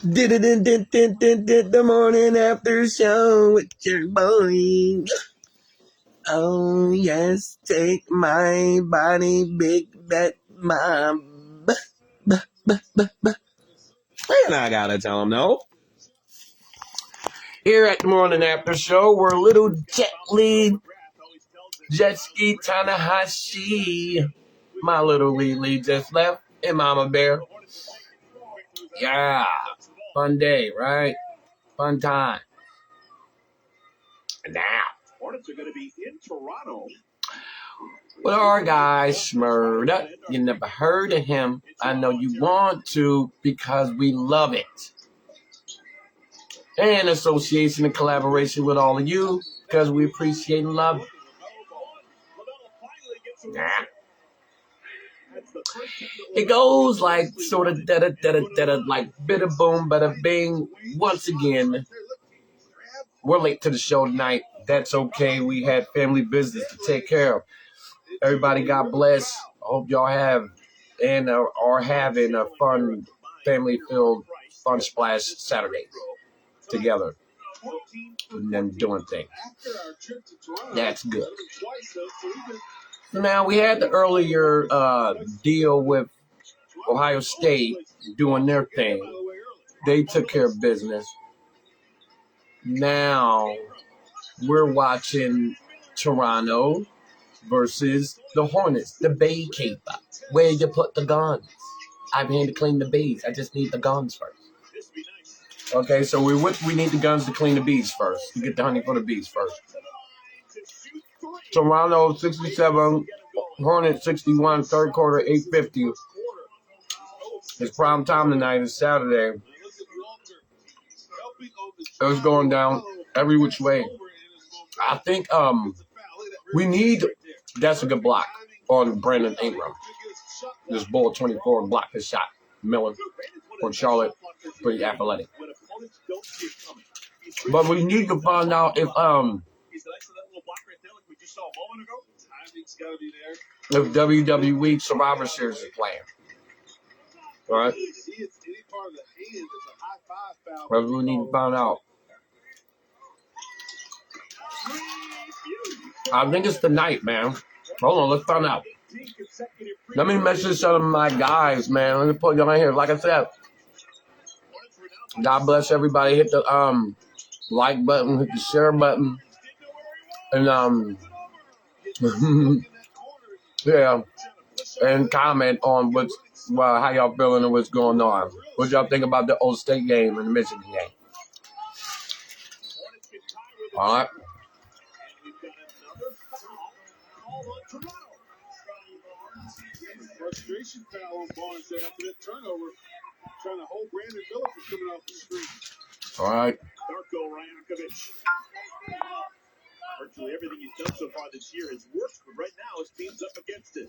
The morning after show with your boy. Oh yes, take my body, big bet, mom. And I gotta tell him no. Here at the morning after show, we're little Jet Ski Tanahashi. My little Lee just left, and Mama Bear. Yeah, fun day, right? Fun time. And now, Hornets are going to be in Toronto. Well, our guy Shmurda, you never heard of him. I know you want to because we love it. And association and collaboration with all of you because we appreciate and love it. Nah. It goes like sort of da-da, like bida boom, bada bing. Once again, we're late to the show tonight. That's okay. We had family business to take care of. Everybody, God bless. I hope y'all have and are having a fun, family-filled, fun splash Saturday together and then doing things. That's good. Now, we had the earlier deal with Ohio State doing their thing. They took care of business. Now, we're watching Toronto versus the Hornets, the Bay Keeper. Where you put the guns? I'm here to clean the bees. I just need the guns first. Okay, so we need the guns to clean the bees first. To get the honey for the bees first. Toronto 67, Hornets 61, third quarter 8:50. It's prime time tonight. It's Saturday. It was going down every which way. I think we need. That's a good block on Brandon Ingram. This bull 24 blocked his shot. Miller for Charlotte, pretty athletic. But we need to find out if WWE Survivor Series is playing. All right. But we need to find out. I think it's tonight, man. Hold on, let's find out. Let me message some of my guys, man. Let me put you on here. Like I said, God bless everybody. Hit the like button, hit the share button, and yeah, and comment on how y'all feeling and what's going on. What y'all think about the Old State game and the Michigan game? All right. Frustration foul on Barnes after that turnover, trying to hold Brandon Miller from coming off the screen. All right. Darko Rajakovic. Virtually everything he's done so far this year has worked, but right now his team's up against it.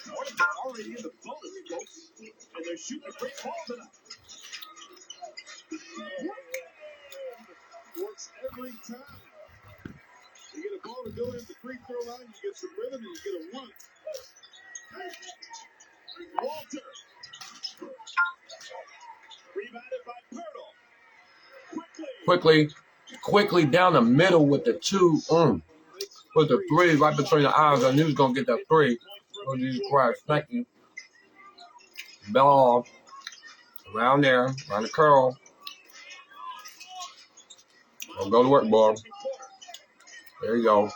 Hornets are already in the bonus, folks, and they're shooting a great ball tonight. Works every time. You get a ball to go in the free throw line, you get some rhythm, and you get a one. Walter. Rebounded by Pirtle. Quickly down the middle with the two. With the three right between the eyes. I knew he was going to get that three. Oh, Jesus Christ. Thank you. Ball around there. Around the curl. Don't go to work, boy. There you go.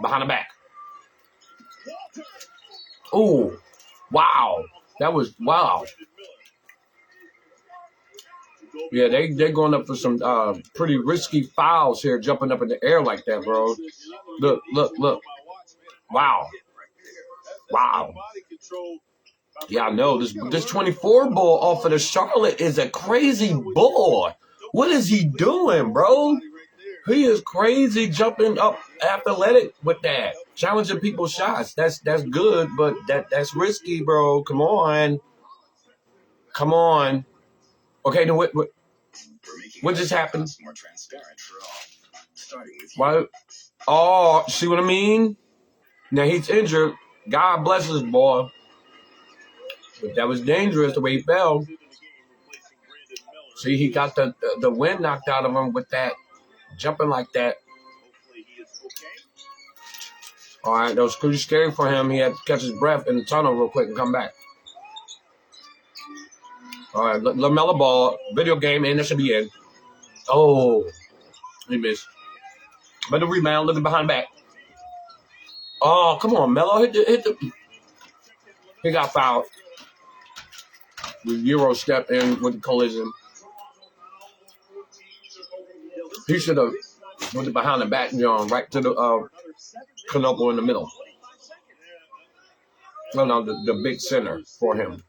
Behind the back. Oh, wow. That was wow. Yeah, they're going up for some pretty risky fouls here, jumping up in the air like that, bro. Look. Wow. Yeah, I know. This 24 bull off of the Charlotte is a crazy bull. What is he doing, bro? He is crazy jumping up athletic with that. Challenging people's shots. That's good, but that's risky, bro. Come on. Okay, then what just happened? Why? Oh, see what I mean? Now he's injured. God bless his boy. But that was dangerous the way he fell. See, he got the wind knocked out of him with that jumping like that. All right, that was pretty scary for him. He had to catch his breath in the tunnel real quick and come back. All right, LaMelo Ball, video game, and that should be in. Oh, he missed. But the rebound, looking behind back. Oh, come on, Melo, hit the. He got fouled. The Euro stepped in with the collision. He should have went it behind the back, right to the Canopo in the middle. No, the big center for him.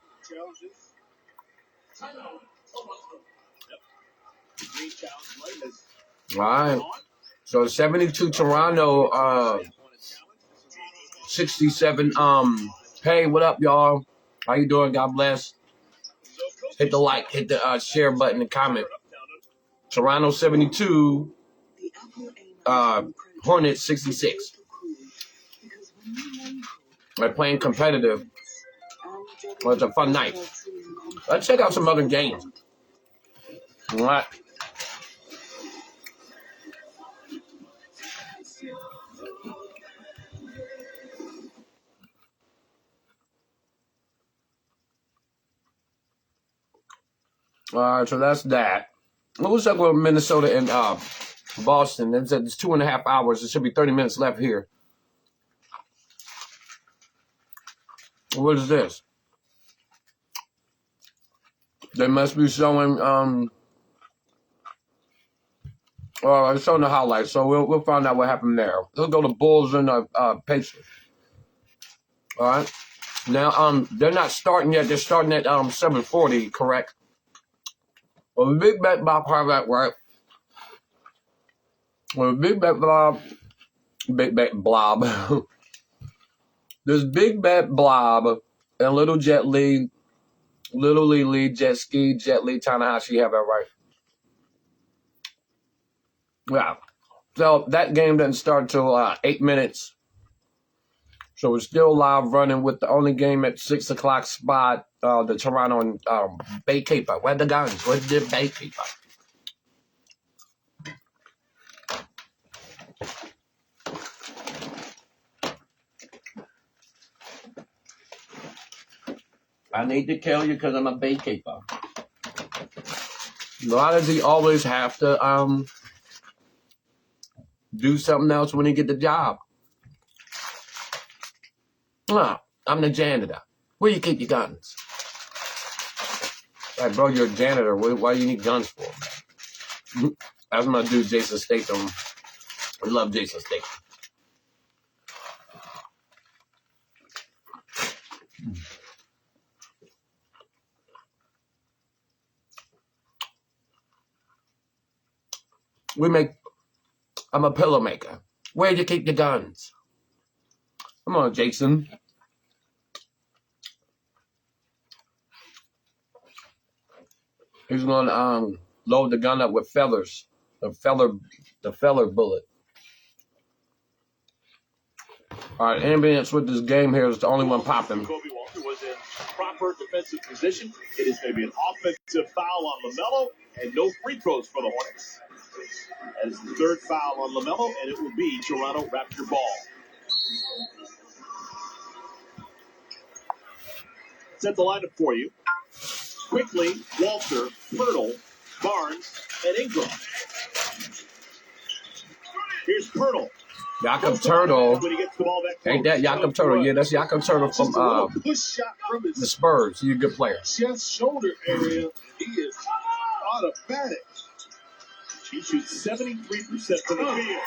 All right. So 72 Toronto, 67. Hey, what up, y'all? How you doing? God bless. Hit the like, hit the share button, and comment. Toronto 72, Hornets 66. They're playing competitive. Well, it's a fun night. Let's check out some other games. All right. All right, so that's that. What was up with Minnesota and Boston? It's 2.5 hours. There should be 30 minutes left here. What is this? They must be showing it's showing the highlights, so we'll find out what happened there. Let's go to Bulls and Pacers. All right. Now they're not starting yet. They're starting at 7:40, correct? Well, the big bet Bob Harvack, right? Well, the big bet Blob. There's big bet Blob and Little Jet Li, Little Lee, Jet Ski, Jet Li, Tanahashi have that right. Yeah. So that game doesn't start until 8 minutes. So we're still live running with the only game at 6 o'clock spot, the Toronto and Baykeeper. Where the guns? Where's the Baykeeper? I need to kill you because I'm a Baykeeper. Why does he always have to do something else when he get the job? I'm the janitor. Where you keep your guns? Like, bro, you're a janitor. Why do you need guns for? That's my dude, Jason Statham. I love Jason Statham. I'm a pillow maker. Where do you keep your guns? Come on, Jason. He's going to load the gun up with feathers. The feather bullet. All right, ambience with this game here is the only one popping. Kobe Walker was in proper defensive position. It is going to be an offensive foul on LaMelo and no free throws for the Hornets. That is the third foul on LaMelo, and it will be Toronto Raptor ball. Set the lineup for you. Quickly, Walter, Pirtle, Barnes, and Ingram. Here's Pirtle. Jakob Turtle. Ain't that Jakob Turtle? Yeah, that's Jakob Turtle from the Spurs. He's a good player. Chest shoulder area, he is automatic. He shoots 73% from the field.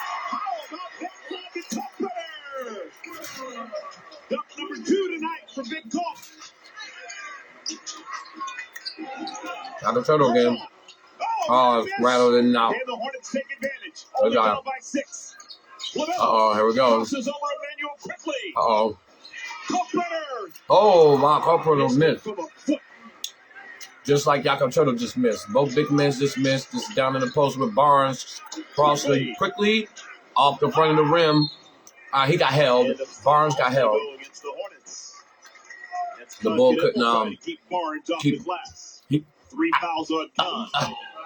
Duck number 2 tonight for Big Talk. Jakob Turtle game. Oh, rattled in and out. And the Hornets take advantage. Only down by 6. Uh-oh, here we go. Uh-oh. Oh, wow, Carpenter missed. Just like Jakob Turtle just missed. Both big men just missed. Just down in the post with Barnes. Crossley quickly off the front of the rim. He got held. Barnes got held. The ball couldn't keep Barnes off keep the glass. he, 3 fouls on Khan.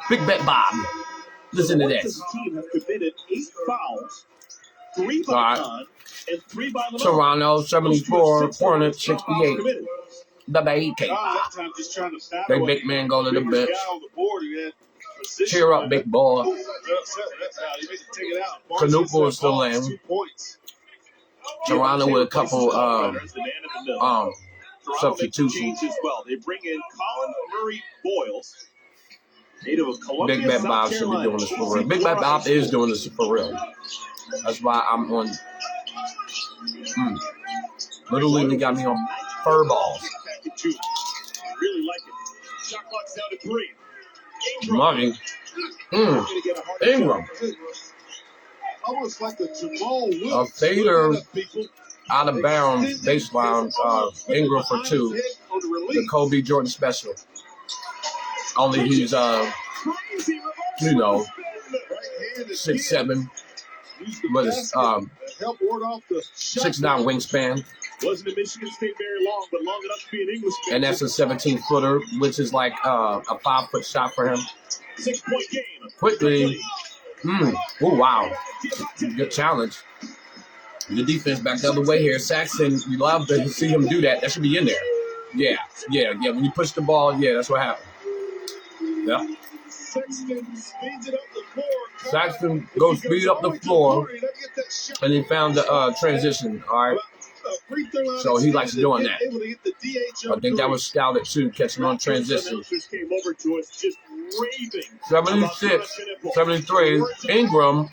Big Bet Bob. Listen to this. The team has committed 8 fouls, 3 by All right. Khan and 3 by LaMelo. Toronto 74, Hornets 68. The baby. They big man go to the bench. Cheer up, big boy. Canupo is still in. Toronto with a couple substitutions. Well. They bring in Colin Murray Boyles. Big Bet Bob should be doing this for real. Big Bet Bob is doing this for real. That's why I'm on. Little League got me on fur balls. Really like it. Shot clock's down to 3. Money. Ingram. Almost like a Jamal Williams. A fader out of bounds baseline. Ingram for 2. The Kobe Jordan special. Only he's 6'7", but it's 6'9" wingspan. Wasn't in Michigan State very long, but long enough to be an English kid. And that's a 17-footer, which is like a 5-foot shot for him. 6-point game. Quickly. Oh, wow. Good challenge. The defense back the other way here. Saxton, you love to see him do that. That should be in there. Yeah. When you push the ball, that's what happened. Yeah. Saxton goes speed up the floor, and he found the transition, all right? So he likes doing that. I think that was scouted too, catching on transition. 76, 73, Ingram,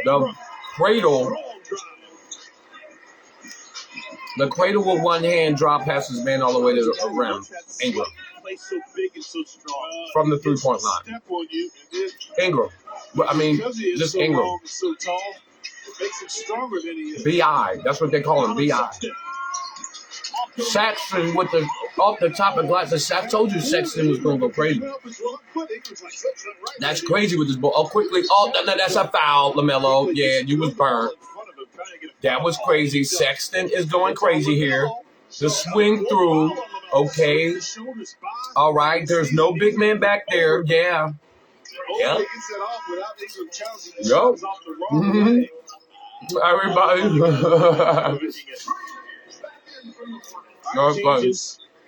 the cradle with one hand drop past his man all the way to the rim. Ingram. From the 3-point line. Ingram. Just Ingram. B.I. That's what they call him, B.I. Saxton with the off the top of glass. I told you Saxton was going to go crazy. That's crazy with this ball. Oh, quickly. Oh, no, that's a foul, LaMelo. Yeah, you was burnt. That was crazy. Sexton is going crazy here. The swing through. Okay. All right. There's no big man back there. Yeah. Yo. Everybody.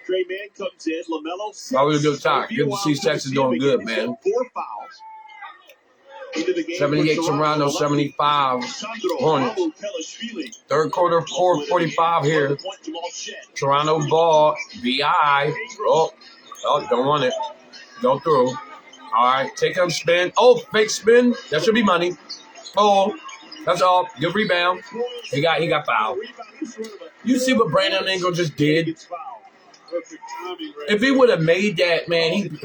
Trey Man comes in. LaMelo. That was a good time. Good to see Sexton doing good, man. 4 fouls. 78 Toronto, 75 Hornets. Third quarter, 4:45 here. Toronto ball, B.I. Oh, don't want it. Go through. All right, take him spin. Oh, fake spin. That should be money. Oh, that's all. Good rebound. He got fouled. You see what Brandon Ingram just did? If he would have made that, man,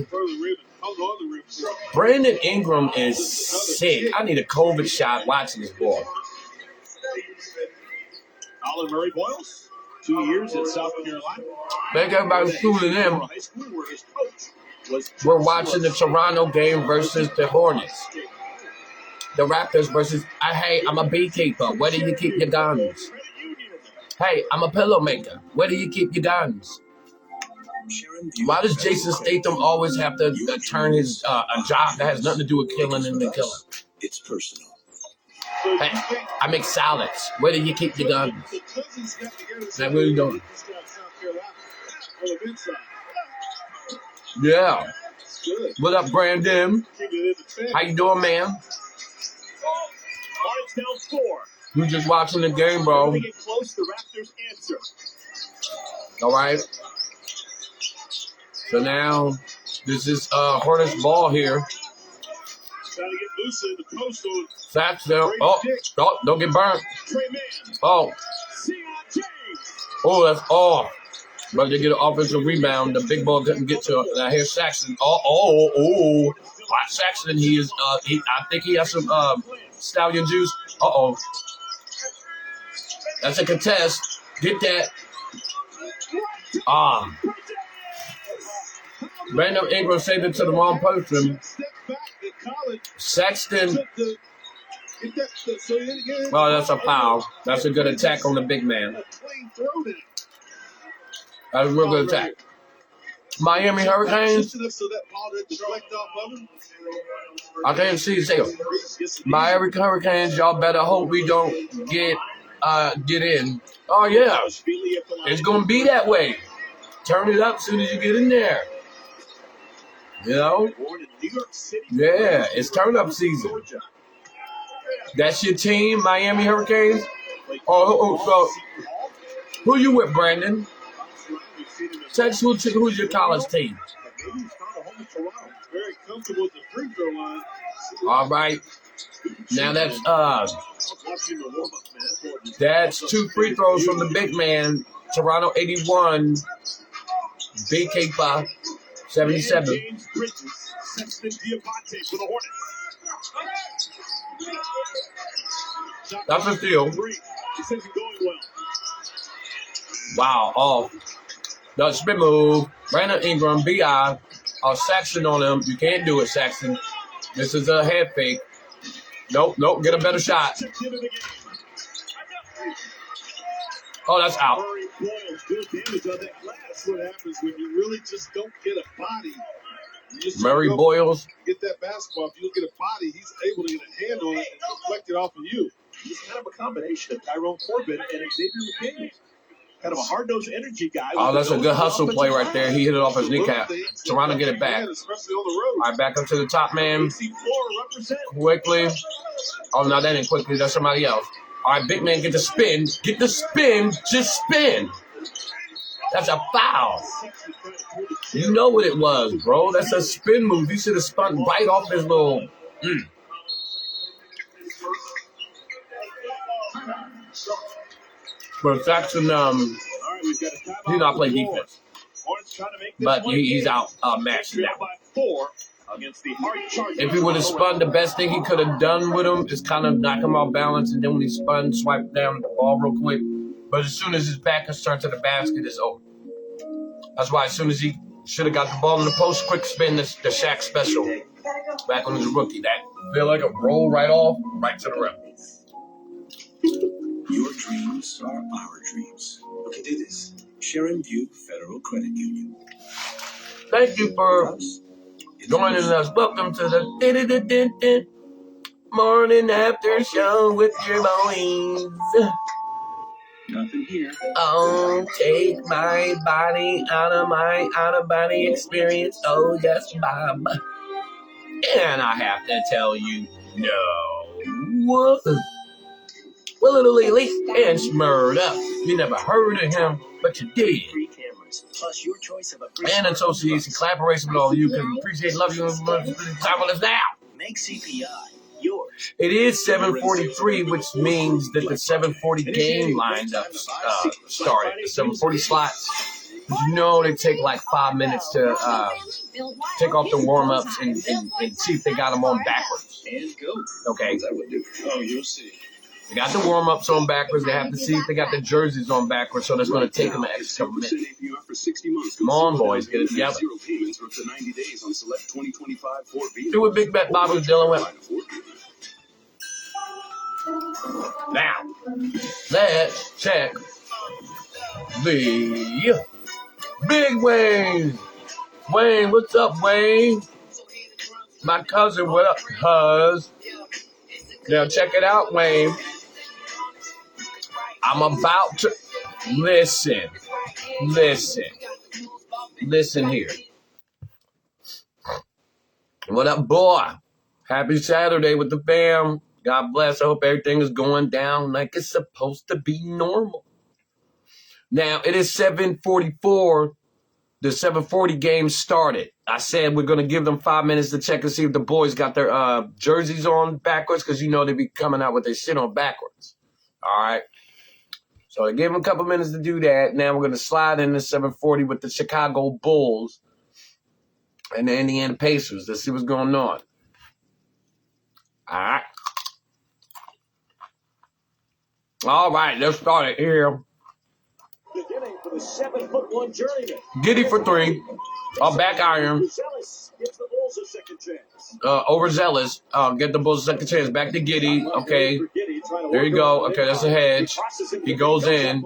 Brandon Ingram is sick. I need a COVID shot watching this ball. Colin Murray Boyles, 2 years at South Carolina. Thank everybody for tuning in. We're watching the Toronto game versus the Hornets. The Raptors versus, hey, I'm a beekeeper. Where do you keep your guns? Hey, I'm a pillow maker. Where do you keep your guns? Why does Jason Statham always have to turn his a job that has nothing to do with killing into killing? It's personal. Hey, I make salads. Where do you keep your guns? Like, what are you doing? Yeah. What up, Brandon? How you doing, man? You just watching the game, bro. All right. So now, this is Hornets ball here. Saxton. Oh, don't get burnt. Oh, that's off. But they get an offensive rebound. The big ball couldn't get to it. Now here's Saxton. Oh. Saxton, he is. I think he has some stallion juice. That's a contest. Get that. Brandon Ingram saved it to the wrong person. Sexton. Oh, that's a foul. That's a good attack on the big man. That was a real good attack. Miami Hurricanes. I can't see it. Miami Hurricanes, y'all better hope we don't get in. Oh yeah, it's gonna be that way. Turn it up as soon as you get in there. You know? Yeah, it's turn up season. That's your team, Miami Hurricanes. So who you with, Brandon? Text who's your college team. Very comfortable with the free throw line. All right. Now that's 2 free throws from the big man. Toronto 81, BK 77. That's a steal. Wow, off. The spin move. Brandon Ingram, BI. Saxton on him. You can't do it, Saxton. This is a head fake. Nope. Get a better shot. Oh, that's out. That's what happens when you really just don't get a body. Murray Boyles. Get that basketball. If you get a body, he's able to get a hand on it and deflect it off of you. He's kind of a combination of Tyrone Corbin and Xavier McKinney. Kind of a hard-nosed energy guy. Oh, that's a good hustle play right there. He hit it off his kneecap. Toronto get it back. All right, back up to the top man. Quickly. Oh, no, that ain't quickly. That's somebody else. All right, big man, get the spin. Get the spin. Just spin. That's a foul. You know what it was, bro. That's a spin move. You should have spun right off his little... But Saxton, he's not playing defense. But he's out matched now. If he would have spun, the best thing he could have done with him is kind of knock him off balance, and then when he spun, swipe down the ball real quick. But as soon as his back is turned to the basket, it's over. That's why as soon as he should have got the ball in the post, quick spin, the Shaq special. Back when he was a rookie. That feel like a roll right off, right to the rim. Your dreams are our dreams. We can do this. Sharon View Federal Credit Union. Thank you for joining us. Welcome to the morning after show with your boys. Nothing here. Oh, take my body out of my out-of-body experience. Oh, yes, Bob. And I have to tell you, no. Well, little Lily and Smurred Up. You never heard of him, but you did. Plus your choice of a And association collaboration with all of you can appreciate, love you, and time with us now. Make CPI yours. It is 7:43, which means that the 7:40 game lined up started. The 7:40 slots. You know they take like 5 minutes to take off the warm-ups and see if they got them on backwards. And go. Okay. Oh, you'll see. They got the warm-ups on backwards. They have to see if they got the jerseys on backwards, so that's going to take them an extra minute. Come on, boys. Get it together. Do what Big Bet Bob was dealing with. Now, let's check the Big Wayne. Wayne, what's up, Wayne? My cousin, what up, cuz? Now, check it out, Wayne. I'm about to listen here. What up, boy? Happy Saturday with the fam. God bless. I hope everything is going down like it's supposed to be normal. Now, it is 7:44. The 7:40 game started. I said we're going to give them 5 minutes to check and see if the boys got their jerseys on backwards, because you know they be coming out with their shit on backwards. All right. So I gave them a couple minutes to do that. Now we're going to slide into 7:40 with the Chicago Bulls and the Indiana Pacers. Let's see what's going on. All right. All right, let's start it here. Beginning for the 7'1" journeyman. Giddy for three. Back iron. Zealous gives the Bulls a second chance. Overzealous. Get the Bulls a second chance. Back to Giddy. Okay. There you go. Okay, that's a hedge. He goes in.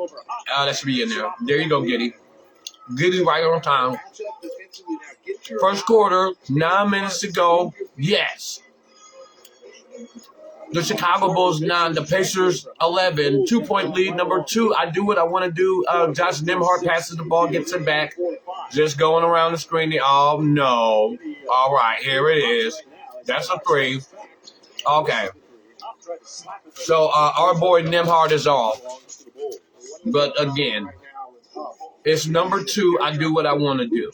That should be in there. There you go, Giddy. Get it right on time. First quarter, 9 minutes to go. Yes. The Chicago Bulls 9, the Pacers 11. 2-point lead. Number 2, I do what I want to do. Josh Nembhard passes the ball, gets it back. Just going around the screen. Oh, no. All right, here it is. That's a 3. Okay. So our boy Nembhard is off. But again, it's number 2. I do what I want to do.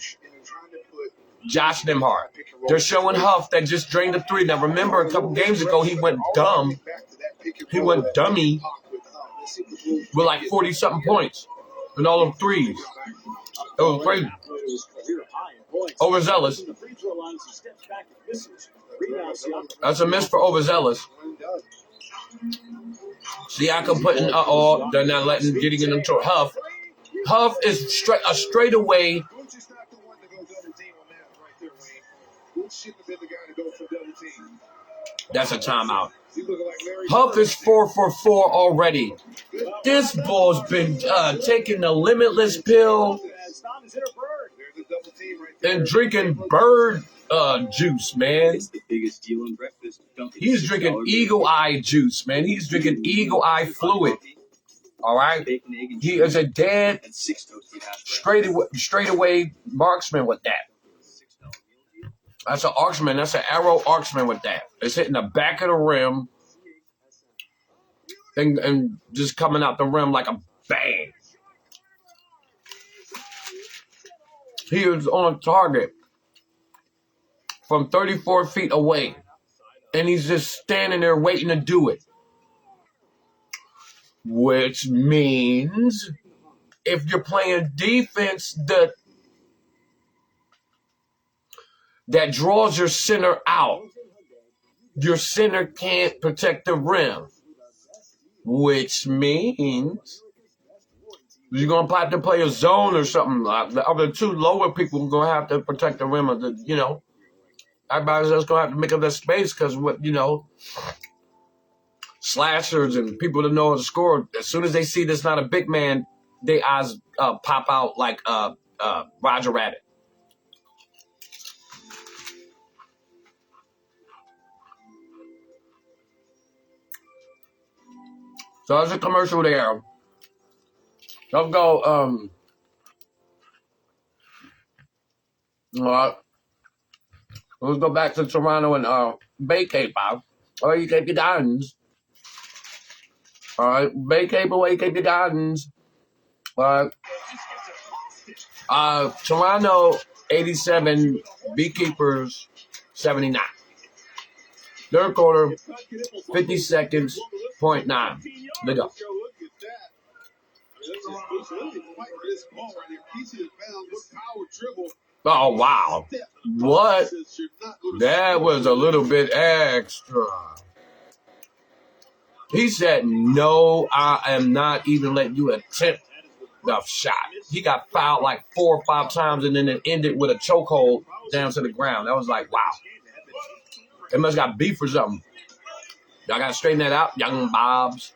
Josh Nembhard. They're showing Huff that just drained a 3. Now remember, a couple games ago he went dumb. He went dummy with like 40-something points and all them threes. It was crazy. Overzealous. That's a miss for Overzealous. Siakam putting they're not getting in them to Huff. Huff is a straightaway. That's a timeout. Huff is 4 for 4 already. This ball's been taking the limitless pill and drinking bird juice, man. He's drinking eagle eye juice, man. He's drinking eagle eye fluid. All right. He is a dead straightaway marksman with that. That's an arcsman. That's an arrow arcsman with that. It's hitting the back of the rim and just coming out the rim like a bang. He was on target from 34 feet away, and he's just standing there waiting to do it. Which means if you're playing defense that draws your center out, your center can't protect the rim, which means you're going to have to play a zone or something. The other 2 lower people are going to have to protect the rim of the, everybody's just going to have to make up that space because, slashers and people that know how to score, as soon as they see this not a big man, their eyes pop out like Roger Rabbit. So there's a commercial there. Let's go. All right. Let's go back to Toronto and Bay Cape. Or you Cape your Gardens. All right. Bay Cape away, Cape your Gardens. All right. Toronto 87, Beekeepers 79. Third quarter, 50 seconds, 0.9. There you go. Oh, wow. What? That was a little bit extra. He said, no, I am not even letting you attempt the shot. He got fouled like 4 or 5 times and then it ended with a chokehold down to the ground. That was like, wow. They must got beef or something. Y'all got to straighten that out, young Bobs.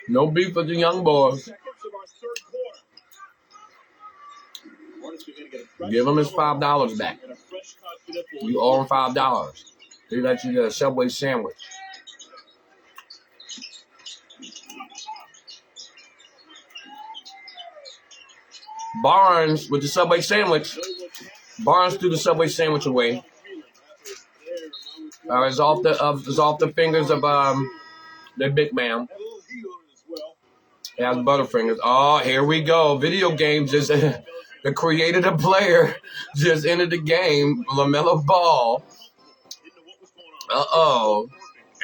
No beef with the young boys. Give him his $5 back. You owe him $5. They let you get a Subway sandwich. Barnes with the Subway sandwich. Barnes threw the Subway sandwich away. It's off the fingers of the big man. It has Butterfingers. Oh, here we go. Video games just the created a player just entered the game. LaMelo Ball.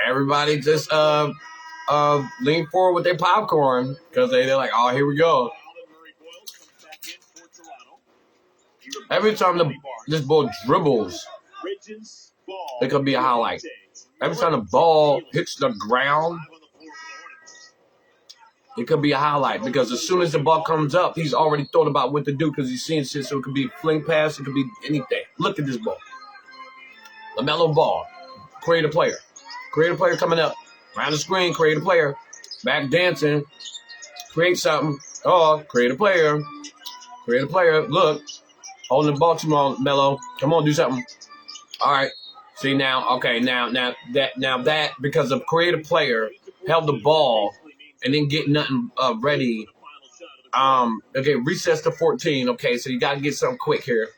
Everybody just lean forward with their popcorn because they're like, oh, here we go. Every time this ball dribbles, it could be a highlight. Every time the ball hits the ground, it could be a highlight because as soon as the ball comes up, he's already thought about what to do because he's seeing shit. So it could be a fling pass, it could be anything. Look at this ball. LaMelo Ball, create a player coming up. Around the screen, create a player. Back dancing. Create something. Oh, create a player. Create a player. Look. Holding the ball too long, Melo. Come on, do something. All right. See now, okay, now that because of create a player held the ball and then get nothing ready. Okay, recess to 14. Okay, so you gotta get something quick here.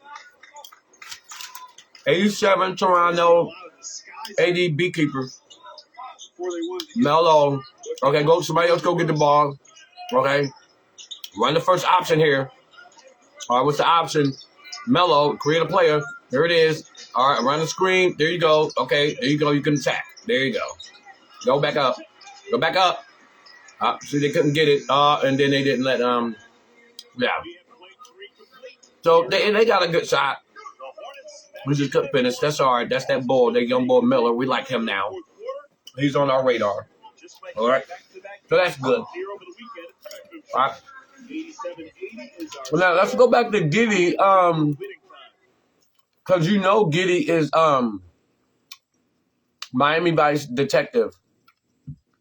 87 Toronto, AD beekeeper. Melo. Okay, go somebody else go get the ball. Okay. Run the first option here. All right, what's the option? Melo, create a player. There it is. All right, run the screen. There you go. Okay, there you go. You can attack. There you go. Go back up. Go back up. See, they couldn't get it. And then they didn't let yeah. So they got a good shot. We just couldn't finish. That's all right. That's that boy, that young boy Miller. We like him now. He's on our radar. All right. So that's good. All right. Well, now let's go back to Giddey. Because you know Giddey is Miami Vice detective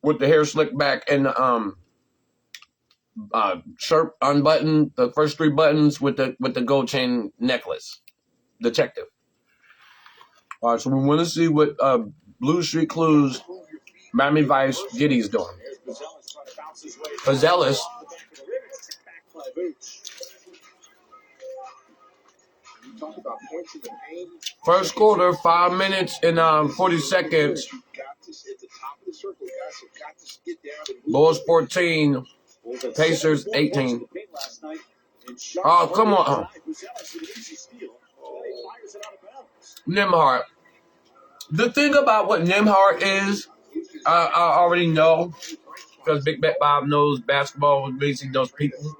with the hair slicked back and the shirt unbuttoned, the first 3 buttons with the gold chain necklace. Detective. All right, so we want to see what Blue Street Clues Miami Vice Giddey's doing. Fazelis. First quarter, 5 minutes and 40 seconds. Bulls 14, Pacers 18. Oh, come on. Nembhard. The thing about what Nembhard is, I already know, because Big Bet Bob knows basketball, basically those people.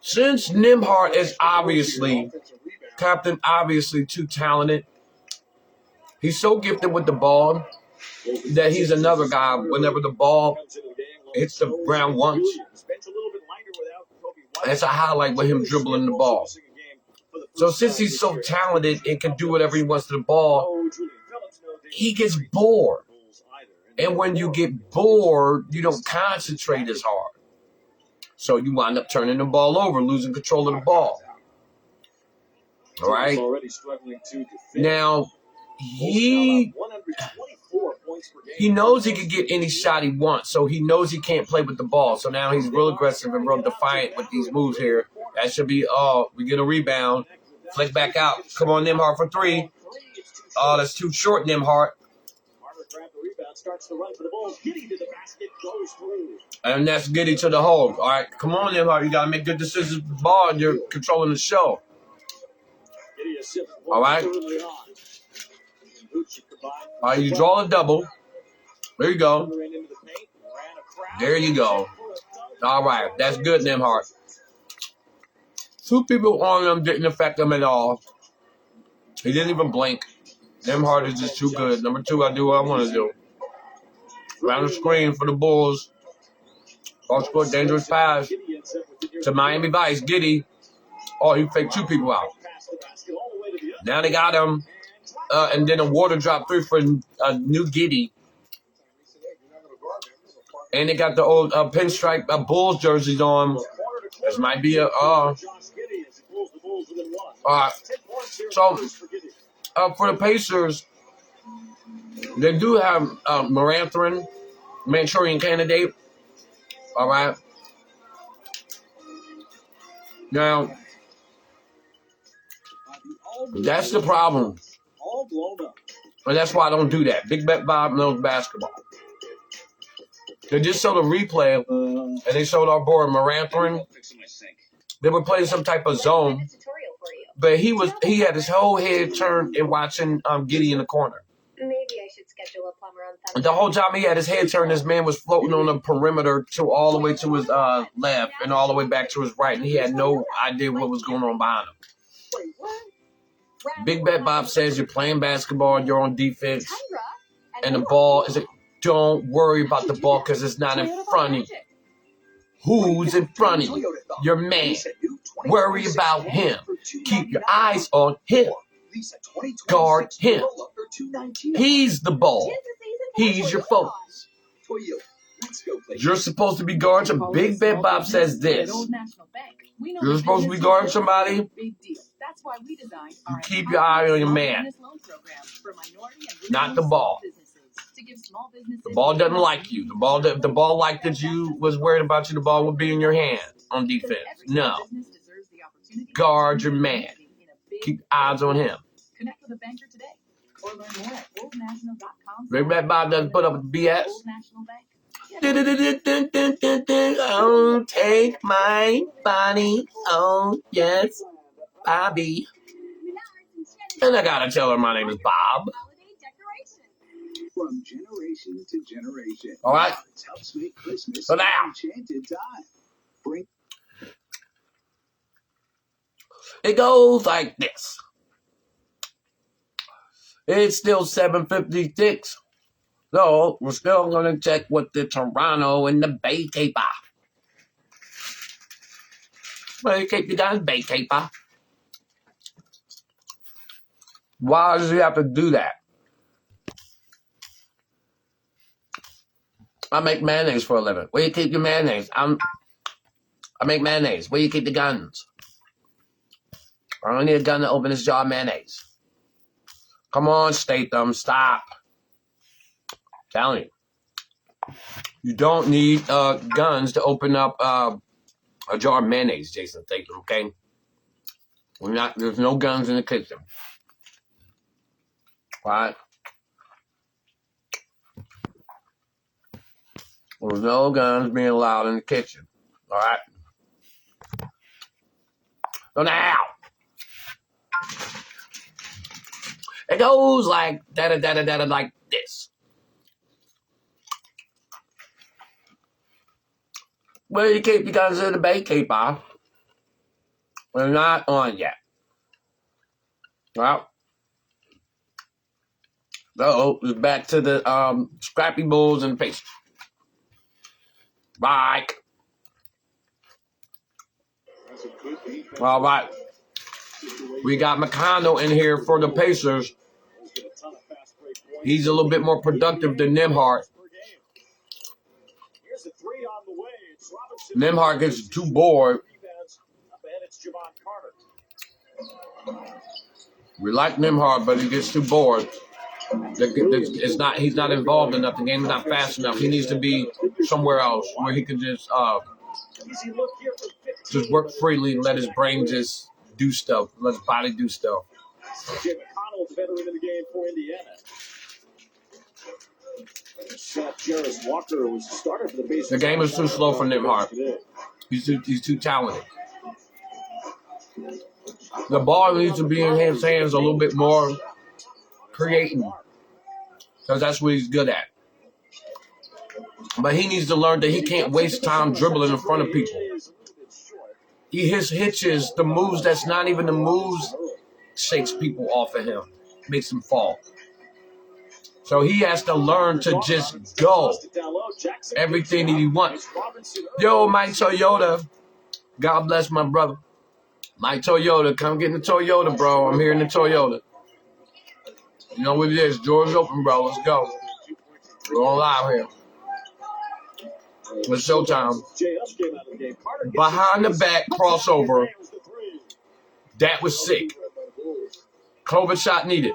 Since Nembhard is obviously, Captain obviously too talented, he's so gifted with the ball that he's another guy whenever the ball hits the ground once. That's a highlight with him dribbling the ball. So since he's so talented and can do whatever he wants to the ball, he gets bored. And when you get bored, you don't concentrate as hard. So you wind up turning the ball over, losing control of the ball. All right? Now, he knows he can get any shot he wants, so he knows he can't play with the ball. So now he's real aggressive and real defiant with these moves here. That should be, we get a rebound. Flick back out. Come on, Nembhard for 3. Oh, that's too short, Nembhard. And that's Giddey to the hole. All right, come on, Nembhard. You got to make good decisions with the ball, and you're controlling the show. All right. All right, you draw a double. There you go. There you go. All right, that's good, Nembhard. 2 people on him didn't affect him at all. He didn't even blink. Nembhard is just too good. Number 2, I do what I want to do. Around the screen for the Bulls. Ball scored, dangerous pass to Miami Vice. Giddey. Oh, he faked 2 people out. Now they got him. And then a water drop 3 for a new Giddey. And they got the old pinstripe Bulls jerseys on. This might be a so for the Pacers, they do have Morantharin, Manchurian Candidate. All right. Now, that's the problem. And that's why I don't do that. Big Bet Bob knows basketball. They just showed a replay, and they showed our boy Morantharin. They were playing some type of zone, but he had his whole head turned and watching Giddey in the corner. Maybe I should schedule a plumber on Thursday. The whole time he had his head turned, this man was floating on the perimeter to all the way to his left and all the way back to his right, and he had no idea what was going on behind him. Wait, what? Big Bet Bob says you're playing basketball, you're on defense, and the ball is. Don't worry about the ball because it's not in front of you. Who's in front of you? Your man. Worry about him. Keep your eyes on him. Guard him. He's the ball. He's your focus. Toyota. Let's go play. You're supposed to be guarding some Big Ben Bob says this. You're supposed to be guarding somebody. You keep your eye on your man, not the ball. The ball doesn't like you. The ball liked that you was worried about you, the ball would be in your hand on defense. No. Guard your man. Keep eyes on him. Connect with a banker today. Or learn more at oldnational.com. Big Ben Bob doesn't put up with BS. Oh, take my body. Oh, yes, Bobby. And I gotta tell her my name is Bob. From generation to generation. All right. Helps make Christmas So now. an enchanted time. Bring It goes like this. It's still 7:56. So we're still going to check with the Toronto and the Bay Caper. Bay Caper does Bay Caper. Why does he have to do that? I make mayonnaise for a living. Where you keep your mayonnaise? I make mayonnaise. Where you keep the guns? I don't need a gun to open this jar of mayonnaise. Come on, Statham, stop. I'm telling you. You don't need guns to open up a jar of mayonnaise, Jason Statham, okay? There's no guns in the kitchen. All right? There's no guns being allowed in the kitchen. All right? So now, it goes like da-da-da-da-da like this. Where you keep your guns in the Bay Caper? We're not on yet. Well, so it's back to the Scrappy Bulls and Pacers. Bye. All right. We got McConnell in here for the Pacers. He's a little bit more productive than Nembhard. Nembhard gets too bored. We like Nembhard, but he gets too bored. He's not involved enough. The game's not fast enough. He needs to be somewhere else where he can just work freely and let his brain just do stuff. Let his body do stuff. Jay McConnell, the veteran in the game for Indiana. Jarris Walker was the starter for the Pacers. The game is too slow for Nembhard. He's too talented. The ball needs to be in his hands a little bit more, creating, because that's what he's good at. But he needs to learn that he can't waste time dribbling in front of people. His hitches, the moves that's not even the moves, shakes people off of him, makes him fall. So he has to learn to just go everything that he wants. Yo, Mike Toyota, God bless my brother. Mike Toyota, come get in the Toyota, bro. I'm here in the Toyota. You know what it is, doors open, bro. Let's go. We're on live here. It's showtime. Behind the back crossover. That was sick. COVID shot needed.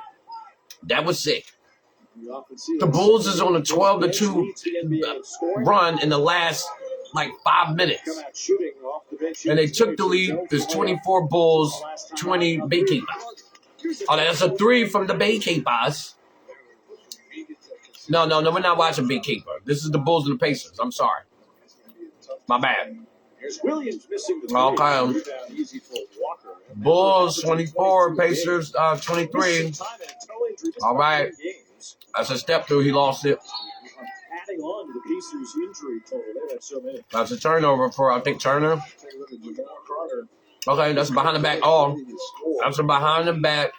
That was sick. The Bulls is on a 12-2 run in the last, 5 minutes. And they took the lead. There's 24 Bulls, 20 Baykeepers. Oh, that's a 3 from the Baykeepers. No, we're not watching Baykeeper. This is the Bulls and the Pacers. I'm sorry. My bad. Okay. Bulls 24, Pacers 23. All right. That's a step through. He lost it. That's a turnover for, I think, Turner. Okay, that's behind the back. Oh, that's a behind the back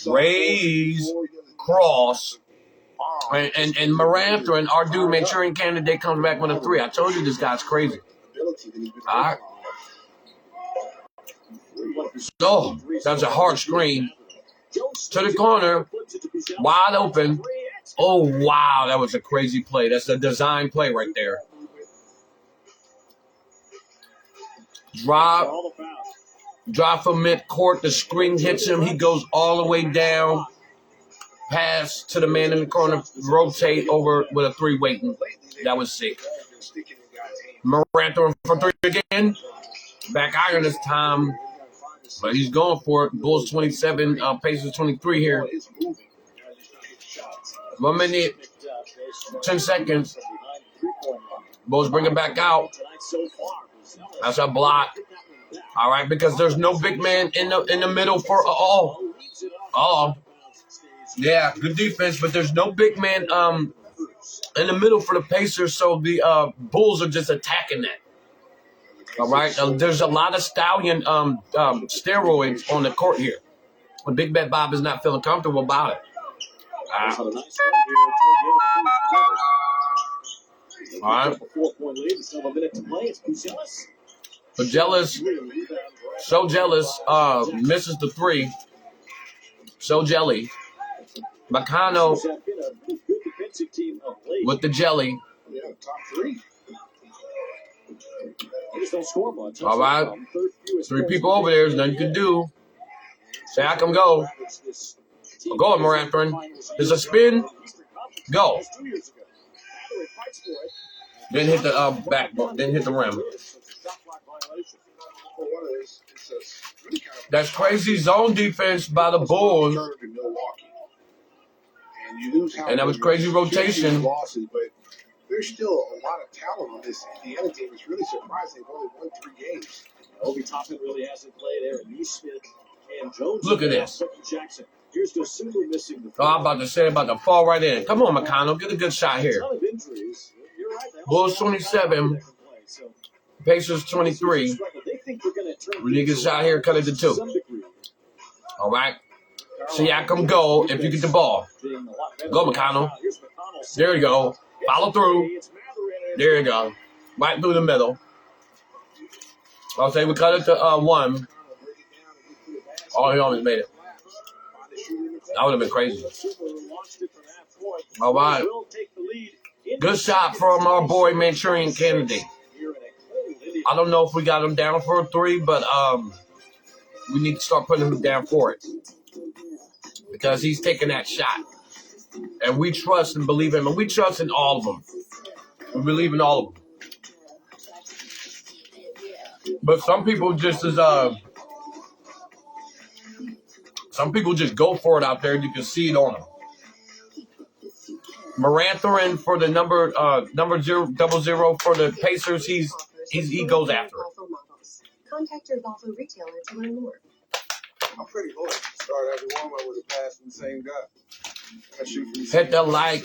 raise cross. And Morantha, our dude, Manchurian candidate, comes back with a 3. I told you this guy's crazy. All right. Oh, that's a hard screen. To the corner. Wide open. Oh, wow. That was a crazy play. That's a design play right there. Drop. Drop from mid-court. The screen hits him. He goes all the way down. Pass to the man in the corner. Rotate over with a three waiting. That was sick. Morant throwing for three again. Back iron this time. But he's going for it. Bulls 27, Pacers 23 here. 1 minute, 10 seconds. Bulls bring it back out. That's a block. All right, because there's no big man in the middle for yeah, good defense, but there's no big man in the middle for the Pacers, so the Bulls are just attacking that. All right, there's a lot of stallion steroids on the court here. But Big Bet Bob is not feeling comfortable about it. All right. But jealous, so jealous, misses the three. So jelly. Bacano with the jelly. All right. 3 people over there. There's nothing you can do. Siakam go. Go, Moranthin. There's a spin. Go. Didn't hit the backboard. Didn't hit the rim. That's crazy zone defense by the Bulls. And that was crazy rotation. There's still a lot of talent on this Indiana team. It's really surprising. They've only won 3 games. Obi Toppin really hasn't played. Aaron Nesmith and Jones. Look at this. Jackson. Here's just simply missing the. I'm about to say about to fall right in. Come on, McConnell. Get a good shot here. Bulls 27. Pacers 23. We need a good shot here. Cut it to 2. All right. Siakam go if you get the ball. Go, McConnell. There you go. Follow through. There you go. Right through the middle. I'll say we cut it to 1. Oh, he almost made it. That would have been crazy. All right. Good shot from our boy Manchurian Candidate. I don't know if we got him down for a 3, but we need to start putting him down for it. Because he's taking that shot. And we trust and believe him. And we trust in all of them. We believe in all of them. But some people just some people just go for it out there. You can see it on them. Moranthin for the number 000 for the Pacers. He goes after it. Contact your Volvo retailer to learn more. I'm pretty loyal. Started as a warm-up with a pass from the same guy. Hit the like,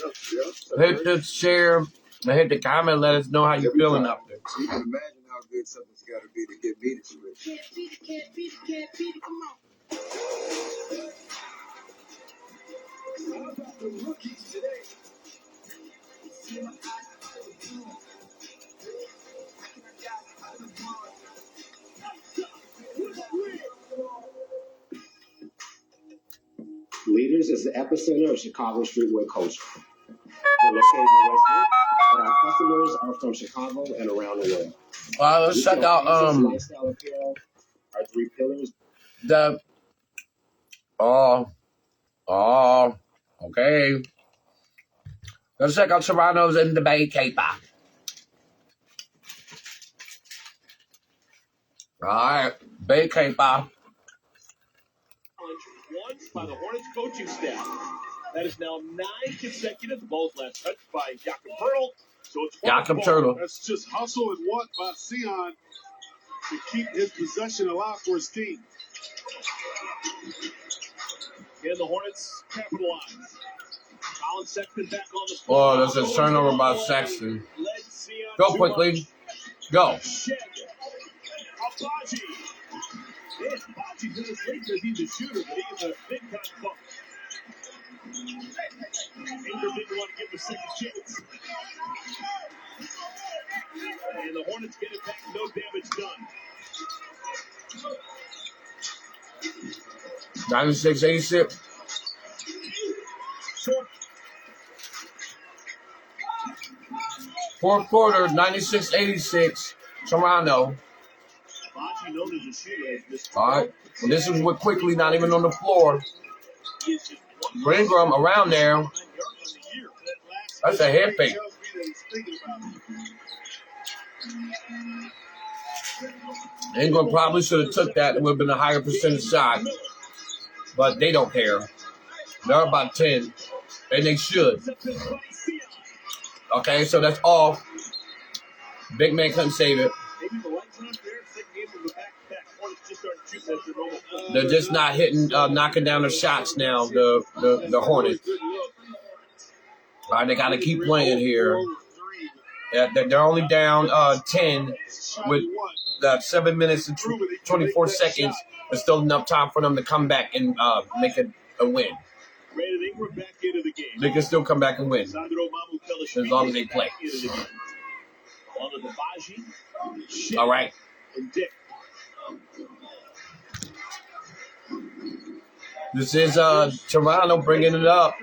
hit the share, and hit the comment. Let us know how you're feeling out there. So you can imagine how good something's got to be to get beat it with. Can't beat it, come on. How about the rookies today? Leaders is the epicenter of Chicago streetwear culture. We're located in Westwood, but our customers are from Chicago and around the world. Let's check out lifestyle apparel, our 3 pillars. Okay. Let's check out Toronto's in the Bay Caper. All right, Bay Caper. Once by the Hornets coaching staff. That is now 9 consecutive. The ball's last touched by Jakob Poeltl. So it's Jakob Poeltl. That's just hustle and what by Sion to keep his possession alive for his team. Again, the Hornets capitalize. Colin Sexton back on the floor. Oh, there's a turnover by Sexton. Go quickly. Go. Abaji. Yes, Abaji's in the sleep because he's a shooter, but he's a big-time punk. Ingram didn't want to give him a second chance. And the Hornets get it back, no damage done. 96-86. Fourth quarter, 96-86. Toronto. Baji, known as a shooter, has missed All right. Well, this is with Quickly not even on the floor. He is just one Ingram around there. 9 yards on the year. That last That's a head fake. tells me that he's thinking about it. Ingram probably should have took that. It would have been a higher percentage shot. But they don't care. They're about 10. And they should. Okay, so that's off. Big man couldn't save it. Maybe the lights aren't there. Second game from the back-to-back. Hornets just started shooting at their normal. They're just not hitting, knocking down the shots now, the Hornets. All right, they got to keep playing here. They're only down 10 with 7 minutes and 24 seconds. There's still enough time for them to come back and make a win. Brandon Ingram back into the game. They can still come back and win Sandro Mamukelashvili as long as they play. back into the game. Along with the Baji, Shea, All right. and Dick. This is Toronto bringing it up.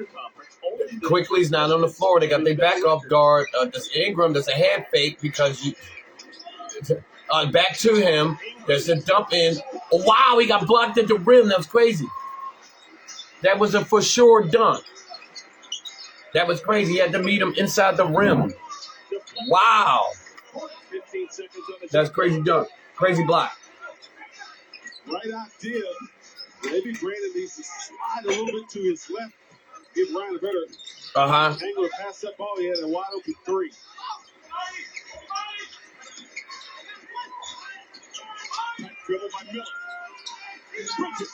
Quickly's not on the floor. They got their backup guard. This Ingram, there's a head fake because you back to him. There's a dump in. Oh, wow, he got blocked at the rim. That was crazy. That was a for sure dunk. That was crazy. He had to meet him inside the rim. Wow. 15 seconds on the That's crazy dunk. Crazy block. right idea. Maybe Brandon needs to slide a little bit to his left. Give Ryan a better Uh-huh. angle to pass that ball. He had a wide open three. Dribble by Miller. Bridges.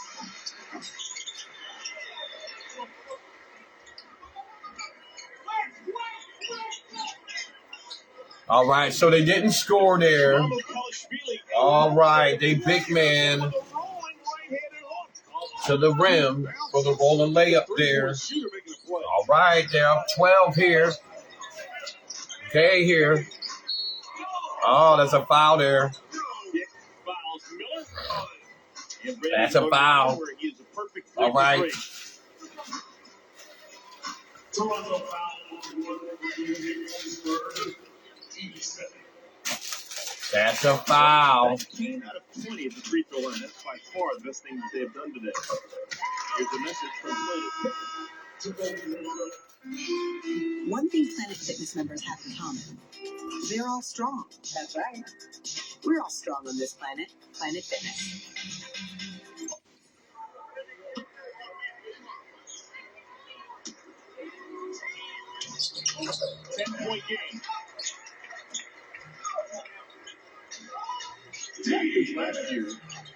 All right, so they didn't score there. Mamukelashvili. All right, they big man With a rolling right-handed hook. to the rim for the rolling layup there. Shooter making a play. All right, they're up 12 here. Okay, here. Oh, that's a foul there. Dick fouls Miller. And Brandon That's a goes foul. forward. He is a perfect All right. Toronto foul. That's a foul. 19 out of 20 at the free throw line. That's by far the best thing that they have done today. Here's a message from Planet. One thing Planet Fitness members have in common. They're all strong. That's right. We're all strong on this planet. Planet Fitness. 10-point game. Raptors last year,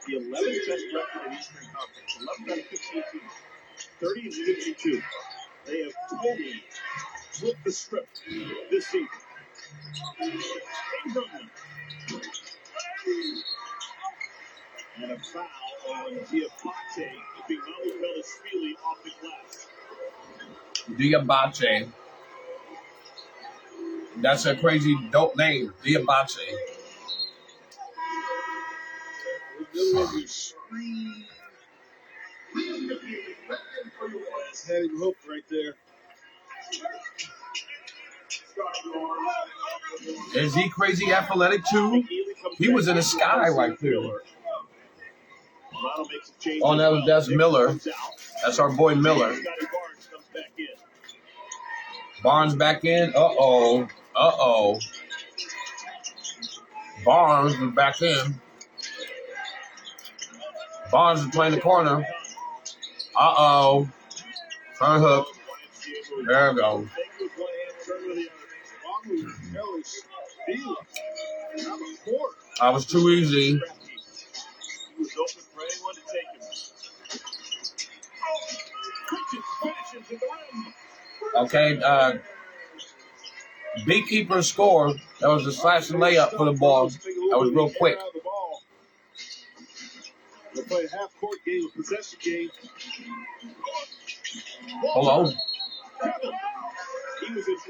the 11th best record in Eastern Conference. 11 out of 15 teams. 30 and 52. They have totally flipped the script this season. Ingram. And a foul on Diabate, keeping Mamukelashvili off the glass. Diabate. That's a crazy dope name, Diabate. Had him hooked right there. Is he crazy athletic too? He was in the sky right there. Oh, that's Miller. That's our boy Miller. Barnes back in. Uh-oh. Uh-oh. Barnes is back in. Barnes is playing the corner. Uh-oh. Front hook. There we go. That was too easy. Okay, Beekeeper scored. That was a slash and layup for the ball. That was real quick. They play a half-court game, a possession game. Hello.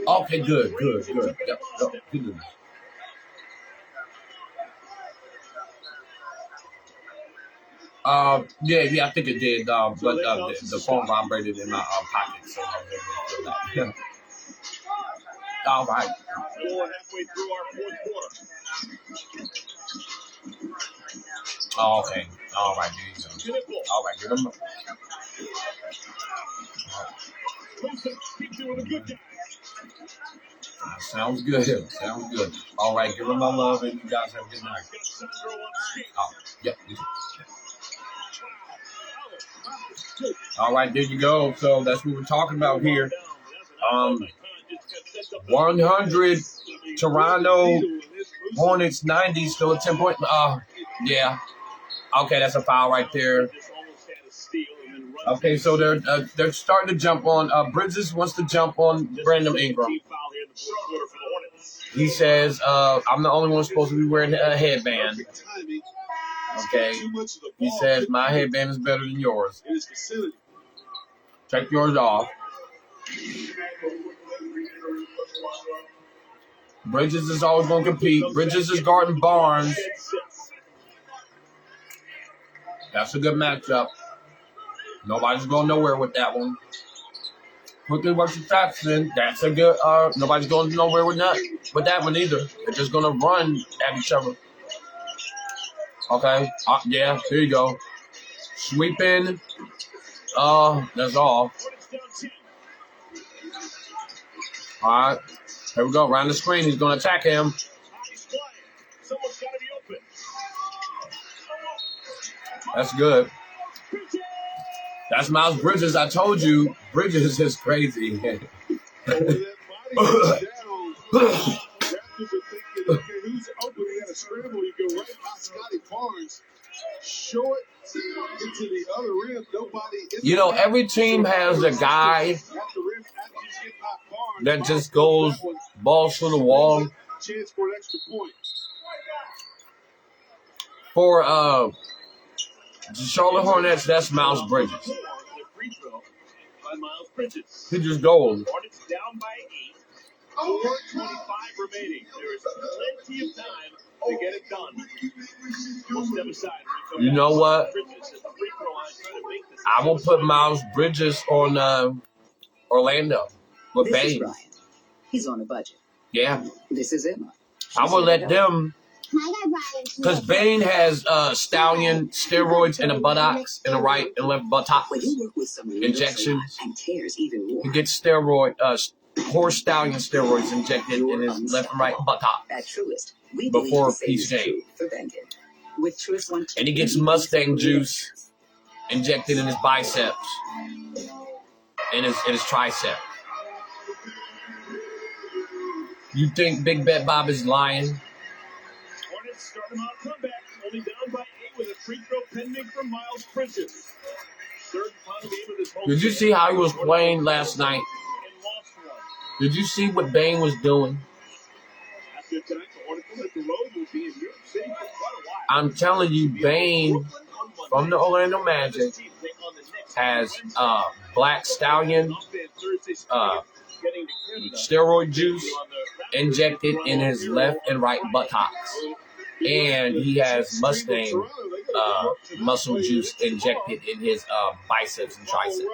Okay, good. Yep, good. Yeah, I think it did. But the phone vibrated in my pocket, so I was able to feel that. All right. Score halfway through our fourth quarter. Oh, okay. All right, there you go. Knipple. All right, give him. Clemson keeps it with a good guy. Sounds good. Sounds good. All right, give him my love, and you guys have a good night. Got Sandro on skate. Oh, yep. You too. All right, there you go. So that's what we're talking about here. 100 Toronto Hornets 90, still a 10-point. Yeah. Okay, that's a foul right there. Okay, so they're starting to jump on. Bridges wants to jump on Brandon Ingram. He says, "I'm the only one supposed to be wearing a headband." Okay. He says, "My headband is better than yours. Take yours off." Bridges is always going to compete. Bridges is guarding Barnes. That's a good matchup. Nobody's going nowhere with that one. Quickly versus Jackson. That's a good. Nobody's going nowhere with that one either. They're just going to run at each other. Okay. Yeah. Here you go. Sweeping. That's all. All right. Here we go. Around the screen. He's going to attack him. That's good. That's Miles Bridges. I told you, Bridges is crazy. Who's open? He had a scramble. You go right by Scotty Barnes. Short into the other rim. Nobody. You know, every team has a guy that just goes balls to the wall. Chance for an extra point. For the Charlotte Hornets, that's Miles Bridges. He just goes. Hornets down by 8. 4:25 remaining. There is plenty of time to get it done. We'll step aside. You know what? I will put Miles Bridges on Orlando with This is Bane. Brian. He's on a budget. Yeah, This is Emma. I will let them, because Bane has Stallion steroids in the buttocks, in the right and left buttock When you work with someone who injections. knows a lot and cares even more, He gets horse stallion steroids injected in his left and right buttock. at Truist, we Before believe the same is PJ. true for Venkin. With Truist One, And he gets Mustang juice injected in his biceps, in his tricep. You think Big Bet Bob is lying? Hornets start him out comeback. Only down by 8 with a free throw pending from Miles Bridges. Third final game of this whole Did you see how he was playing last night? and lost one. Did you see what Bane was doing? After tonight, the Hornets will hit the road. Will be in New York City for quite a while. I'm telling you, Bane Brooklyn on Monday. from the Orlando Magic This team take on the Knicks has on Wednesday. Black Stallion Off and Thursday's getting to Canada. steroid juice On the injected in his left and right buttocks. And he has Mustang muscle juice injected in his biceps and triceps.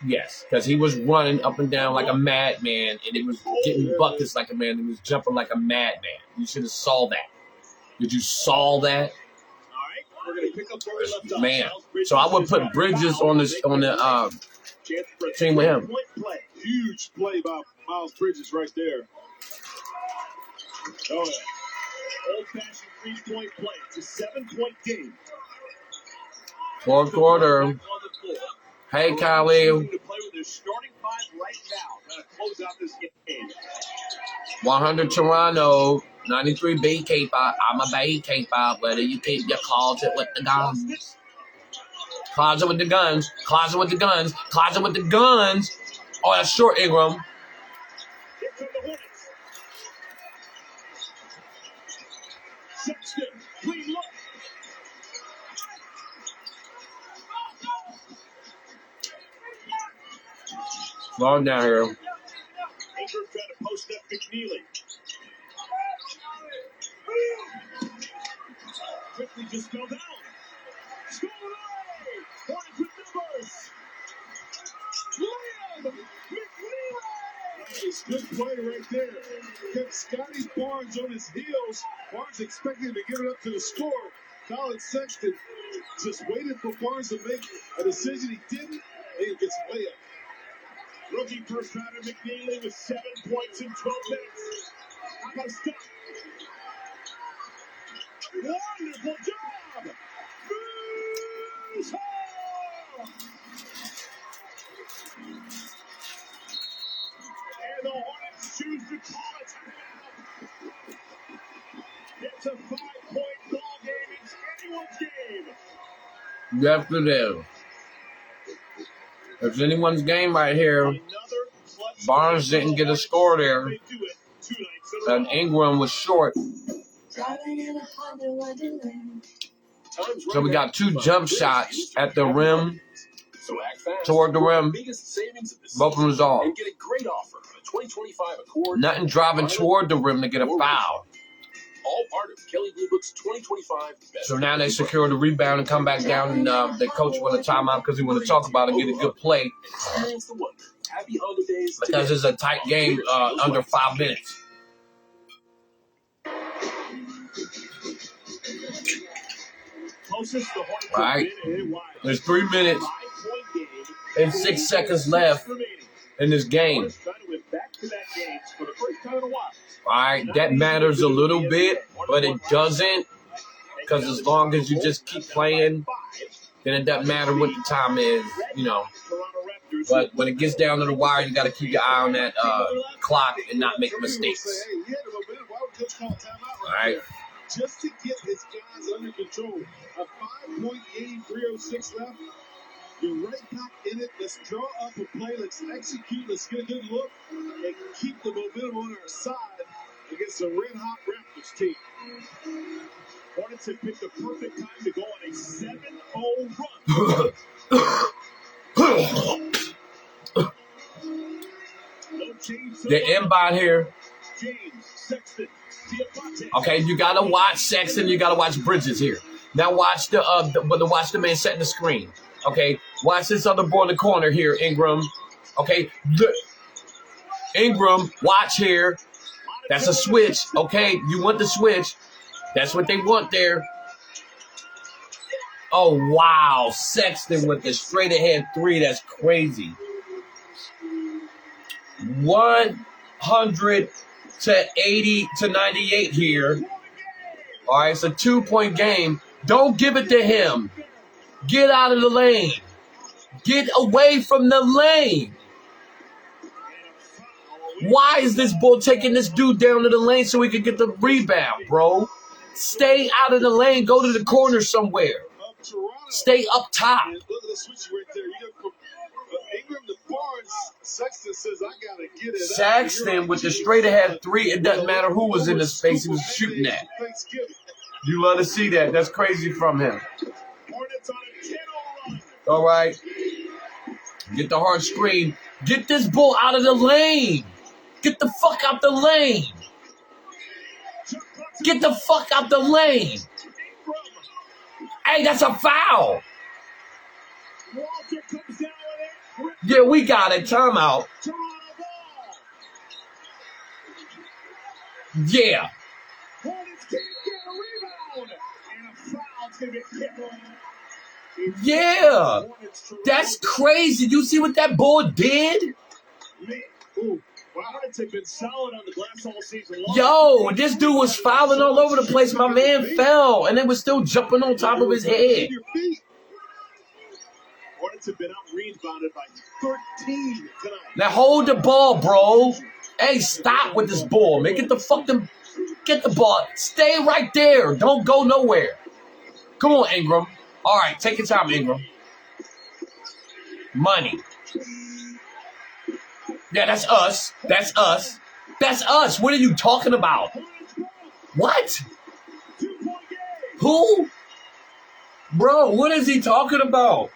Yes, because he was running up and down like a madman, and it was getting buckets like a man, and he was jumping like a madman. You should have saw that. Did you saw that? All right, we're going to pick up where we left off. Man. Miles Bridges So I would is put back. Bridges on the Chance for a team with him. point play. Huge play by Miles Bridges right there. Oh, yeah. Old-fashioned 3-point play. It's a 7-point game. Fourth quarter. Back on the floor. Hey, Hornets Kyle. choosing to play with their starting 5 right now. Going to close out this game. 100 Toronto, 93 beekeeper. I'm a beekeeper. Whether you keep your closet with the guns. Closet with the guns. Closet with the guns. Closet with the guns. Oh, that's short, Ingram. Here come the Hornets. Sexton, clean look. Slow him down here. Ingram trying to post up McNeely. Quickly just fell down. Stolen away. Hornets with numbers. Liam McNeely. Nice Good play right there. Kept Scotty Barnes on his heels. Barnes expected to give it up to the score. Colin Sexton just waited for Barnes to make a decision. He didn't. And he gets a layup. Rookie first rounder McNeely with 7 points in 12 minutes. How about a stop? Wonderful job! Moves home! And the Hornets choose to call a timeout. It's a 5-point ball game. It's anyone's game. Yes, it is. It's anyone's game right here. Another clutch Barnes didn't get a score there, They do it 2 nights in a and row. Ingram was short. So we got 2 jump shots at the rim, So act fast. toward the rim. Biggest savings of the Both of them was off. and get a great offer on a 2025 Accord. Nothing driving toward the rim to get a foul. All part of Kelly Blue Book's 2025 Best So now they secure the rebound and come back down, and the coach want a timeout because he want to talk about it, get a good play, Experience the wonder. Happy holidays because today. it's a tight game under 5 minutes. Closest the Hornets All right. have been in a while. There's 3 minutes 5-point game. and 6 seconds left Remaining. in this game. Hornets trying to win back-to-back games for the first time in a while. All right, that matters a little bit, but it doesn't, because as long as you just keep playing, then it doesn't matter what the time is, you know. But when it gets down to the wire, you got to keep your eye on that clock and not make mistakes. Hey, he had the momentum. Why would coach call a timeout All right. there? Just to get his guys under control. A 5-point game, 3:06 left. You're right back in it. Let's draw up a play. Let's execute. Let's get a good look and keep the momentum on our side against a red-hot Raptors team. Hornets have picked the perfect time to go on a 7-0 run. No change to The inbound here. James, Sexton, Diabate. Okay, you got to watch Sexton. You got to watch Bridges here. Now watch watch the man setting the screen. Okay, watch this other boy in the corner here, Ingram. Okay, Ingram, watch here. That's a switch. Okay, you want the switch. That's what they want there. Oh, wow. Sexton with the straight ahead 3. That's crazy. 100 to 80 to 98 here. All right, it's a 2-point game. Don't give it to him. Get out of the lane. Get away from the lane. Why is this bull taking this dude down to the lane so he can get the rebound, bro? Stay out of the lane. Go to the corner somewhere. Of Toronto. Stay up top. And look at the switch right there. You got from Ingram to Barnes. Sexton says, I got to get it. Saxton with the straight ahead 3. It doesn't matter who was in the space he was shooting at. Thanksgiving. You love to see that. That's crazy from him. Hornets on a 10-0 run. All right. Get the hard screen. Get this bull out of the lane. Get the fuck out the lane. Get the fuck out the lane. Hey, that's a foul. Walter comes down with it. Yeah, we got it. Timeout. Toronto ball. Yeah. Hornets can't get a rebound. And a foul's going to get hit. Yeah. That's crazy. You see what that bull did? Man, ooh. Hornets have been solid on the glass all season long. Yo, this dude was fouling all over the place. My man fell, and it was still jumping on top of his head. Your feet. Hornets have been out-rebounded by 13 tonight. Now hold the ball, bro. Hey, stop with this ball, man. Get the ball. Stay right there. Don't go nowhere. Come on, Ingram. All right, take your time, Ingram. Money. Yeah, that's us. That's us. That's us. What are you talking about? What? 2-point game. Who? Bro, what is he talking about?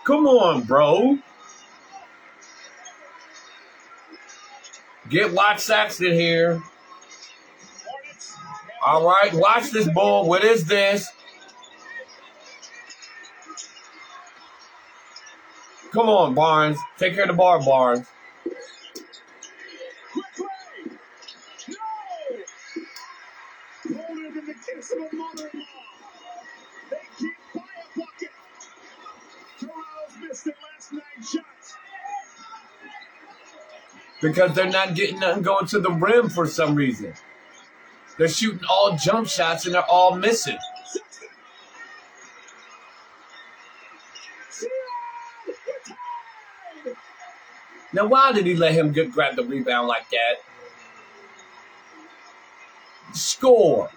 Come on, bro. Get Watch Saxton here. Hornets All right, watch this ball. What is this? Come on, Barnes. Take care of the ball, Barnes. of a mother-in-law. They can't buy a bucket. Toronto's missed their last 9 shots. Because they're not getting nothing going to the rim for some reason. They're shooting all jump shots and they're all missing. Now, why did he let him grab the rebound like that? Score.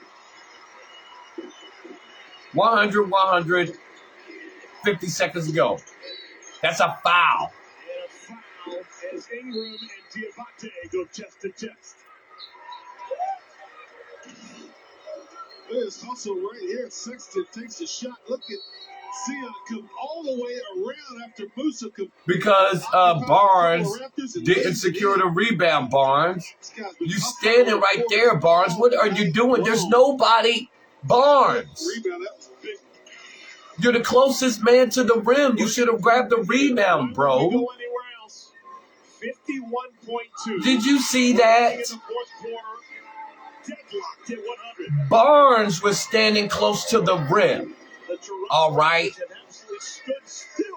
100, 50 seconds to go. That's a foul. And a foul as Ingram and Diabate go chest to chest. Look at this hustle right here. Sexton takes a shot. Look at Zion come all the way around after Musa come. Because Barnes didn't secure the rebound, Barnes. You standing right there, Barnes. What are you doing? There's nobody. Barnes. You're the closest man to the rim. You should have grabbed the rebound, bro. 51.2. Did you see that? In the fourth quarter, deadlocked at 100. Barnes was standing close to the rim. All right.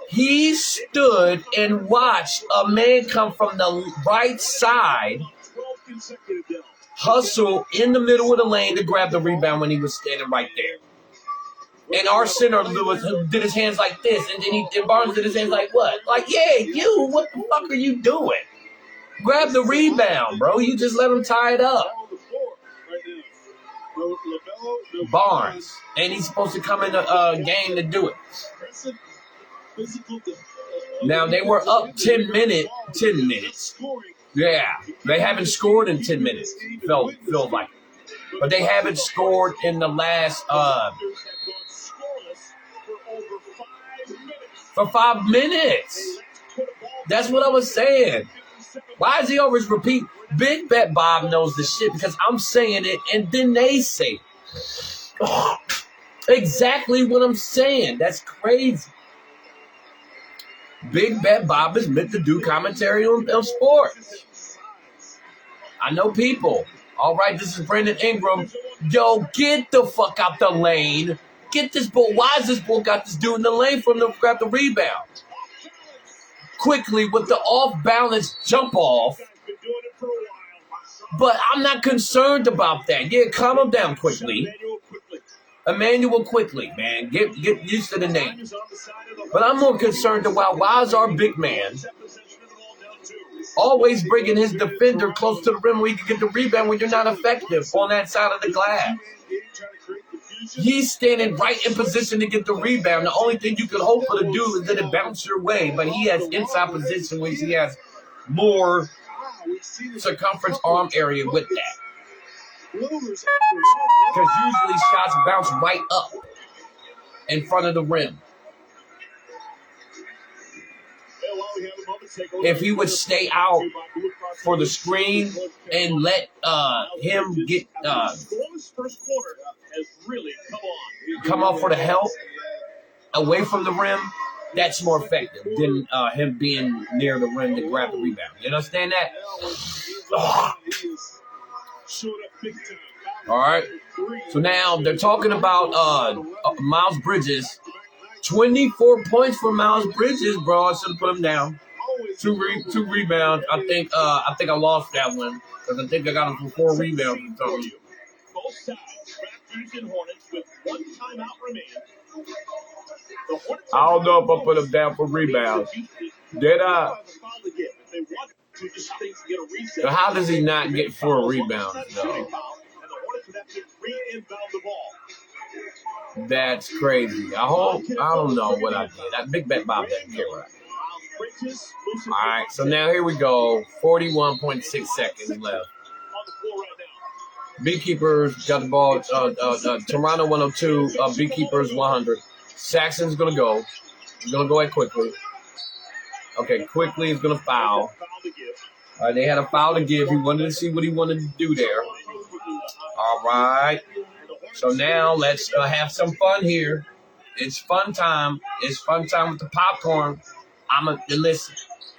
He stood and watched a man come from the right side, hustle in the middle of the lane to grab the rebound when he was standing right there. And our center did his hands like this, and then Barnes did his hands like what? Like, yeah, you, what the fuck are you doing? Grab the rebound, bro. You just let him tie it up. Barnes. And he's supposed to come in the game to do it. Now, they were up 10 minutes. Yeah, they haven't scored in 10 minutes. Feels like it. But they haven't scored in the last for 5 minutes. That's what I was saying. Why is he always repeat? Big Bet Bob knows the shit because I'm saying it and then they say it. Exactly what I'm saying. That's crazy. Big Bet Bob is meant to do commentary on sports. I know people. All right, this is Brandon Ingram. Yo, get the fuck out the lane. Get this bull. Why is this bull got this dude in the lane for him to grab the rebound? Quickly with the off-balance jump off. But I'm not concerned about that. Yeah, calm him down quickly. Emmanuel Quickly, man. Get used to the name. But I'm more concerned about why is our big man always bringing his defender close to the rim where he can get the rebound when you're not effective on that side of the glass. He's standing right in position to get the rebound. The only thing you can hope for to do is that it bounce your way, but he has inside position, which he has more circumference arm area with that. Because usually shots bounce right up in front of the rim. If he would stay out for the screen and let him get come off for the help away from the rim, that's more effective than him being near the rim to grab the rebound. You understand that? All right. So now they're talking about Miles Bridges. 24 points for Miles Bridges, bro. I should have put him down. Two rebounds. I think I lost that one because I think I got him for 4 rebounds or something. Both sides, Raptors and Hornets, with 1 timeout remaining. The Hornets I don't know if I put him down for rebounds. Did I? So how does he not get 4 rebounds, though? That's crazy. I don't know what I did. That Big Bet Bob didn't get right. All right, so now here we go. 41.6 seconds left. Beekeepers got the ball. Toronto 102. Beekeepers 100. Saxon's going to go. He's going to go ahead quickly. Okay, quickly is going to foul. All right, they had a foul to give. He wanted to see what he wanted to do there. All right. So now let's have some fun here. It's fun time. It's fun time with the popcorn. Listen,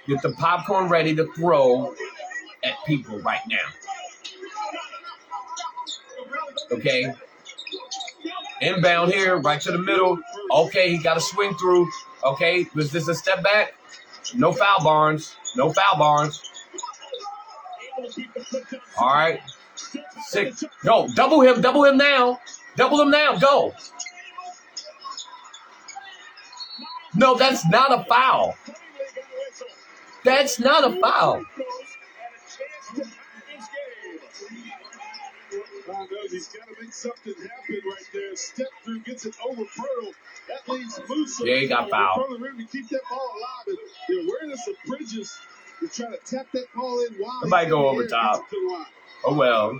get the popcorn ready to throw at people right now. Okay? Inbound here, right to the middle. Okay, he got to swing through. Okay, was this a step back? No foul, Barnes. No foul, Barnes. All right. 6. Go. Double him now. Double him now. Go. No, that's not a foul. That's not a foul. He's got to make something happen right there. Step through, gets it over Pearl. That leaves Musa. Yeah, he got fouled. From the rim to keep that ball alive. And the awareness of Bridges to try to tap that ball in wild. Somebody go over top. Oh, well.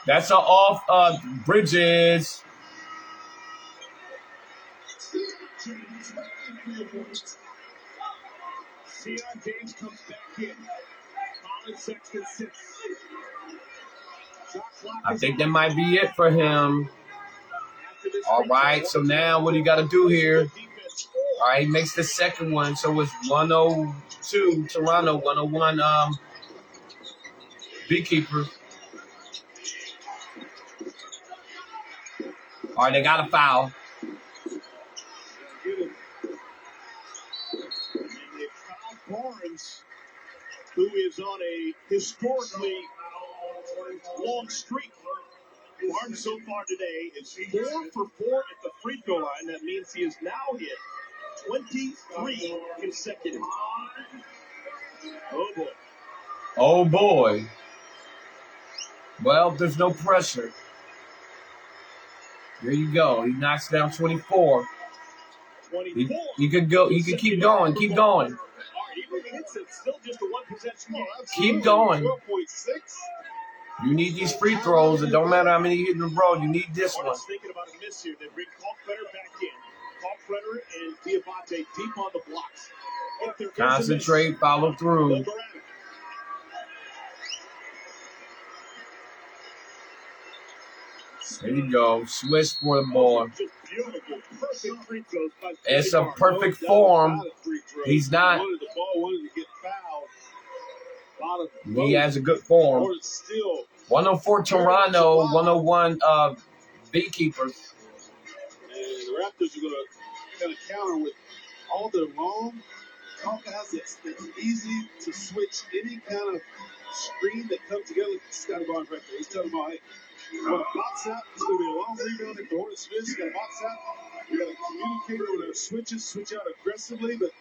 That's an off Bridges. Deion James comes back in. Colin Sexton sits. I think that might be it for him. All right, so now what do you got to do here? All right, he makes the second one, so it's 102 Toronto, 101 Beekeepers. All right, they got a foul. Barnes, who is on a historically long streak. Barnes so far today is 4 for 4 at the free throw line. That means he has now hit 23 consecutive. Oh, boy. Oh, boy. Well, there's no pressure. There you go. He knocks down 24. He could go. He could keep going. Keep going. Keep going. You need these free throws. It don't matter how many you hit in a row. You need this one. Thinking about a miss here. They bring Kalkbrenner back in. Kalkbrenner and Diabate deep on the blocks. Concentrate. Follow through. There you go. Switch for the ball. It's a perfect form. He's not. He has a good form. 104 Toronto, 101 Beekeepers. And the Raptors are going to kind of counter with all their long. Kalka has it. It's easy to switch any kind of screen that comes together. Scotty Barnes right there. He's telling them, hey, we're going to box out. It's going to be a long rebound. If the Hornets miss, got to box out. We got to communicate over their switches, switch out aggressively, but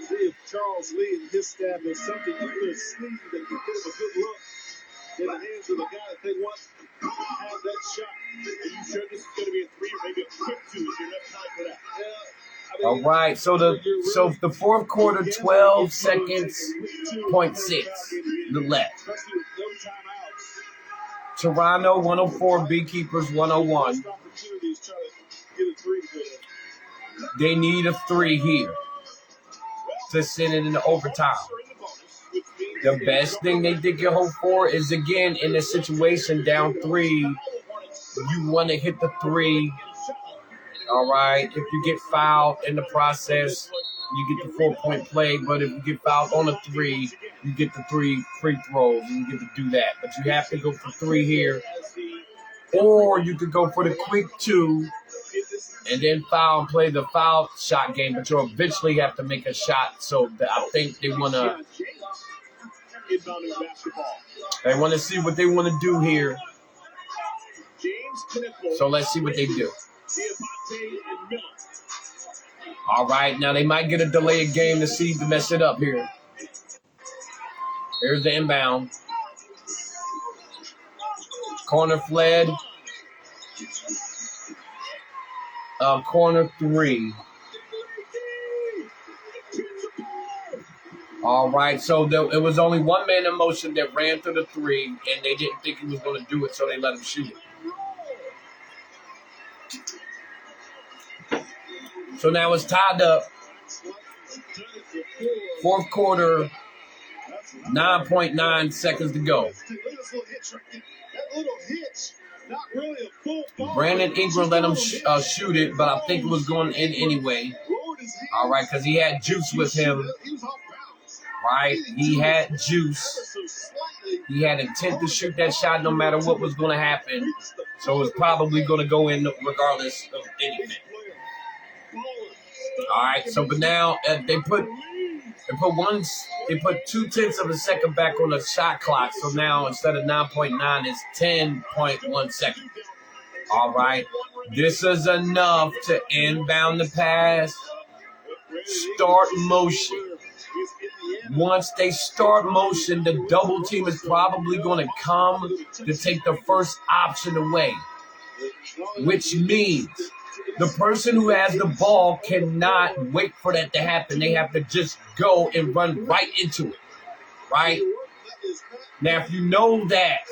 see if Charles Lee and his staff has something in their sleeve that can give them a good look in the hands of the guy that they want to have that shot. Are you sure this is going to be a 3 or maybe a quick 2? Is there enough time for that? Yeah. All right, so the fourth quarter, 12 seconds, 0.6 left. Toronto 104, Beekeepers 101. They need a 3 here to send it into overtime. The best thing they did get hope for is, again, in a situation down 3, you want to hit the 3. All right, if you get fouled in the process, you get the 4-point play. But if you get fouled on a 3, you get the 3 free throws, and you get to do that. But you have to go for 3 here. Or you could go for the quick 2 and then foul and play the foul shot game. But you'll eventually have to make a shot. So I think they want to see what they want to do here. So let's see what they do. All right, now they might get a delayed game to see to mess it up here. Here's the inbound. Corner fled. Corner 3. All right, so it was only one man in motion that ran through the 3, and they didn't think he was going to do it, so they let him shoot it. So now it's tied up. Fourth quarter, 9.9 seconds to go. Brandon Ingram let him shoot it, but I think it was going in anyway. All right, because he had juice with him. Right? He had juice. He had intent to shoot that shot no matter what was going to happen. So it's probably going to go in regardless of anything. All right. So, but now they put 0.2 of a second back on the shot clock. So now instead of 9.9, it's 10.1 seconds. All right. This is enough to inbound the pass. Start motion. Once they start motion, the double team is probably going to come to take the first option away, which means the person who has the ball cannot wait for that to happen. They have to just go and run right into it, right? Now, if you know that,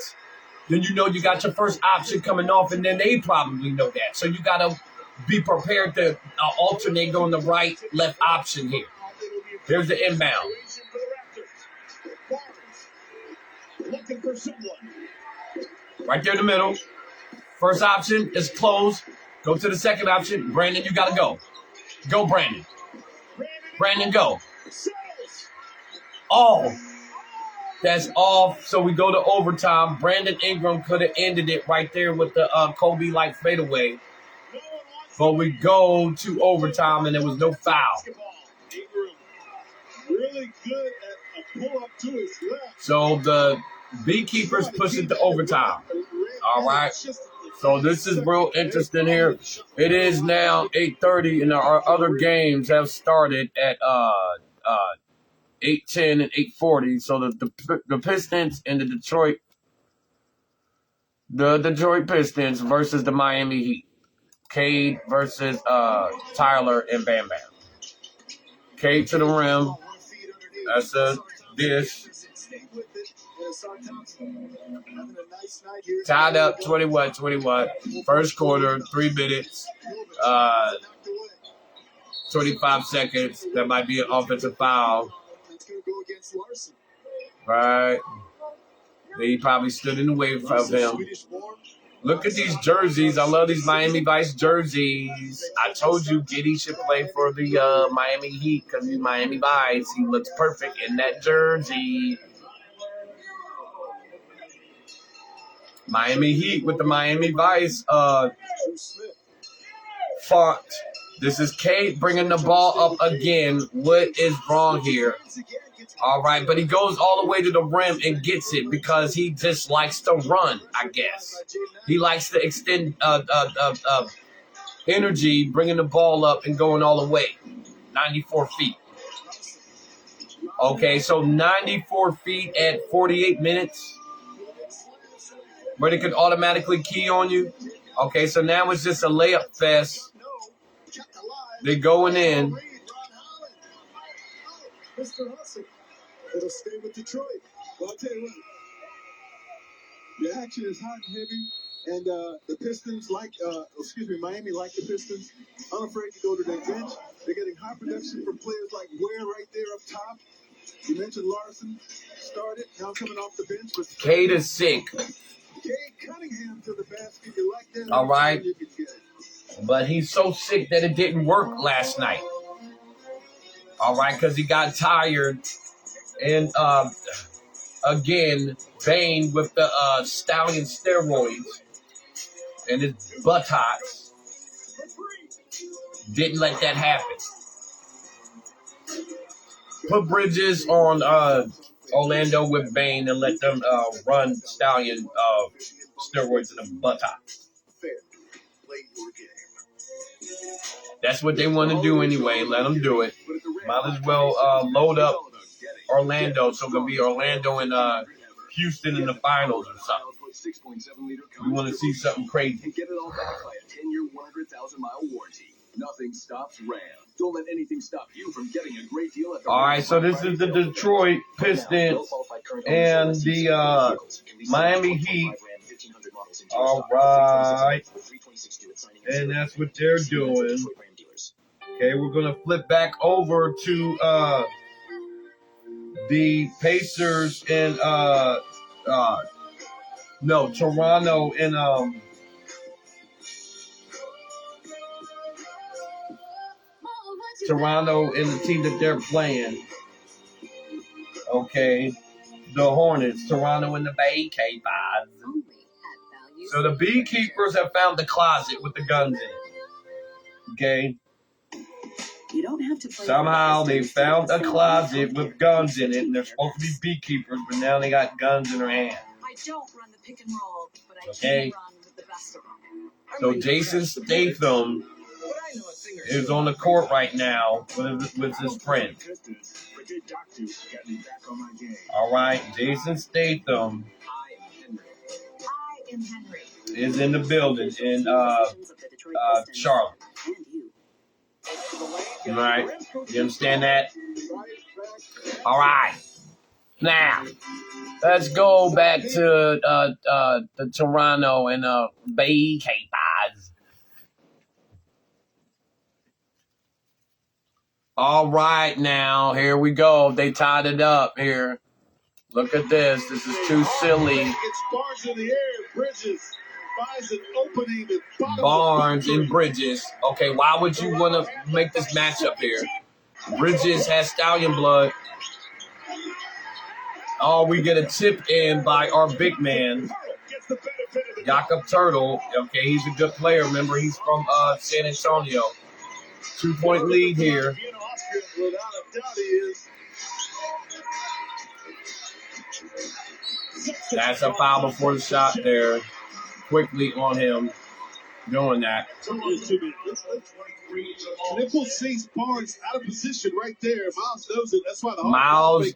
then you know you got your first option coming off, and then they probably know that. So you got to be prepared to alternate on the right, left option here. Here's the inbound. Right there in the middle. First option is closed. Go to the second option. Brandon, you got to go. Go, Brandon. Brandon, go. Oh, that's off. So we go to overtime. Brandon Ingram could have ended it right there with the Kobe-like fadeaway. But we go to overtime, and there was no foul. Really good at a pull up to his left. So the Beekeepers push it to overtime. All right. So this is real interesting here. It is now 8:30, and our other games have started at 8:10 and 8:40. So the Pistons and the Detroit Pistons versus the Miami Heat. Cade versus Tyler and Bam Bam. Cade to the rim. That's a dish. Tied up 21. First quarter, 3 minutes, 25 seconds. That might be an offensive foul. Right. He probably stood in the way of him. Look at these jerseys. I love these Miami Vice jerseys. I told you Giddey should play for the Miami Heat because he's Miami Vice. He looks perfect in that jersey. Miami Heat with the Miami Vice font. This is Cade bringing the ball up again. What is wrong here? All right, but he goes all the way to the rim and gets it because he just likes to run, I guess. He likes to extend energy, bringing the ball up and going all the way. 94 feet. Okay, so 94 feet at 48 minutes. Where they could automatically key on you. Okay, so now it's just a layup fest. They're going in. It'll stay with Detroit. Well, I'll tell you what. The action is hot and heavy, and the Pistons Miami like the Pistons. Unafraid to go to their bench. They're getting high production from players like Ware right there up top. You mentioned Larson started, now coming off the bench. But Cade is sick. Cade Cunningham to the basket. You like that? All right. But he's so sick that it didn't work last night. All right, because he got tired. And, again, Bane with the Stallion steroids and his buttocks didn't let that happen. Put Bridges on Orlando with Bane and let them run Stallion steroids in the buttocks. That's what they want to do anyway. Let them do it. Might as well load up Orlando, so it's going to be Orlando and Houston in the finals or something. We want to see something crazy. Get it all back by a 10-year, 100,000-mile warranty. Nothing stops Ram. Don't let anything stop you from getting a great deal at the All right, so this is the Detroit Pistons and the Miami Heat. All right. And that's what they're doing. Okay, we're going to flip back over to the Pacers and Toronto and Toronto and the team that they're playing. Okay, the Hornets, Toronto and the Bay K5. Only at Value So the beekeepers have found the closet with the guns in it. Okay. You don't have to play Somehow they found a closet with guns in it, and they're supposed to be beekeepers, but now they got guns in their hand. I don't run the pick and roll, but I Okay. can run with the best of them. So Jason Statham is on the court right now with his friend. All right, Jason Statham I am Henry. is in the building in Charlotte. All right, you understand that? All right, now let's go back to the Toronto and Beekeepers. All right, now here we go. They tied it up here. Look at this. This is too silly. It's Barnes in the air. Bridges finds an opening. Barnes and Bridges. Okay, why would you want to make this matchup here? Bridges has stallion blood. Oh, we get a tip in by our big man, Jakob Turtle. Okay, he's a good player. Remember, he's from San Antonio. 2-point lead here. Without a doubt he is. That's a foul before the shot there. Quickly on him doing that. Nickel sees Barnes out of position right there. Miles knows it. That's why the Miles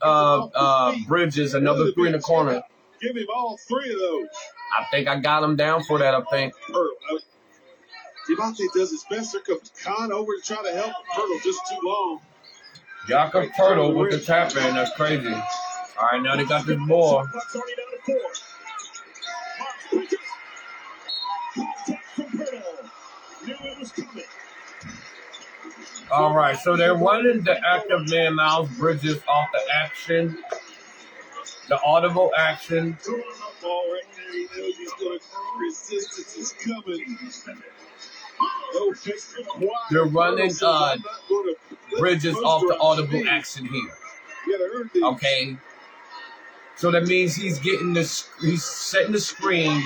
Bridges, another three in the corner. Give him all three of those. I think I got him down for that, I think. Devontae does his best. There comes Khan over to try to help Turtle, just too long. Jakob Turtle with the tap in. That's crazy. All right, now they got this ball. All right, so they're running the active man Miles Bridges off the action, the audible action. Ball right there. He knows he's going to resistance is coming. They're running Bridges off the audible action here. Okay. So that means he's setting the screen,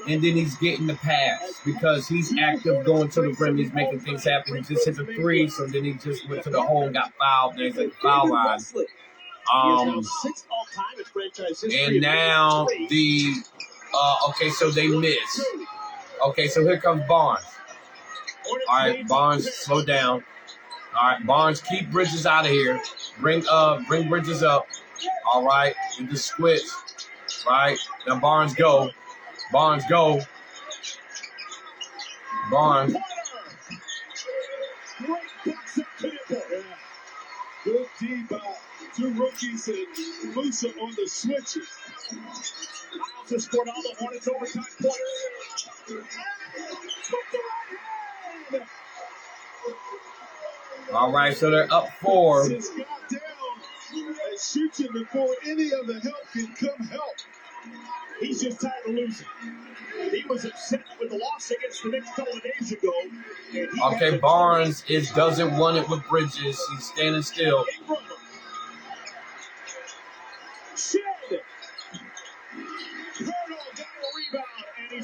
and then he's getting the pass because he's active going to the rim. He's making things happen. He just hit the three, so then he just went to the hole and got fouled. There's a foul line. And now okay, so they miss. Okay, so here comes Barnes. All right, Barnes, slow down. All right, Barnes, keep Bridges out of here. Bring Bridges up. All right, with the switch. Right, now Barnes go. Barnes go. Barnes. Good D by two rookies and Musa on the switches. Miles has scored all the Hornets overtime points. All right, so they're up 4. Got down and shoots it before any of the help can come help. He's just tired of losing. He was upset with the loss against the Knicks a couple of days ago. Okay, Barnes doesn't want it with Bridges. He's standing still.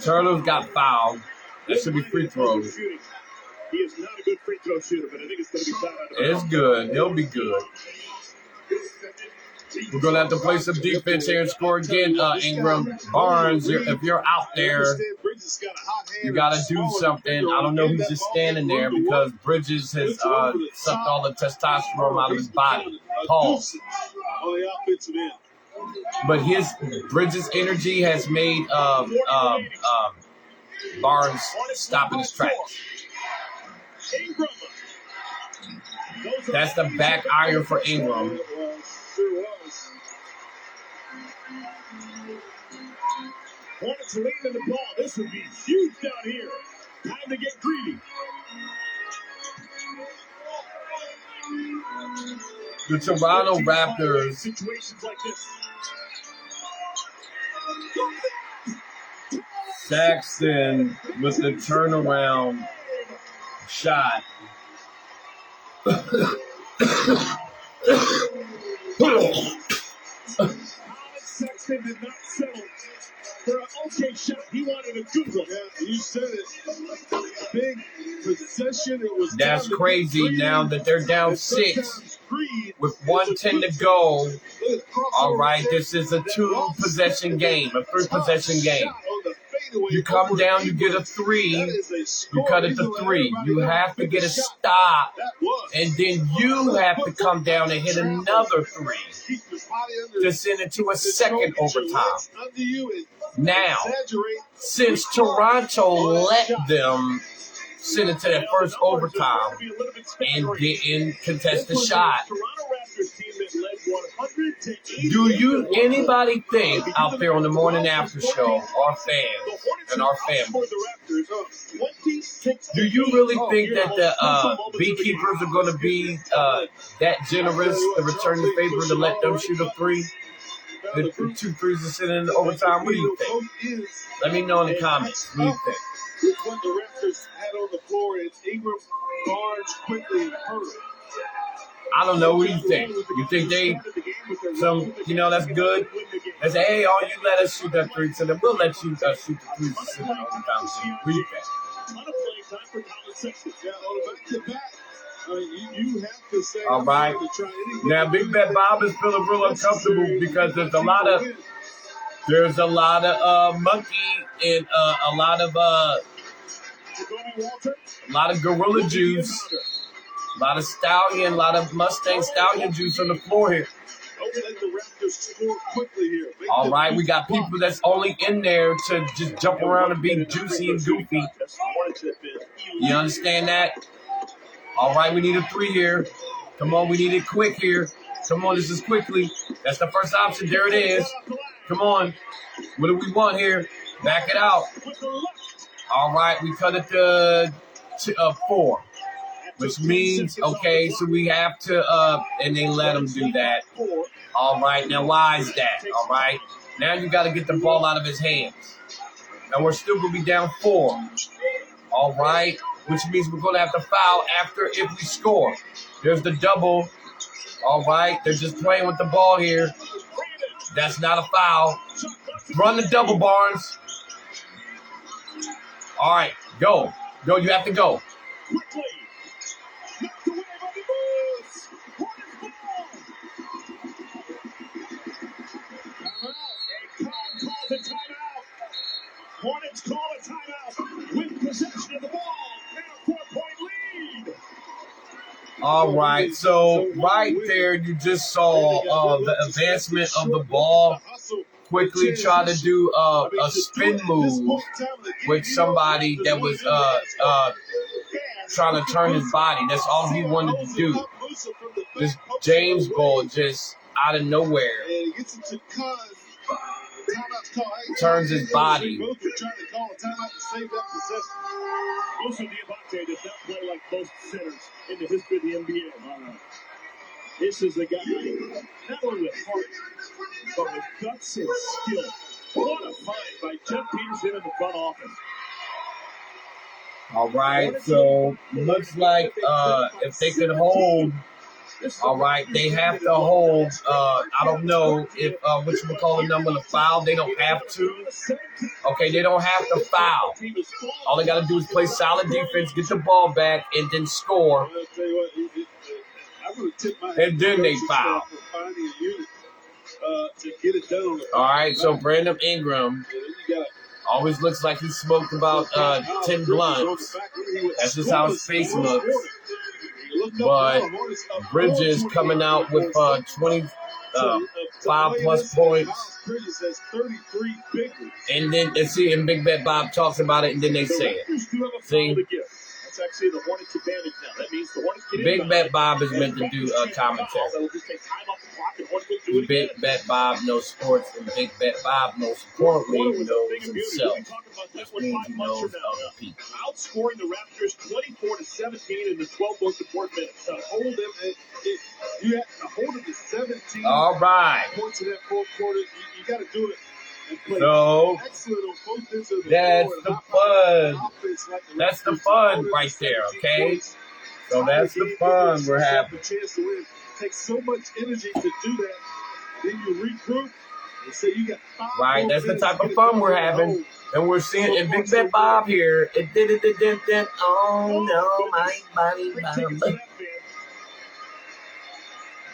Turtle's got fouled. That should be free throws. He is not a good free throw shooter, but I think it's going to be fouled. It's good. He'll be good. We're going to have to play some defense here and score again, Ingram. Barnes, if you're out there, you got to do something. I don't know who's just standing there because Bridges has sucked all the testosterone out of his body. Pause. But Bridges' energy has made Barnes stop in his tracks. That's the back iron for Ingram. Hornets leading the ball. This would be huge down here. Time to get greedy. The Toronto Raptors. Situations like this. Saxton with the turnaround shot. Sexton did not settle For an okay shot, he wanted a good one. Yeah, you said it. Big possession. It was That's time to crazy get now that they're down and 6 sometimes greed with is a 1:10 good to go. thing. Look at the All crossover right, there. this is a That 2-possession game, a 3-possession tough game. shot on the fadeaway You come over down, you get a Ingram. That 3, is a you score. cut it He's to gonna let 3. everybody You know have to pick get the a shot. stop, That was. and then you have to come down and hit another 3 Keep your body under to send it to a control. second Get your overtime. legs under you and Now, exaggerate. since Toronto let them send it to that first overtime and didn't contest the shot, do you anybody think out there on the morning after show, our fans and our family, do you really think that the beekeepers are going to be that generous to return the favor to let them shoot a 3? The 2 threes are sitting in the overtime. What do you think? Let me know in the comments. What do you think? With what the Raptors had on the floor, it's Ingram, Barnes, quickly, and Hurd. I don't know. What do you think? You think they, that's good? They say, hey, all you let us shoot that 3, so then we'll let you shoot the 3s and sit in the overtime. What do you think? Yeah, on the back-to-back, you have to say, All right. Now, Big Bet Bob is feeling real uncomfortable because there's a lot of monkey and a lot of gorilla juice, a lot of stallion, a lot of Mustang stallion juice on the floor here. All right, we got people that's only in there to just jump around and be juicy and goofy. You understand that? All right, we need a 3 here. Come on, we need it quick here. Come on, this is quickly. That's the first option. There it is. Come on. What do we want here? Back it out. All right, we cut it to 4, which means, okay, so we have to, and they let them do that. All right, now why is that? All right, now you got to get the ball out of his hands. And we're still going to be down 4. All right, which means we're going to have to foul after if we score. There's the double. All right, they're just playing with the ball here. That's not a foul. Run the double, Barnes. All right, go. Go, you have to go. Hornets call a timeout with possession of the ball and a 4-point lead. All right, so right there you just saw the advancement of the ball. Quickly try to do a spin move with somebody that was trying to turn his body. That's all he wanted to do. This James Ball just out of nowhere turns his body. Musa Diabate does not play like most centers in the history of the NBA. This is a guy not only with heart, but with guts and skill. What a find by Jeff Peterson in the front office. All right, so looks like if they could hold, all right, they have to hold. I don't know if whatchamacallit number to foul. They don't have to. Okay, they don't have to foul. All they got to do is play solid defense, get the ball back, and then score. And then they foul. All right, so Brandon Ingram always looks like he smoked about 10 blunts. That's just how his face looks. But Bridges coming out with 25 plus points. And then and Big Bet Bob talks about it, and then they say it. See? That's actually the Hornets' advantage now. That means the Hornets get Big Bet Bob is meant to do commentary. Big Bet Bob knows sports, and Big Bet Bob most importantly knows himself. Which means he knows other people. Outscoring the Raptors 24-17 in the 12 most important minutes. To hold them, you have to hold them to 17. All right. Points in that fourth quarter. You got to do it. So that's the fun. That's the fun right there, okay? So that's the fun we're having. Takes so much energy to do that. Then you regroup They say you got 5 Right, more that's the minutes type to of get fun it we're done. having. And we're seeing, and Big Bet Bob here, it did. Oh no, my body, Free tickets for Bob.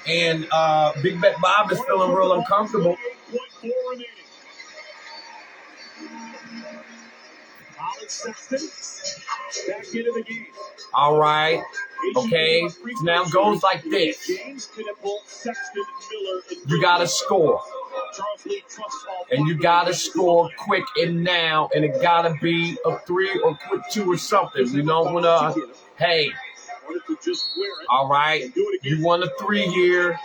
that, man. And Big Bet Bob is feeling real uncomfortable. 28.4 remaining. Colin Sexton back into the game. All right, okay. So now it goes like this. James Knipple, Sexton, Miller, and You gotta score. Charles Lee trusts all And you gotta score quick and now, and it gotta be a 3 or quick 2 or something. You don't wanna, hey, Hornets would just wear it all right, and do it again. you want a 3 here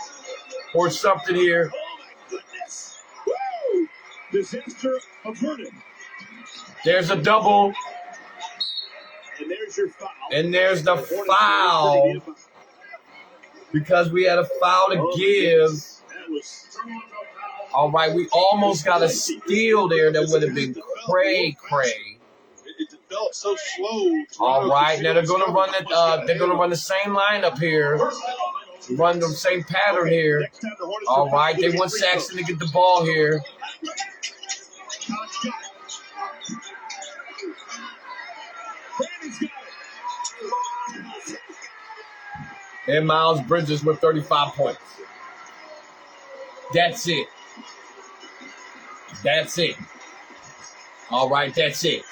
or something here. Oh my goodness! Woo! Disaster averted. There's a double, And there's your foul. and there's the Hornets foul ready to be because we had a foul to give. That was All right, we almost got a steal there that would have been cray. It developed so slow. All right, now they're gonna run it. They're gonna run the same lineup here, run the same pattern here. next time the Hornets All are right, they back want to get free Saxton to get the ball here. throws. Cox got it. Brandon's got it. And Miles Bridges with 35 points. That's it. That's it. All right, that's it.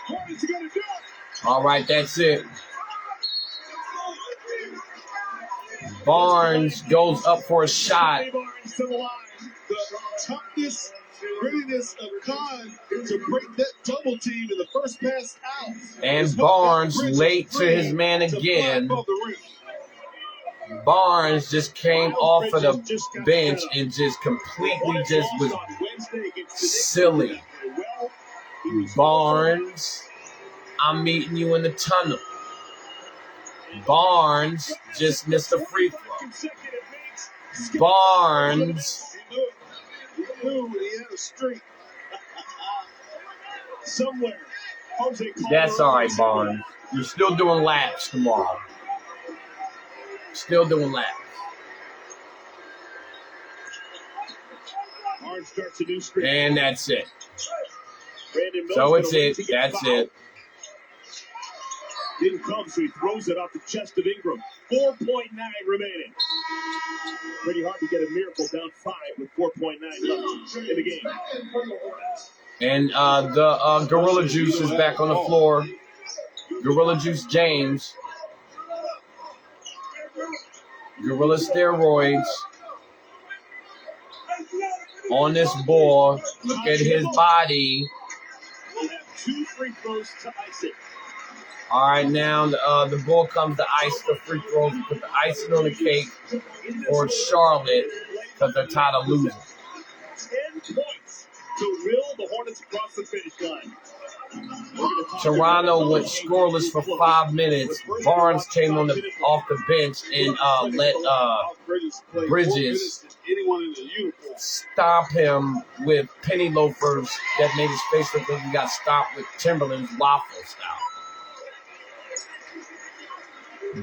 Hornets are gonna do it. All right, that's it. Barnes goes up for a shot. Trey Barnes to the line. The toughness, grittiness of Khan to break that double team in the first pass out. And is what Barnes got Bridges late to his free man to fly again. above the rim. Barnes just came off of the bench and just completely just was silly. Barnes, I'm meeting you in the tunnel. Barnes just missed a free throw. Barnes. He knew he had a streak. Somewhere. Jose That's all right, Calderon. Barnes. You're still doing laps tomorrow. Still doing laps. Barnes starts a new streak. And that's it. Brandon Mills So it's gonna wait it. to get That's fouled. it. Didn't come, so he throws it off the chest of Ingram. 4.9 remaining. Pretty hard to get a miracle down 5 with 4.9 left in the game. And the Gorilla Juice is back on the floor. Gorilla Juice James. Gorilla Steroids. On this ball. Look at his body. We'll have 2 free throws to ice it. All right, now the ball comes to ice the free throws. Put the icing on the cake for Charlotte because they're tired of losing. 10 points to will the Hornets across the finish line. Toronto went scoreless for 5 minutes. Barnes came off the bench and let Bridges Anyone in the uniform. stomp him with penny loafers that made his face look like he got stomped with Timberland's waffle style.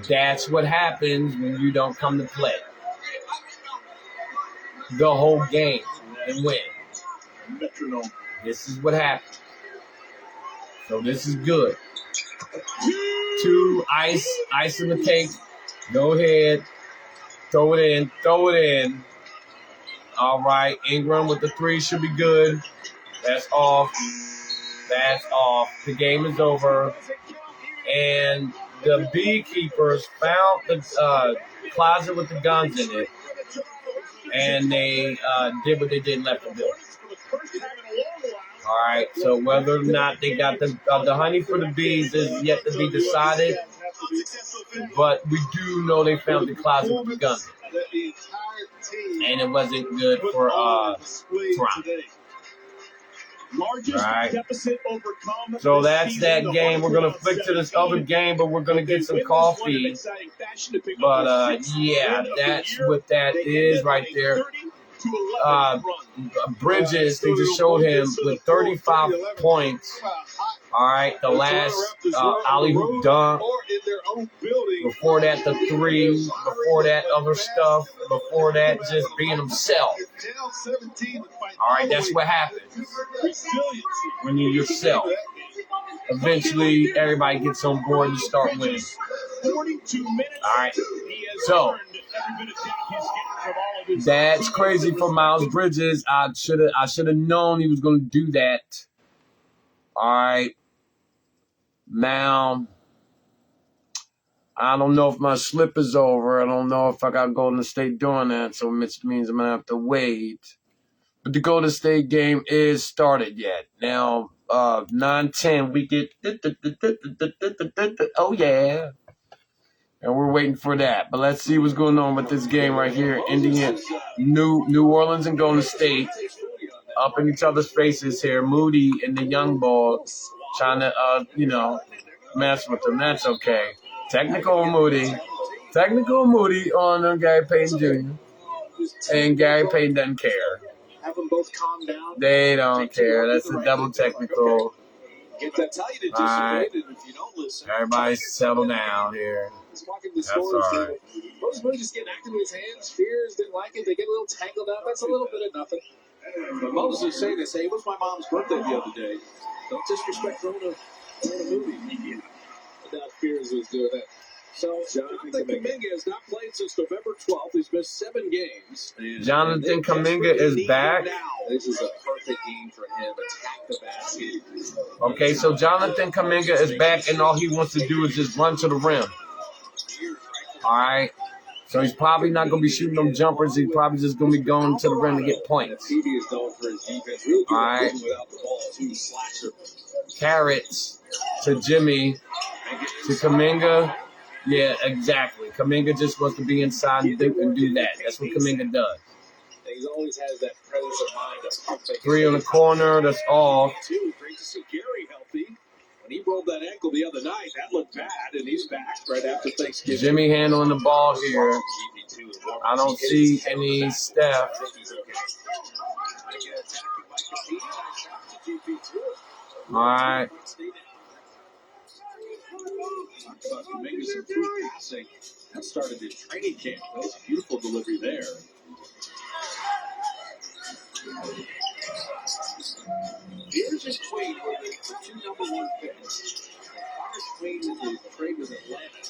That's what happens when you don't come to play the whole game and win. Metronome. This is what happens. So this is good. 2 ice in the cake. Go ahead. Throw it in. All right. Ingram with the 3 should be good. That's off. The game is over. And the beekeepers found the closet with the guns in it. And they did what they did and left the building. All right, so whether or not they got the honey for the bees is yet to be decided, but we do know they found the closet with the guns, and it wasn't good for Toronto. Largest Right. deficit overcome So this that's season. that The game. We're gonna Hornets flick to this 17. other game, but we're gonna get some They win this one in coffee. exciting fashion to pick up But their 6th yeah, win of the that's year. what that They is ended right on a there. 30-11 run. Bridges, they just showed him with 35 points. All right, the last alley-oop dunk. Or in their own building. Before that, the 3. Before that, other stuff. Before that, just being himself. All right, that's what happens when you're yourself. Eventually, everybody gets on board and start winning. 42 minutes. All right. So that's crazy for Miles Bridges. I should have known he was going to do that. All right. Now, I don't know if my slip is over. I don't know if I got Golden State doing that, so which means I'm going to have to wait. But the Golden State game is started yet. Now, 9-10, we get, oh yeah. And we're waiting for that. But let's see what's going on with this game right here. Indiana, New Orleans and Golden State up in each other's faces here. Moody and the young ball trying to, mess with them. That's okay. Technical Moody on Gary Payton Jr. And Gary Payton doesn't care. Have them both calm down. They don't care. That's a double technical. All right. If you don't listen, Everybody settle down here. That's all right. Moses Moody just getting active with his hands. Fears didn't like it. They get a little tangled up. That's a little bit of nothing. But Moses is saying this. Hey, it was my mom's birthday the other day. Don't disrespect Rona Moody. I doubt Fears was doing that. So, Jonathan Kuminga has not played since November 12th. He's missed 7 games. Jonathan Kuminga is back. This is a perfect game for him. Attack the basket. Okay, so Jonathan Kuminga is back, and all he wants to do is just run to the rim. All right. So he's probably not going to be shooting them jumpers. He's probably just going to be going to the rim to get points. All right. Carrots to Jimmy to Kuminga. Yeah, exactly. Kuminga just wants to be inside and do that. That's what Kuminga does. He always has that presence of mind. 3 on the corner. That's all. Great to see Gary healthy. When he rolled that ankle the other night, that looked bad, and he's back right after Thanksgiving. Jimmy handling the ball here. I don't see any Steph. All right. Kuminga's improved passing. That started in training camp. That was a beautiful delivery there. Beers and Queen were the 2 number 1 picks. Connor Queen in the trade with Atlanta.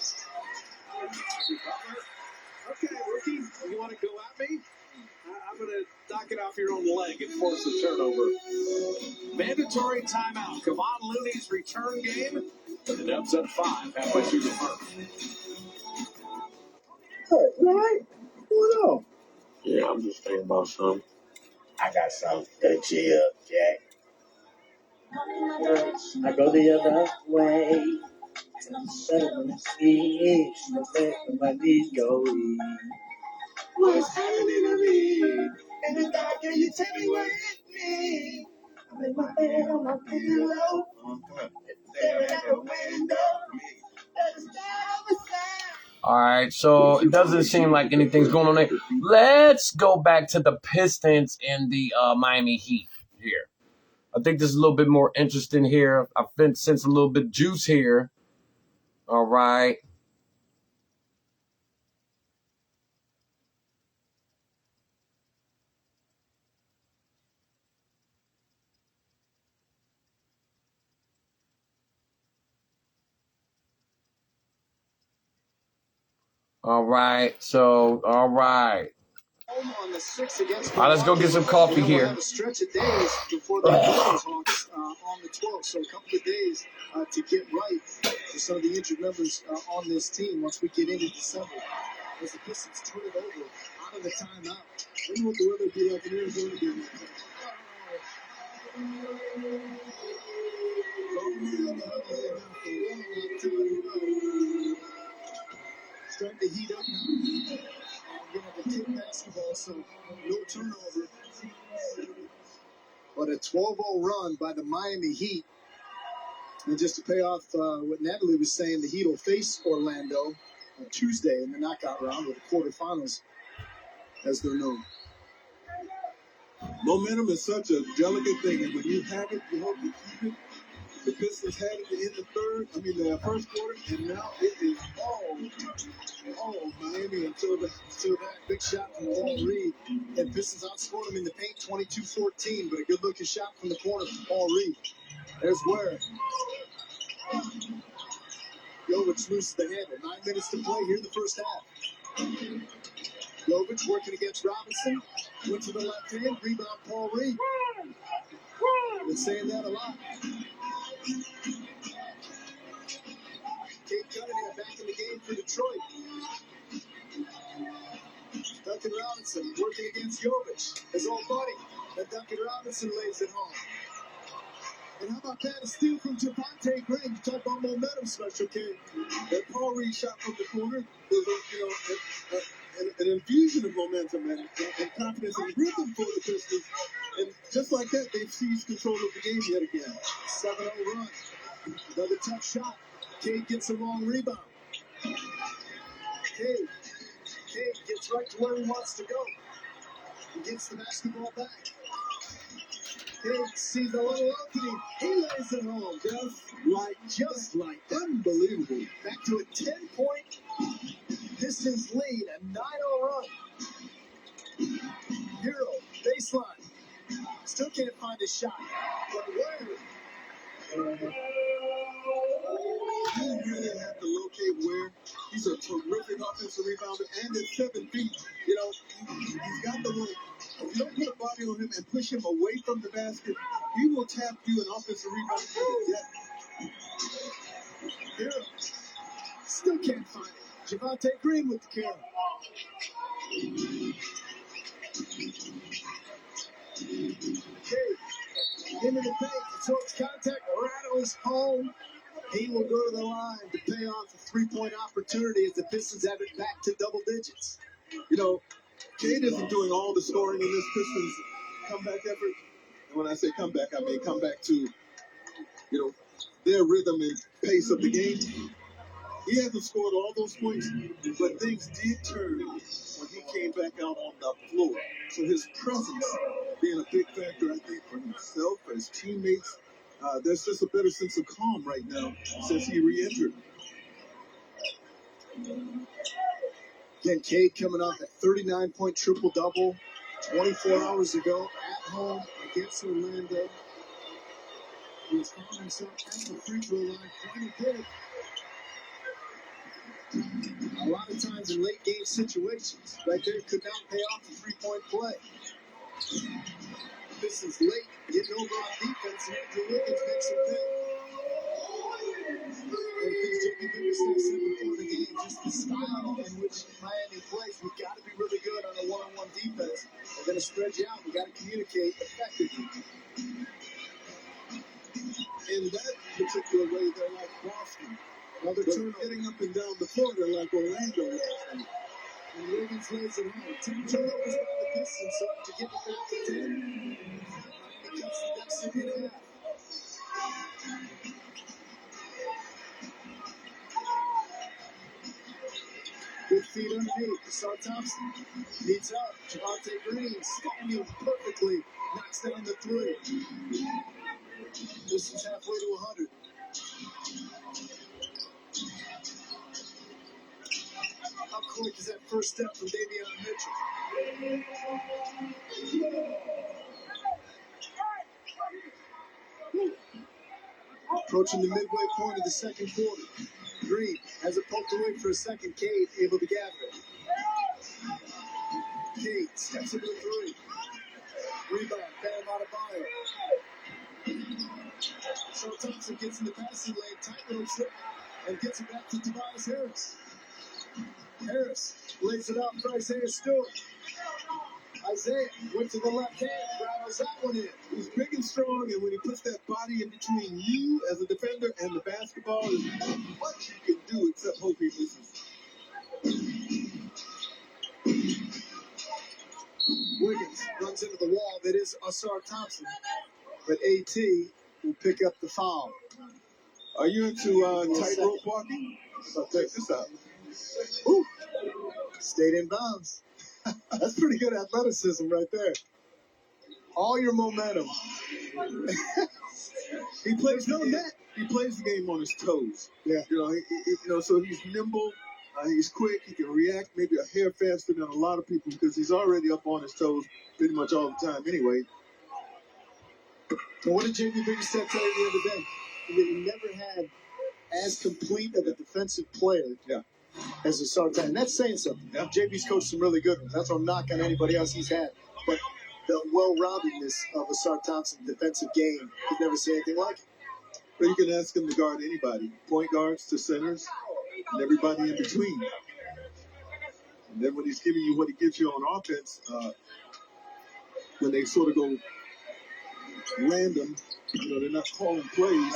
Okay, rookie, you want to go at me? I'm going to knock it off your own leg and force a turnover. Mandatory timeout. Kevon Looney's return game. The Dubs up 5 halfway through the first. Hey, right? What up? Yeah, I'm just thinking about something. I got something to chill, Jack. I go the other way. My knees go. What's happening to me? In the dark, can you tell me where it's me? I'm in my bed on my pillow. Staring at the window. All right, so it doesn't seem like anything's going on there. Let's go back to the Pistons and the Miami Heat here. I think this is a little bit more interesting here. I sense a little bit juice here. All right. All right, all right. On the 6 against All right, let's go get some coffee here. We'll have a stretch of days before the Hawks on the 12th, so a couple of days to get right for some of the injured members on this team once we get into December. As the Pistons turn it over out of the timeout. Wonder what the weather will be like in Arizona during that time. Starting to heat up now. We're going to kick basketball, so no turnover. But a 12-0 run by the Miami Heat. And just to pay off what Natalie was saying, the Heat will face Orlando on Tuesday in the knockout round with the quarterfinals, as they're known. Momentum is such a delicate thing, and when you have it, you hope you keep it. The Pistons had it in the first quarter, and now it is all Miami until that big shot from Paul Reed. And Pistons outscored them in the paint 22-14, but a good-looking shot from the corner from Paul Reed. There's where Jovic loses the handle. 9 minutes to play here in the first half. Jovic working against Robinson. Went to the left hand. Rebound Paul Reed. Been saying that a lot. Kate Cunningham back in the game for Detroit. Duncan Robinson working against Jovic, his old buddy. And Duncan Robinson lays it home. And how about that? A steal from Javonte Green. You talk about momentum, Special K. That Paul Reed shot from the corner was an infusion of momentum and confidence and rhythm for the Pistons. And just like that, they've seized control of the game yet again. 7-0 run. Another tough shot. Cade gets a long rebound. Cade gets right to where he wants to go. He gets the basketball back. Cade sees a little opening. He lays it home. Just like unbelievable. Back to a 10-point Pistons lead, a 9-0 run. Hero, baseline. Still can't find a shot. But where? You really have to locate where. He's a terrific offensive rebounder, and at 7 feet, he's got the look. If you don't put a body on him and push him away from the basket, he will tap you an offensive rebound to death. Hero still can't find it. Javonte Green with the carry. Into the paint, short contact, rattles home. He will go to the line to pay off a three-point opportunity as the Pistons have it back to double digits. Cade isn't doing all the scoring in this Pistons comeback effort. And when I say comeback, I mean come back to, their rhythm and pace of the game. He hasn't scored all those points, but things did turn when he came back out on the floor. So his presence being a big factor, I think, for himself, for his teammates. There's just a better sense of calm right now since he re-entered. Again, Cade coming off that 39-point triple-double 24 hours ago at home against Orlando. He has found himself at the free throw line quite a bit. A lot of times in late game situations, right there, could not pay off the three-point play. Pistons late, getting over on defense, and Andrew Wiggins makes a pay. And things don't get better since before the game. Just the style in which Miami plays. We've got to be really good on a one-on-one defense. They're going to spread you out. We've got to communicate effectively. In that particular way, they're like Boston. Another turn getting up and down the floor, they're like Orlando last night. And Wiggins lays it home. 2 turnovers by the Pistons to get it back to 10. Miami cuts the deficit in half. Good feet underneath. Asar Thompson leads up. Javonte Green standing perfectly. Knocks down the three. Pistons halfway to 100. How quick is that first step from Davion Mitchell? Approaching the midway point of the second quarter. Green has it poked away for a second. Cade able to gather it. Cade steps into the three. Rebound, Bam Adebayo. So Thompson gets in the passing lane, tightropes it, and gets it back to Tobias Harris. Harris lays it out for Isaiah Stewart. Isaiah went to the left hand, rattles that one in. He's big and strong, and when he puts that body in between you as a defender and the basketball, there's not much you can do except hope he misses. Wiggins runs into the wall. That is Asar Thompson, but AT will pick up the foul. Are you into tightrope walking? So check this out. Ooh. Stayed in bounds. That's pretty good athleticism right there. all your momentum. He plays no net. He plays the game on his toes. Yeah. So he's nimble. He's quick. He can react maybe a hair faster than a lot of people because he's already up on his toes pretty much all the time anyway. So what did J.B. Bickerstaff tell you the other day? That he never had as complete of a defensive player as Sartan. And that's saying something. Yeah. JB's coached some really good ones. That's no knock on anybody else he's had. But the well-roundedness of Asar Thompson's defensive game, he'd never say anything like it. But you can ask him to guard anybody, point guards to centers, and everybody in between. And then when he's giving you what he gives you on offense, when they sort of go random, they're not calling plays,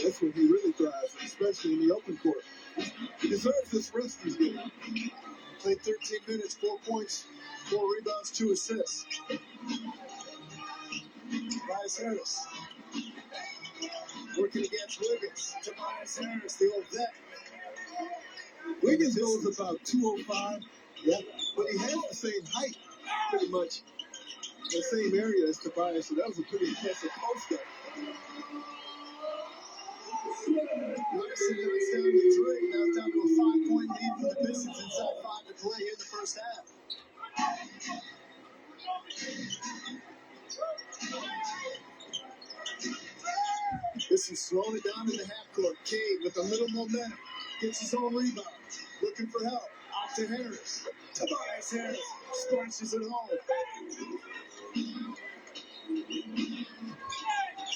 that's when he really thrives, especially in the open court. He deserves this rest he's getting. Played 13 minutes, 4 points, 4 rebounds, 2 assists. Tobias Harris. Working against Wiggins. Tobias Harris, the old vet. Wiggins goes about 205. Yeah. But he has the same height, pretty much. The same area as Tobias, so that was a pretty impressive post-up. Larson knocks down the three. Now down to a 5-point lead for the Pistons inside 5 to play in the first half. Pistons slowing it down in the half court. Cade with a little momentum. Gets his own rebound. Looking for help. Out to Harris. Tobias Harris scratches it home.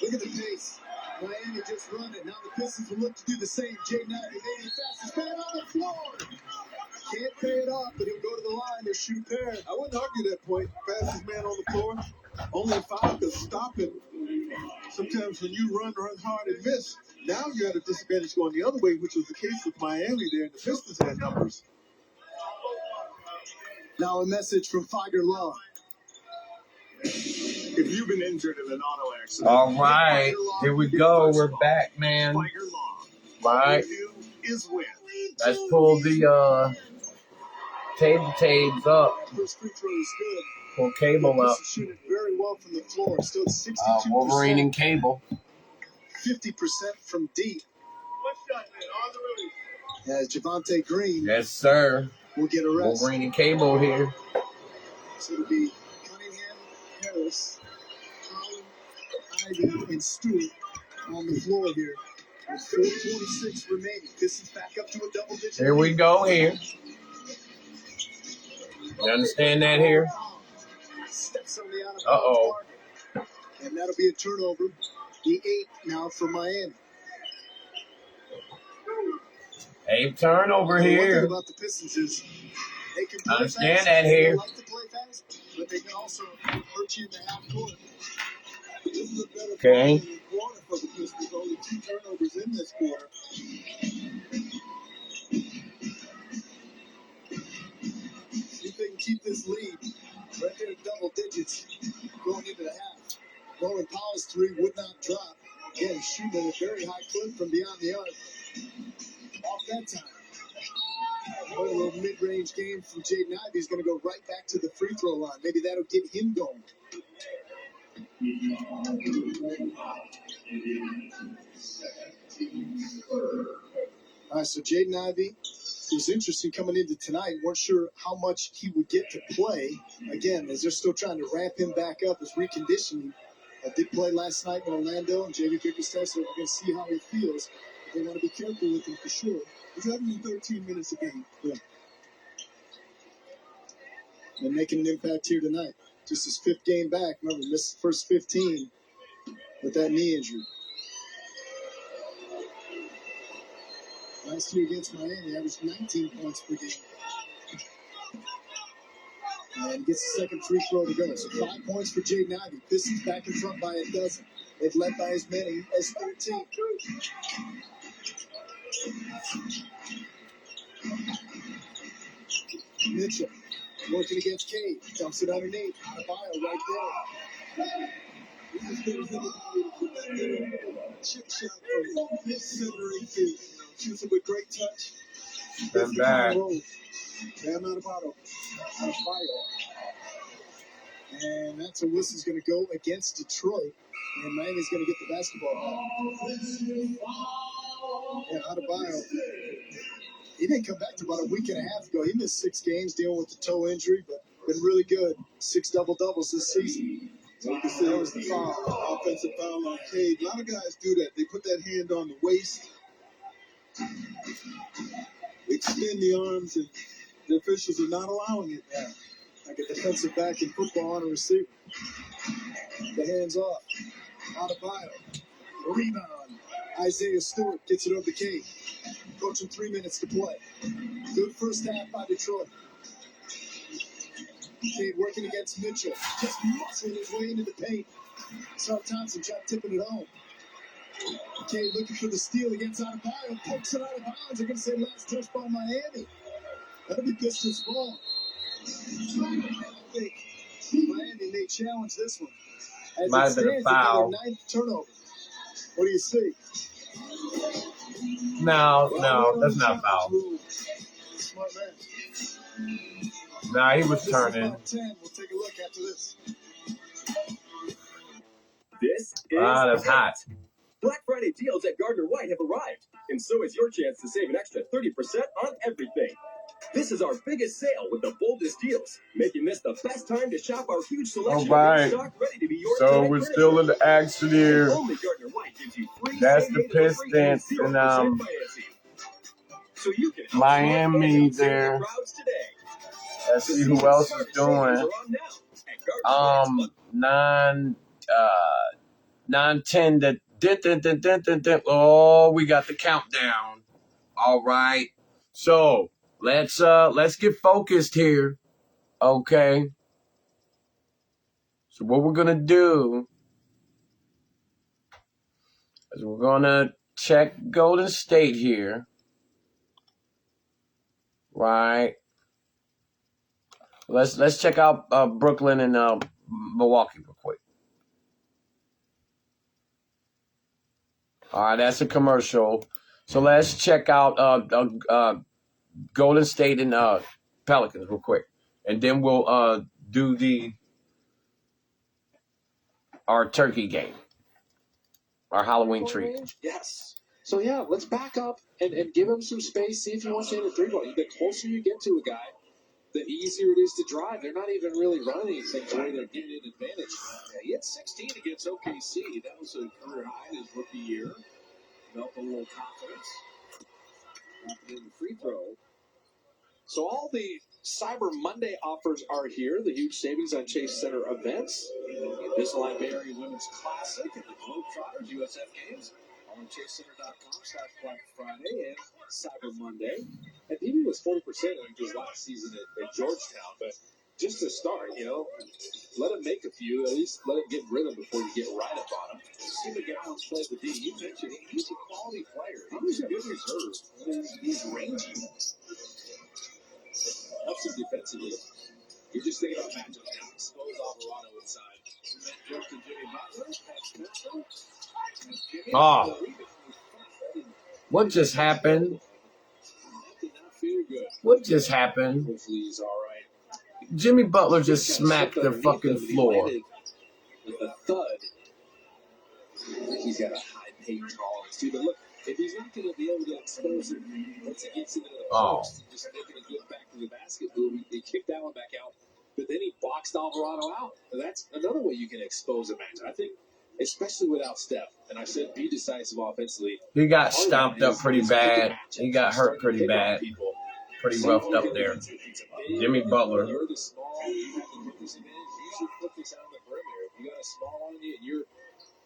Look at the pace. Miami just running. Now the Pistons will look to do the same. Jay Knight, the fastest man on the floor. Can't pay it off, but he'll go to the line to shoot a pair. I wouldn't argue that point. Fastest man on the floor. Only a foul could stop him. Sometimes when you run hard and miss, now you're at a disadvantage going the other way, which was the case with Miami there, and the Pistons had numbers. Now a message from Figer Law. If you've been injured in an auto accident, All right, here we go. We're back, man. All right, let's pull the table tapes up. First free throw is good. Pull Cable up. Shooting very well from the floor. Still 62%. Wolverine and Cable. 50% from deep. As Javonte Green. Yes, sir. Will get a rest. Wolverine and Cable here. So it'll be Cunningham, Harris, Collin, Ivy, and Stewart on the floor here. With 4:26 remaining. Pistons back up to a double digit. Here we go here. You understand that here? Steps on the out of Uh-oh. bounds. And that'll be a turnover. The 8th now for Miami. Hey, turnover One thing here. about the Pistons is they can play Understand fast. that here. They like to play fast, but they can also hurt you in the half court. This is a better Okay. quarter for the Pistons. Only 2 turnovers in this quarter. See if they can keep this lead right there in double digits going into the half. Norman Powell's 3 would not drop. Again, shooting at a very high clip from beyond the arc. Off that time. A little mid-range game from Jaden Ivey. He's going to go right back to the free throw line. Maybe that'll get him going. All right, so Jaden Ivey, it was interesting coming into tonight. Weren't sure how much he would get to play. Again, as they're still trying to ramp him back up as reconditioning. Did play last night in Orlando, and J.B. Bickerstaff, so we're going to see how he feels. They want to be careful with him for sure. He's having 13 minutes a game. Yeah. And making an impact here tonight. Just his 5th game back. Remember, missed the first 15 with that knee injury. Last year against Miami, averaged 19 points per game. And gets the second free throw to go. So 5 points for Jaden Ivey. Pistons back in front by a dozen. They've led by as many as 13. Mitchell working against Cade. Dumps it underneath. Adebayo right there. Chip shot from centering feet. Shoots it with great touch. Stand back. Bam Adebayo. And that's a whistle's going to go against Detroit. And Miami's going to get the basketball back. And Adebayo, he didn't come back to about a week and a half ago. He missed 6 games dealing with the toe injury, but been really good. 6 double-doubles this season. Like I said, that was the foul, offensive foul on Cade. A lot of guys do that. They put that hand on the waist, extend the arms, and the officials are not allowing it now. Like a defensive back in football on a receiver. The hands off. Adebayo. Rebound. Isaiah Stewart gets it over to Cade. Coaching 3 minutes to play. Good first half by Detroit. Cade working against Mitchell. Just muscling his way into the paint. Saw Thompson try tipping it home. Cade looking for the steal against Adebayo. Pokes it out of bounds. They're going to say last touch by Miami. That'll be distance ball. I think Miami may challenge this one. As Might it have been a stands, they got foul. their 9th turnover. What do you see? No, that's not a foul. Smart man. Nah, he was This is turning. about 10. We'll take a look after this. This is That's hot. Black Friday deals at Gardner White have arrived, and so is your chance to save an extra 30% on everything. This is our biggest sale with the boldest deals, making this the best time to shop our huge selection All right. of stock ready to be yours. So tonight we're for still in the action And here. only Gardner White gives you free That's same-day the delivery and Pistons 0% and financing. So you can help Miami smart fans there. save the crowds today. Let's see who else is doing. 9-10. Oh, we got the countdown. All right. So let's get focused here. Okay. So what we're gonna do is we're gonna check Golden State here. Right. Let's check out Brooklyn and Milwaukee real quick. All right, that's a commercial. So let's check out Golden State and Pelicans real quick, and then we'll do our turkey game, our Halloween treat. Yes. So, yeah, let's back up and give him some space, see if he wants to hit a three-ball. The closer you get to a guy, the easier it is to drive. They're not even really running anything the way they're getting an advantage. Yeah, he had 16 against OKC. That was a career high in his rookie year. Developed a little confidence. Dropping in the free throw. So all the Cyber Monday offers are here. The huge savings on Chase Center events. The Invisalign Bay Area Women's Classic and the Globetrotters USF games on ChaseCenter.com/Black Friday and Cyber Monday. And PB was 40% in his last season at Georgetown. But just to start, let him make a few. At least let him get rhythm before you get right up on him. Steve McGowan's played the D. You mentioned he's a quality player. He's a good reserve. He's rangy. Helps him defensively. You're just thinking about matchups now. Expose Alvarado inside. Then to Jimmy Butler. That's Mitchell. Oh, what just happened? That did not feel good. What just happened? Hopefully he's all right. Jimmy Butler just smacked the fucking floor. With a thud. He's got a high paint tolerance too. But look, if he's not going to be able to expose it once he gets into the post, just making it get back to the basket, boom, he kicked that one back out. But then he boxed Alvarado out. That's another way you can expose a match. I think, especially without Steph, and I said be decisive offensively. He got stomped up pretty bad. He got hurt pretty bad. Pretty roughed up there. Jimmy Butler. You're the small, you have to put this advantage. Usually put this out on the perimeter. If you got a small on you and you're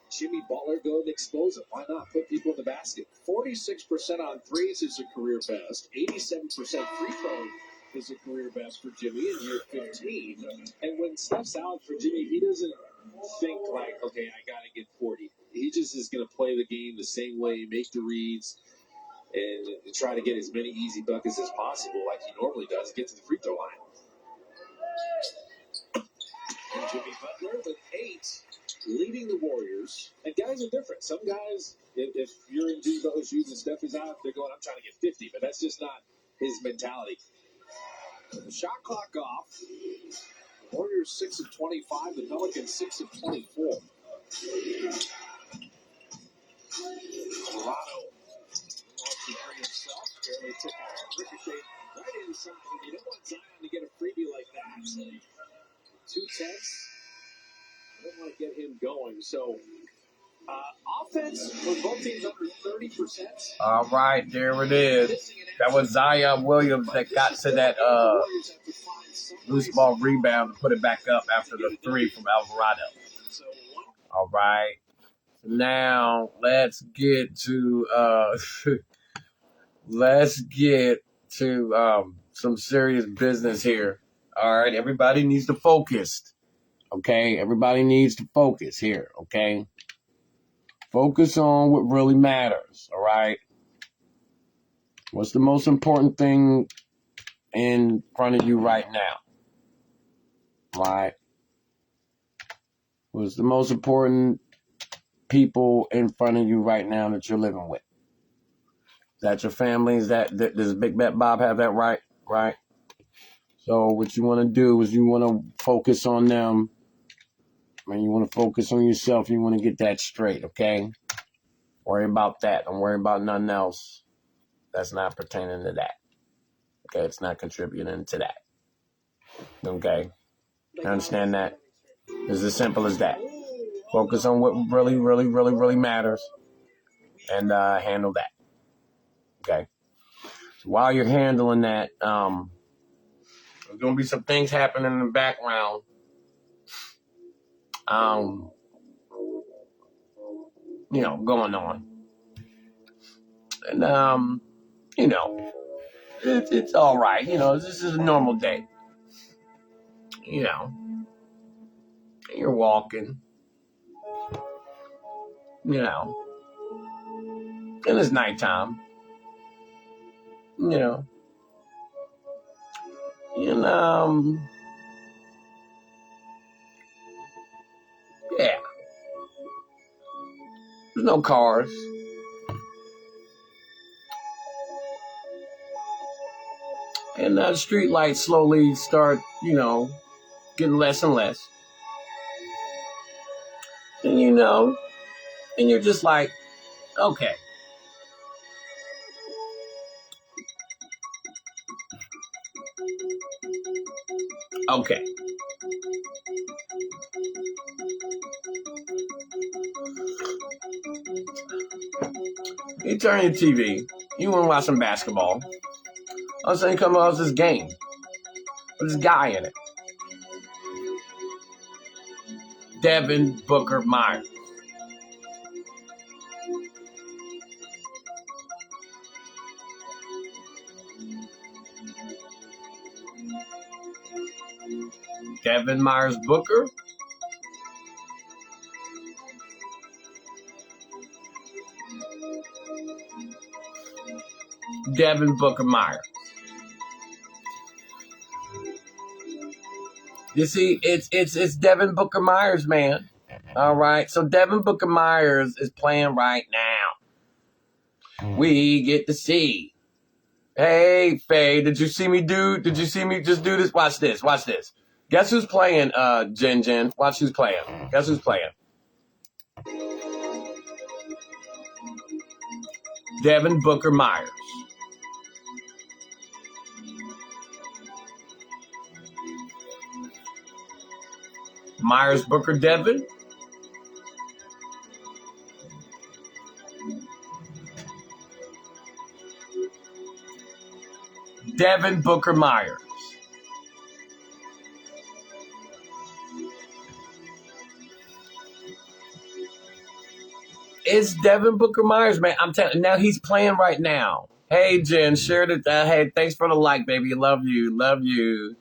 Jimmy Butler, go and expose it. Why not put people in the basket? 46% on threes is a career best. 87% free throw is a career best for Jimmy in year 15. And when Steph's out for Jimmy, he doesn't think like, okay, I got to get 40. He just is going to play the game the same way, make the reads, and try to get as many easy buckets as possible like he normally does, get to the free throw line. And Jimmy Butler with 8. Leading the Warriors, and guys are different. Some guys, if you're in Jimmy Butler's shoes and Steph is out, they're going, I'm trying to get 50, but that's just not his mentality. The shot clock off. Warriors 6 of 25, the Pelicans 6 of 24. Toronto wants to free himself. Barely took a ricochet right inside. You don't want Zion to get a freebie like that. 2 tenths. I don't want to get him going. So, offense with both teams under 30%. All right, there it is. That was Zion Williams that got to that loose ball rebound to put it back up after the 3 from Alvarado. All right. Now let's get to some serious business here. All right, everybody needs to focus. Okay, everybody needs to focus here. Okay, focus on what really matters. All right, what's the most important thing in front of you right now? All right, what's the most important people in front of you right now that you're living with? Is that your family? Does Big Bet Bob have that right? Right. So what you want to do is you want to focus on them. And you want to focus on yourself. You want to get that straight, okay? Worry about that. Don't worry about nothing else that's not pertaining to that. Okay, it's not contributing to that. Okay? You understand that? It's as simple as that. Focus on what really, really, really, really matters and handle that. Okay? So while you're handling that, there's going to be some things happening in the background. Going on. And, it's all right. This is a normal day. You're walking. And it's nighttime. And, yeah. There's no cars. And the street lights slowly start, getting less and less. And and you're just like, okay. Okay. You turn your TV. You want to watch some basketball. All of a sudden, you come across this game with this guy in it. Devin Booker Myers. Devin Myers Booker. Devin Booker Myers. You see, it's Devin Booker Myers, man. All right, so Devin Booker Myers is playing right now. We get to see. Hey, Faye, did you see me just do this? Watch this. Guess who's playing, Jen? Watch who's playing. Guess who's playing? Devin Booker Myers. Myers Booker Devin. Devin Booker Myers. It's Devin Booker Myers, man. I'm telling you, now he's playing right now. Hey, Jen, share it. Hey, thanks for the like, baby. Love you,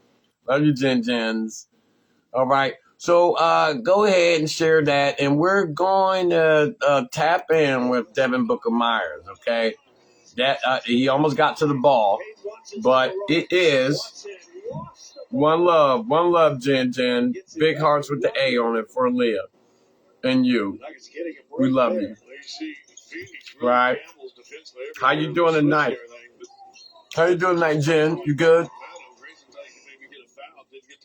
Jens. All right. So go ahead and share that, and we're going to tap in with Devin Booker Myers, okay? That he almost got to the ball, but it is one love, Jen. Big hearts with the A on it for Leah and you. We love you. Right? How you doing tonight? Jen? You good?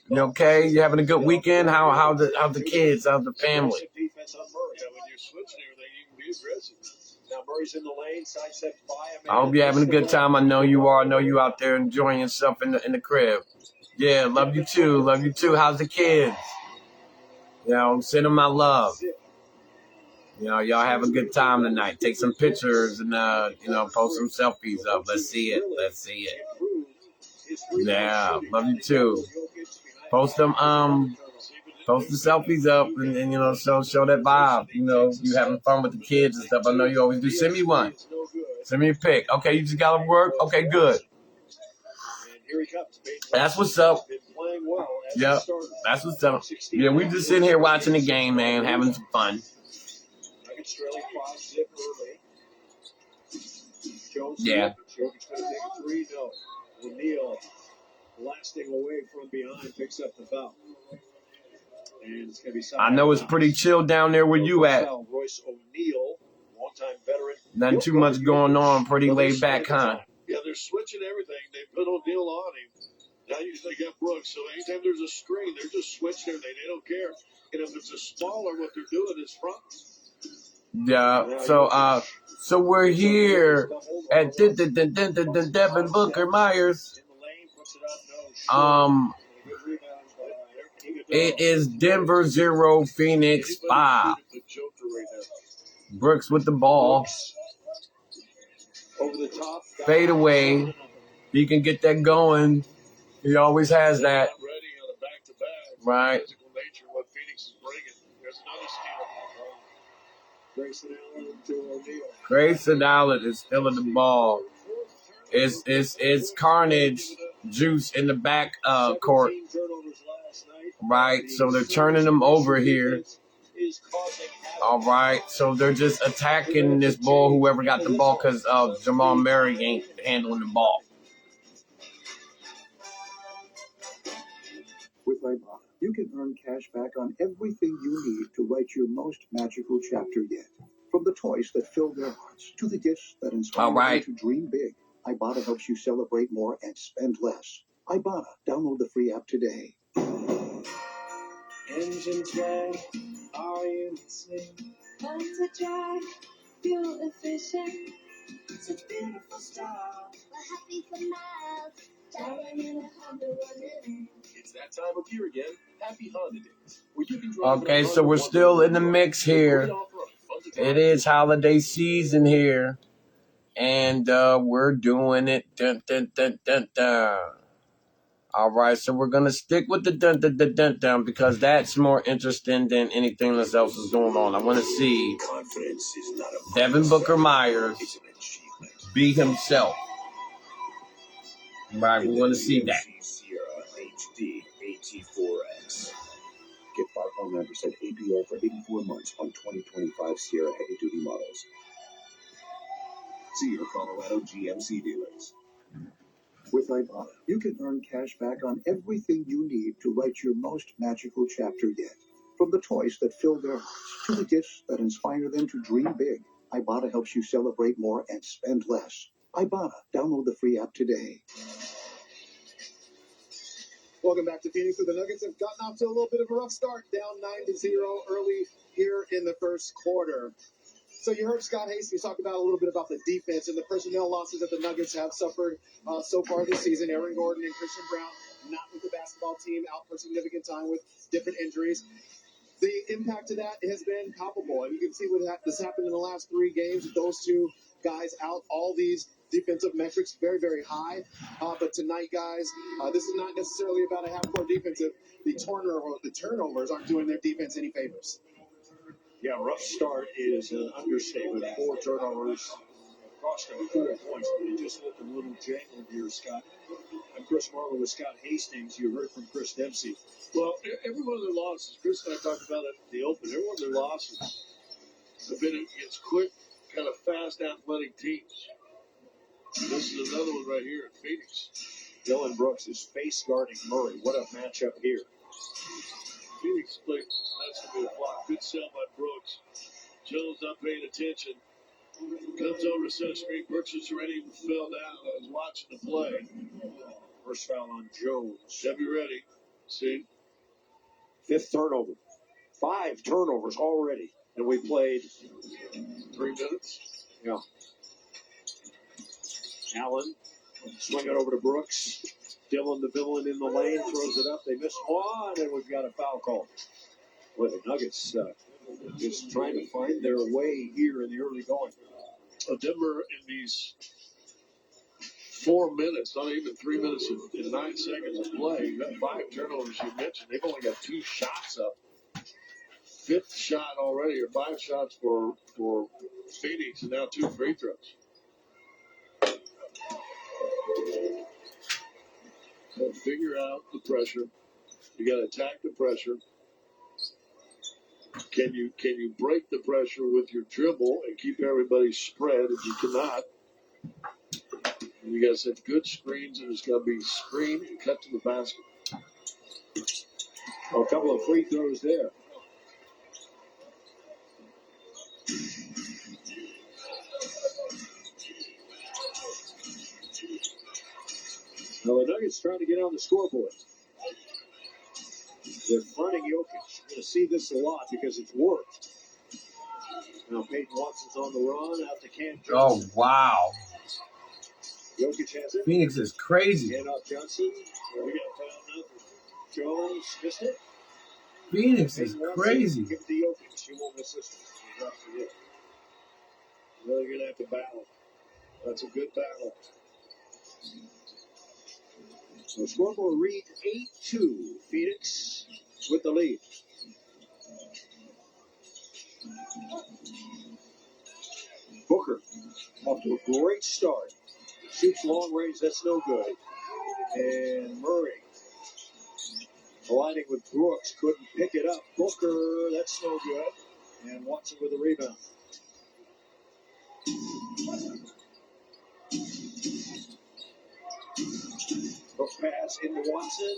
You okay? You having a good weekend? How's the kids? How's the family? Defense on Murray. Yeah, when you're switching everything, you can be aggressive. Now Murray's in the lane, sidesteps by him. I hope you're having a good time. I know you are. I know you out there enjoying yourself in the crib. Yeah, love you too. Love you too. How's the kids? You know, send them my love. You know, y'all have a good time tonight. Take some pictures and post some selfies up. Let's see it. Let's see it. Yeah, love you too. Post them post the selfies up and show that vibe. You know, you having fun with the kids and stuff. I know you always do. Send me one. Send me a pic. Okay, you just gotta work. Okay, good. That's what's up. Yep, that's what's up. Yeah, we just sitting here watching the game, man, having some fun. Yeah. O'Neal blasting away from behind picks up the foul. And it's going to be I know it's pretty chill down there where you at. Royce O'Neal, longtime veteran. Nothing too much going on. Pretty laid back, huh? Yeah, they're switching everything. They put O'Neal on him. Now they got Brooks. So anytime there's a screen, they're just switching everything. They don't care. And if it's a smaller, what they're doing is front. Yeah. So we're here at Devin Booker Myers. It is Denver 0, Phoenix 5. Brooks with the ball. Fade away. He can get that going. He always has that. Right. Grayson Allen is still in the ball. It's carnage juice in the back court. Right. So they're turning them over here. All right. So they're just attacking this ball, whoever got the ball, because Jamal Murray ain't handling the ball. With Ibotta, you can earn cash back on everything you need to write your most magical chapter yet. From the toys that fill their hearts to the gifts that inspire them to dream big, Ibotta helps you celebrate more and spend less. Ibotta. Download the free app today. Engines run, are you listening? Time to drive, fuel efficient. It's a beautiful start. We're happy for miles, driving in a Honda running. It's that time of year again. Happy Honda Days, where you can drive. Okay, so we're still in the mix here. It is holiday season here, and we're doing it. Dun, dun, dun, dun, dun. All right, so we're gonna stick with the dun dun dun dun dun because that's more interesting than anything else is going on. I want to see Devin Booker Myers be himself. Right, we want to see that. HD AT4X. Get 5.9% APR for 84 months on 2025 Sierra heavy duty models. See your Colorado GMC dealers. With Ibotta, you can earn cash back on everything you need to write your most magical chapter yet. From the toys that fill their hearts to the gifts that inspire them to dream big, Ibotta helps you celebrate more and spend less. Ibotta. Download the free app today. Welcome back to Phoenix. The Nuggets have gotten off to a little bit of a rough start, down 9-0 early here in the first quarter. So you heard Scott Hastings talk about a little bit about the defense and the personnel losses that the Nuggets have suffered so far this season. Aaron Gordon and Christian Brown not with the basketball team, out for significant time with different injuries. The impact of that has been palpable, and you can see what has happened in the last 3 games with those two guys out. All these defensive metrics very, very high. But tonight, guys, this is not necessarily about a half-court defensive. The turnovers aren't doing their defense any favors. Yeah, rough start is an understatement. 4 turnovers, cost them 4 points. They just looked a little jangled here, Scott. I'm Chris Marlowe with Scott Hastings. You heard from Chris Dempsey. Well, every one of their losses, Chris and I talked about it at the open, every one of their losses have been against quick, kind of fast, athletic teams. This is another one right here in Phoenix. Dylan Brooks is face guarding Murray. What a matchup here. Phoenix played. That's going to be a block. Good sell by Brooks. Jones not paying attention. Comes over to center screen. Brooks is ready. Fell down. I was watching the play. First foul on Jones. Should be ready. See? 5th turnover. 5 turnovers already. And we played 3 minutes. Yeah. Allen swing it over to Brooks. Dylan the villain in the lane throws it up. They miss one, and we've got a foul call. Boy, the Nuggets just trying to find their way here in the early going. Denver in these 4 minutes, not even 3 minutes and 9 seconds of play. You got 5 turnovers you mentioned. They've only got 2 shots up. 5th shot already, or 5 shots for Phoenix, and now 2 free throws. So figure out the pressure. You got to attack the pressure. Can you break the pressure with your dribble and keep everybody spread? If you cannot, you got to set good screens, and it's got to be screen and cut to the basket. A couple of free throws there. Now the Nuggets trying to get on the scoreboard. They're fronting Jokic. You're going to see this a lot because it's worked. Now Peyton Watson's on the run out to Cam Johnson. Oh, wow. Jokic has it. Phoenix is crazy. Hand off Johnson. We got foul now. Jones missed it. Phoenix is crazy. Give it to Jokic. He won't miss this one. Really going to have to battle. That's a good battle. So scoreboard reads 8-2. Phoenix with the lead. Booker off to a great start. Shoots long range, that's no good. And Murray colliding with Brooks, couldn't pick it up. Booker, that's no good. And Watson with a rebound. Hook pass into Watson.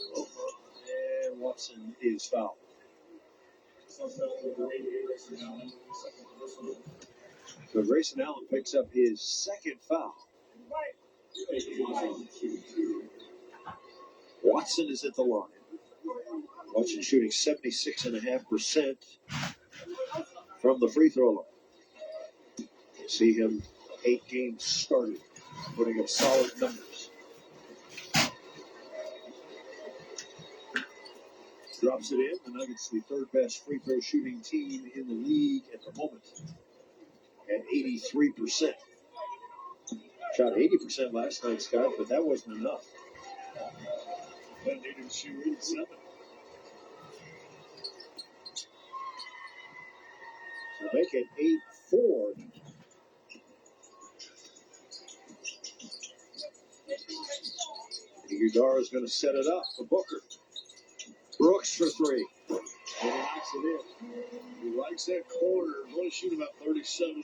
And Watson is fouled. So Grayson Allen picks up his second foul. Watson is at the line. Watson shooting 76.5% from the free throw line. See him 8 games started, putting up solid numbers. Drops it in. The Nuggets, the 3rd best free throw shooting team in the league at the moment, at 83%. Shot 80% last night, Scott, but that wasn't enough. They needed to shoot 87. So make it 8-4. Iguodala is going to set it up for Booker. Brooks for 3. And he knocks it in. He likes that corner. He's only shooting about 37%.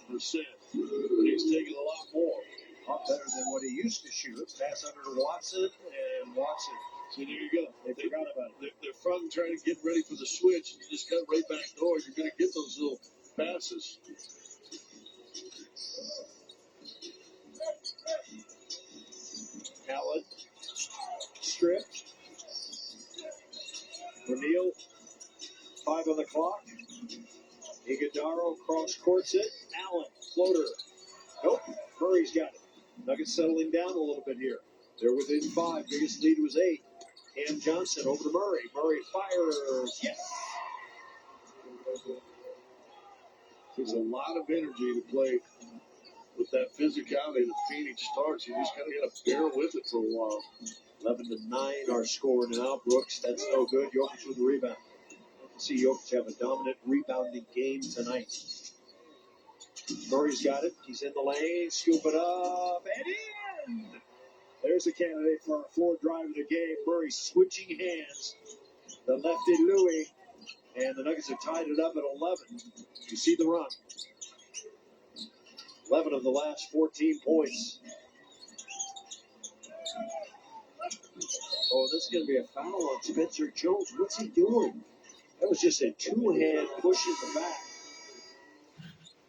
But he's taking a lot more. A lot better than what he used to shoot. Pass under to Watson, and Watson. So there you go. They forgot about it. They're front and trying to get ready for the switch. You just cut right back door. You're going to get those little passes. Allen stripped. O'Neal, 5 on the clock. Iguodala cross courts it. Allen, floater. Nope, Murray's got it. Nuggets settling down a little bit here. They're within 5. Biggest lead was 8. Cam Johnson over to Murray. Murray fires. Yes. Takes a lot of energy to play with that physicality that Phoenix starts. You just kind of got to bear with it for a while. 11-9 our score now. Brooks, that's no good. Jokic with the rebound. See Jokic have a dominant rebounding game tonight. Murray's got it. He's in the lane. Scoop it up. And in! There's a candidate for our 4th drive of the game. Murray switching hands. The lefty Louis. And the Nuggets have tied it up at 11. You see the run. 11 of the last 14 points. Oh, this is going to be a foul on Spencer Jones. What's he doing? That was just a 2-hand push in the back.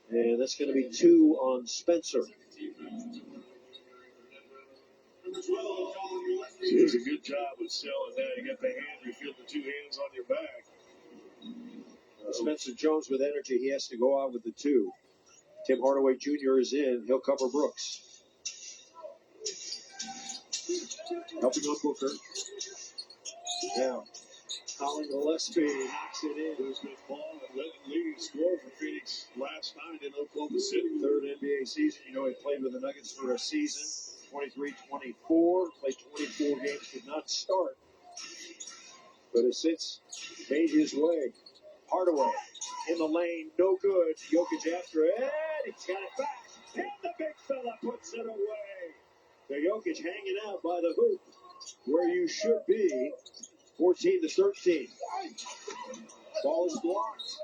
And that's going to be 2 on Spencer. He does a good job of selling that. You got the hand, you feel the two hands on your back. Spencer Jones with energy. He has to go out with the 2. Tim Hardaway Jr. is in. He'll cover Brooks. Helping on Booker. Now, Colin Gillespie knocks it in. There's been ball and let lead score for Phoenix last night in Oklahoma City. Third NBA season. You know, he played with the Nuggets for a season. 23-24. Played 24 games. Did not start. But has since made his way. Hardaway in the lane. No good. Jokic after it. He's got it back. And the big fella puts it away. The Jokic hanging out by the hoop where you should be. 14-13. Ball is blocked.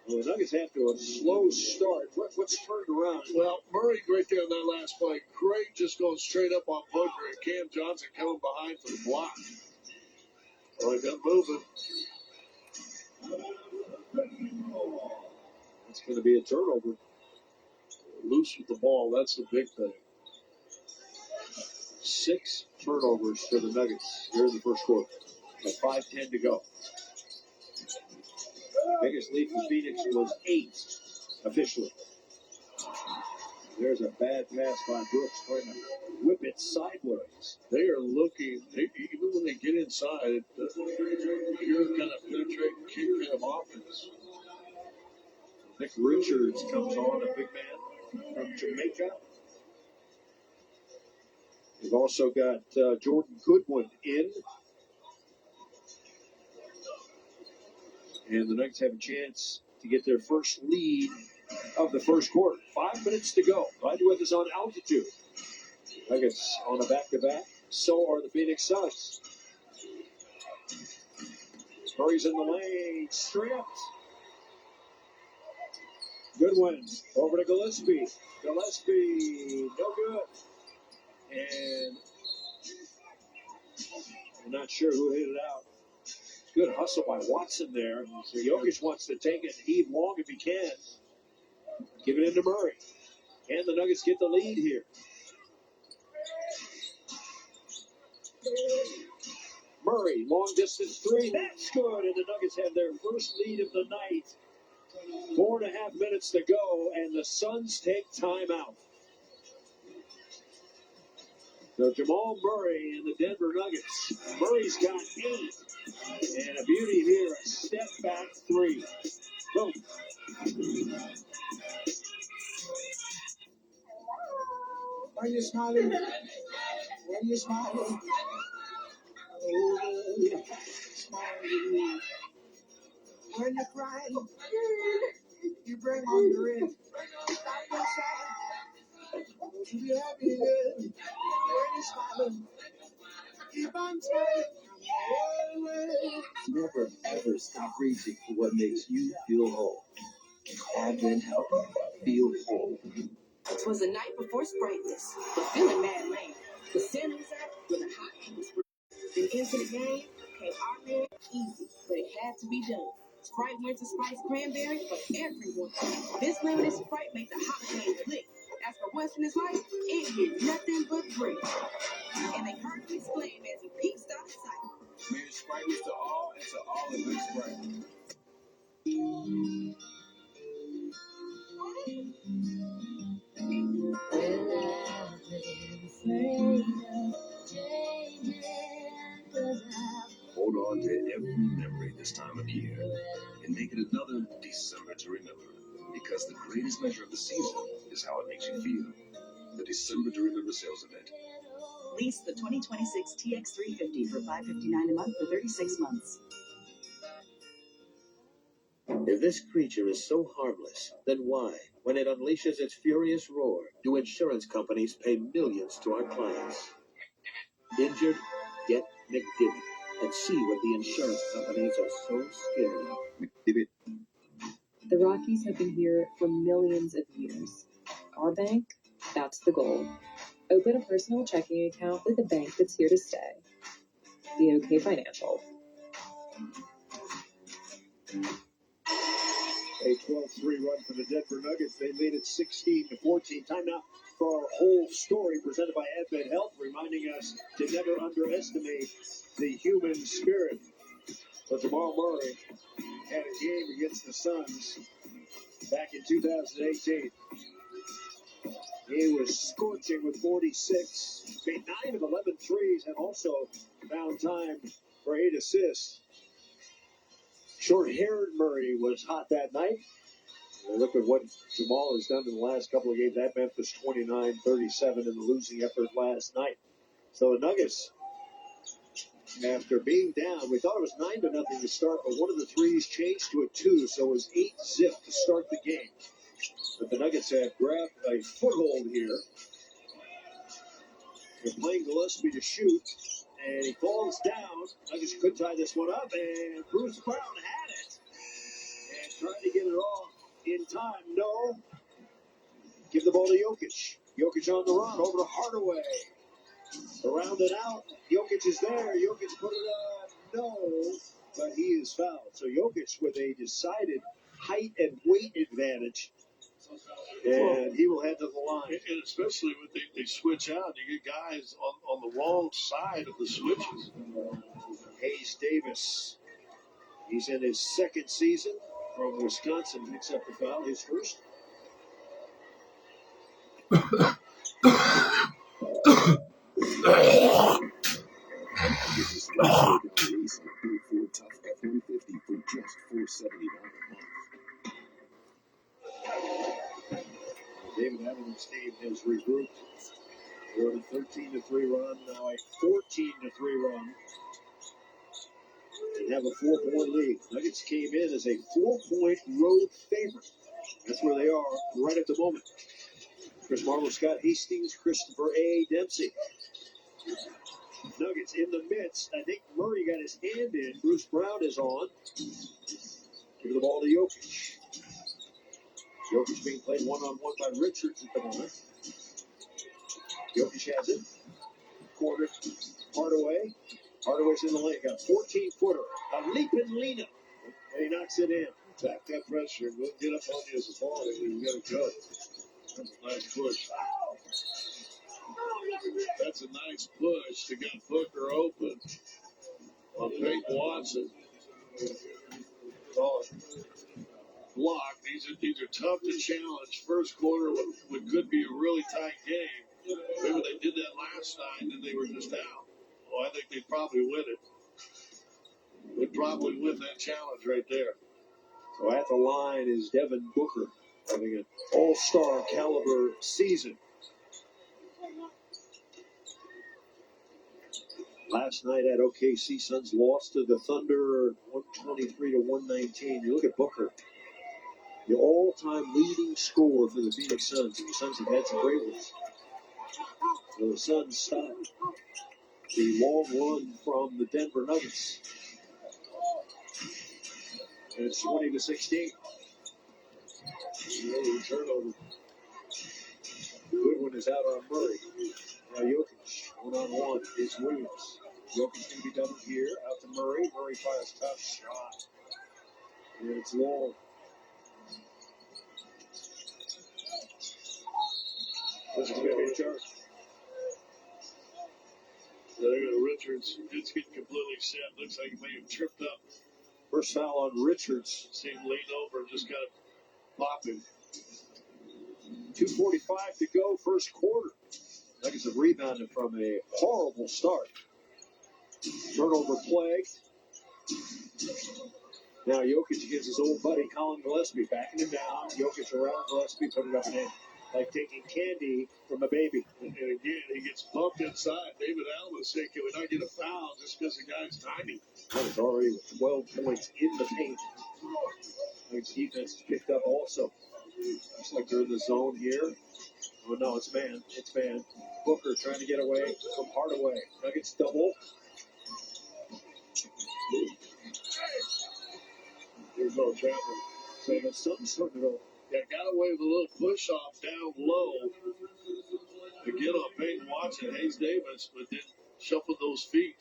Well, the Nuggets have to a slow start. What's turned around? Well, Murray right there on that last play. Craig just going straight up on Booker and Cam Johnson coming behind for the block. All right, got moving. It's going to be a turnover. Loose with the ball, that's the big thing. 6 turnovers for the Nuggets here in the first quarter. With 5:10 to go. Biggest lead for Phoenix was 8 officially. There's a bad pass by Brooks trying to whip it sideways. They are looking, even when they get inside, you're going to penetrate kick kind of offense. Nick Richards comes on, a big man from Jamaica. We've also got Jordan Goodwin in. And the Nuggets have a chance to get their first lead of the first quarter. 5 minutes to go. Right with us on altitude. Nuggets on a back-to-back. So are the Phoenix Suns. Murray's in the lane. Stripped. Goodwin over to Gillespie. Gillespie, no good. And I'm not sure who hit it out. Good hustle by Watson there. So Jokic wants to take it, heave long if he can. Give it into Murray. And the Nuggets get the lead here. Murray, long distance 3. That's good. And the Nuggets have their first lead of the night. 4.5 minutes to go, and the Suns take timeout. So Jamal Murray and the Denver Nuggets. Murray's got 8. And a beauty here, a step back 3. Boom. When you're smiling, when you're smiling, oh, smiling. When you're crying, you bring on the rain. Stop your side. Don't you be happy then. When you're smiling, keep on smiling. Never ever stop reaching for what makes you feel whole. Advent Health. Feel whole. It was the night before Sprightness, but feeling mad lame. The Santa was out with a hot whisper. Then into the game came our man easy, but it had to be done. Sprite Winter Spice Cranberry for everyone. This limited Sprite made the hot flame click. As for what's in his life, it means nothing but great. And they heard him exclaim as he peeks out of sight. May the Sprite was to all and to all a good Sprite. Hold on to every memory this time of year and make it another December to remember. Because the greatest measure of the season is how it makes you feel. The December to Remember sales event. Lease the 2026 TX350 for $559 a month for 36 months. If this creature is so harmless, then why, when it unleashes its furious roar, do insurance companies pay millions to our clients? Injured? Get McDivitt and see what the insurance companies are so scared of. McDivitt. The Rockies have been here for millions of years. Our bank, that's the goal. Open a personal checking account with a bank that's here to stay. Be okay Financial. A 12-3 run for the Denver Nuggets. They lead it 16-14. Time now for our whole story presented by Advent Health, reminding us to never underestimate the human spirit. So Jamal Murray had a game against the Suns back in 2018. He was scorching with 46, made 9 of 11 threes, and also found time for 8 assists. Short-haired Murray was hot that night. And look at what Jamal has done in the last couple of games. That Memphis 29-37 in the losing effort last night. So the Nuggets, after being down, we thought it was 9-0 to start, but one of the threes changed to a 2, so it was 8-zip to start the game. But the Nuggets have grabbed a foothold here. They're playing Gillespie to shoot, and he falls down. Nuggets could tie this one up, and Bruce Brown had it. And trying to get it off in time. No. Give the ball to Jokic. Jokic on the run, over to Hardaway. Around and out. Jokic is there. Jokic put it up. No. But he is fouled. So Jokic with a decided height and weight advantage. And he will head to the line. And especially when they switch out, you get guys on the wrong side of the switches. Hayes Davis. He's in his second season from Wisconsin. Picks up the foul, his first. This is Ford Tough F-150 for just $479 a month. David Adelman's team has regrouped for a 13-3 run, now a 14-3 run, and have a 4-point lead. Nuggets came in as a 4-point road favorite. That's where they are right at the moment. Chris Marlowe, Scott Hastings, Christopher A. Dempsey. Nuggets in the midst. I think Murray got his hand in. Bruce Brown is on. Give the ball to Jokic. Jokic being played one-on-one by Richards at the moment. Jokic has it. Corner. Hardaway. Hardaway's in the lane. Got a 14-footer. A leaping Lena. And he knocks it in. Back that pressure. We'll get up on you as a ball. You got to go. That's a nice push. That's a nice push to get Booker open on Peyton Watson. Block. These are tough to challenge. First quarter what could be a really tight game. Maybe they did that last night and they were just out. Well, I think they'd probably win it. They'd probably win that challenge right there. So at the line is Devin Booker, having an all-star caliber season. Last night at OKC, Suns lost to the Thunder 123-119. You look at Booker, the all-time leading scorer for the Phoenix Suns. The Suns have had some great ones. So the Suns stopped the long run from the Denver Nuggets. And it's 20-16. Turnover. Good one is out on Murray. Now Jokic, one-on-one is Williams. Jokic going to be doubled here. Out to Murray. Murray fires tough shot. And it's long. This is going to be a charge. There you go. Richards. It's getting completely set. Looks like he may have tripped up. First foul on Richards. See him lean over and just kind of pop him. 2:45 to go, first quarter. Nuggets have rebounded from a horrible start. Turnover plague. Now Jokic against his old buddy Colin Gillespie, backing him down. Jokic around Gillespie, put it up and in. Like taking candy from a baby. And again, he gets bumped inside. David Allen said, can we not get a foul just because the guy's tiny? That is already with 12 points in the paint. Nuggets defense is picked up also. Looks like they're in the zone here. Oh, no, it's man. It's man. Booker trying to get away from Hardaway. Nuggets double. There's no traveling. So something's starting to go. Yeah, got away with a little push off down low to get on Peyton Watson, Hayes Davis, but then shuffled those feet.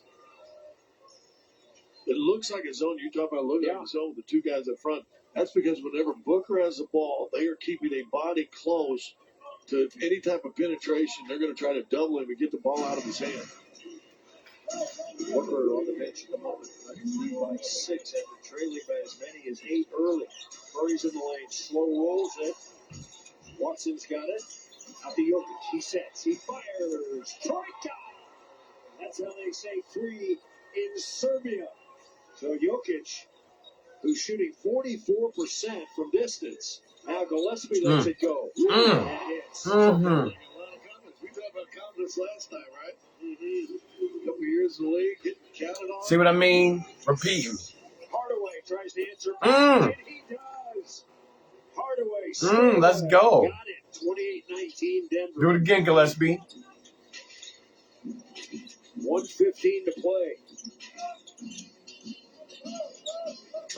It looks like a zone. You talk about looking at the zone with the two guys up front. That's because whenever Booker has the ball, they are keeping a body close to any type of penetration. They're going to try to double him and get the ball out of his hand. Booker on the bench at the moment. Lead by 6 after trailing by as many as 8 early. Murray's in the lane. Slow rolls it. Watson's got it. Out to Jokic. He sets. He fires. Troika! That's how they say 3 in Serbia. So Jokic, who's shooting 44% from distance. Now Gillespie lets it go. And hits. We talked about confidence last time, right? A couple years in the league, getting counted on. See what I mean? Repeating. Hardaway tries to answer back, and he does. Hardaway. Let's go. Got it. 28-19 Denver. Do it again, Gillespie. 1:15 to play.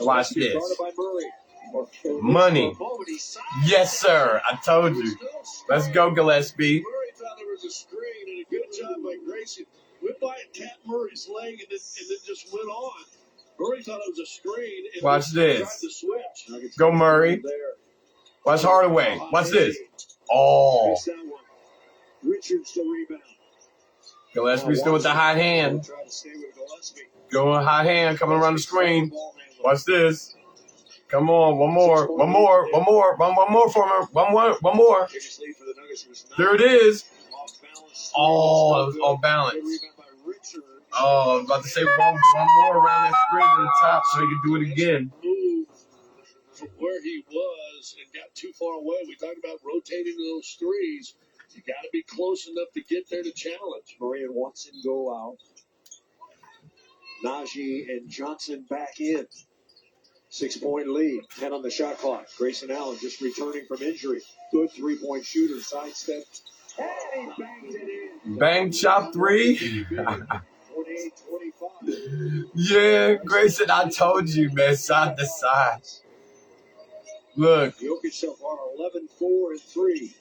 Watch this. Guarded by Murray. Money. Yes, sir. I told you. Let's go, Gillespie. Murray thought there was a screen, and a good job by Grayson. Went by and tapped Murray's leg, and then just went on. Murray thought it was a screen. And Watch tried this. to switch. Go, Murray. Watch Hardaway. Watch this. Oh. Richards the rebound. Gillespie still with the hot hand. Try to stay with Gillespie. Going hot hand coming around the screen. Watch this. Come on, one more for me. One more. There it is. Oh, it was off balance. Oh, I was about to say one more around that screen to the top so he could do it again. Move from where he was and got too far away. We talked about rotating those threes. You got to be close enough to get there to challenge. Murray and Watson go out. Najee and Johnson back in. 6-point lead. 10 on the shot clock. Grayson Allen just returning from injury. Good 3-point shooter. Sidestep. And he bangs it in. Bang, chop 3. 28-25. Yeah, Grayson, I told you, man, side to side. Look. Jokic so far 11, 4, and 3.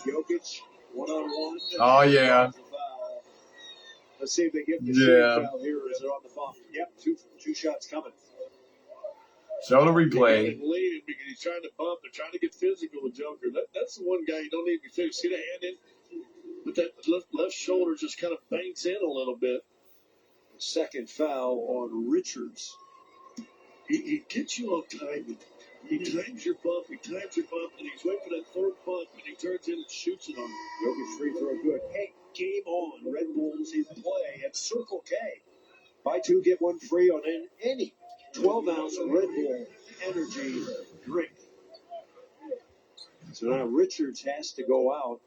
Jokic, one-on-one. Oh, yeah. Let's see if they get the foul here as they're on the bump. Yep, two shots coming. Show the replay. Leading because he's trying to bump and trying to get physical with Joker. That's the one guy you don't need to be physical. See the hand in? But that left shoulder just kind of banks in a little bit. Second foul on Richards. He gets you on timing. He times your bump, and he's waiting for that third bump, and he turns in and shoots it on him. Jokic free throw good. Hey, game on. Red Bulls in play at Circle K. Buy 2, get 1 free on any 12-ounce Red Bull energy drink. So now Richards has to go out.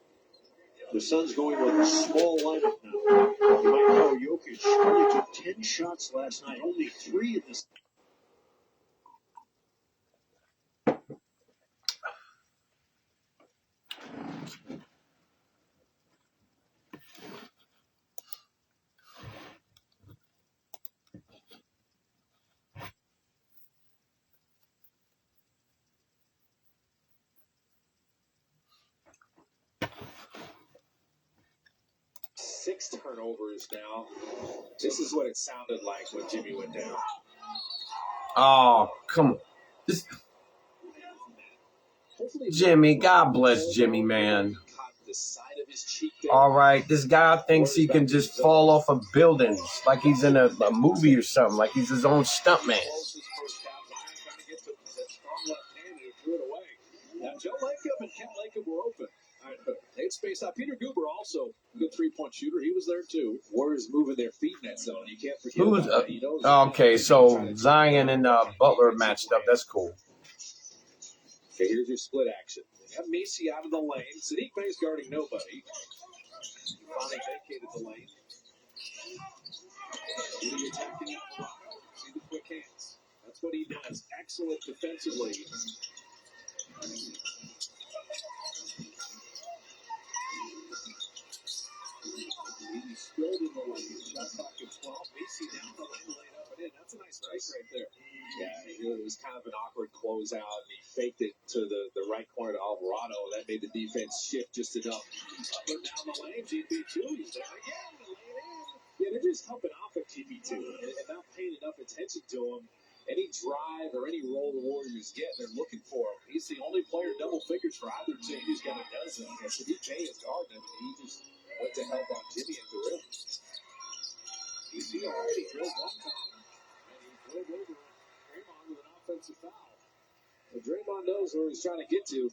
The Suns going with a small lineup now. You might know Jokic only took 10 shots last night, only 3 in this. Six turnovers now. This is what it sounded like when Jimmy went down. Oh, come on. Jimmy, God bless Jimmy, man. All right, this guy thinks he can just fall off of buildings like he's in a movie or something, like he's his own stuntman. Now, Joe Lacob and Ken Lacob were open. They'd space out. Peter Guber also a good 3-point shooter. He was there too. Warriors moving their feet in that zone. You can't forget about that. Okay, so Zion and Butler matched up. That's cool. Okay, here's your split action. You have Macy out of the lane. Sadiq Bey's guarding nobody. Finally vacated the lane. Really attacking out. See the quick hands. That's what he does. Excellent defensively. He's skilled in the lane. Shot clock at 12. Macy down the lane, laid up and in. That's a nice break right there. Yeah, it was kind of an awkward closeout, and he faked it to the right corner to Alvarado. That made the defense shift just enough. Up and down the lane, GP2. He's there again. Yeah, they're just helping off at GP2 and not paying enough attention to him. Any drive or any role the Warriors get, they're looking for him. He's the only player double figures for either team. He's got a dozen. I guess if he pays Gardner, he just went to help on Jimmy at the rim. You see already drilled one time, and he drilled over Draymond with an offensive foul. So Draymond knows where he's trying to get to.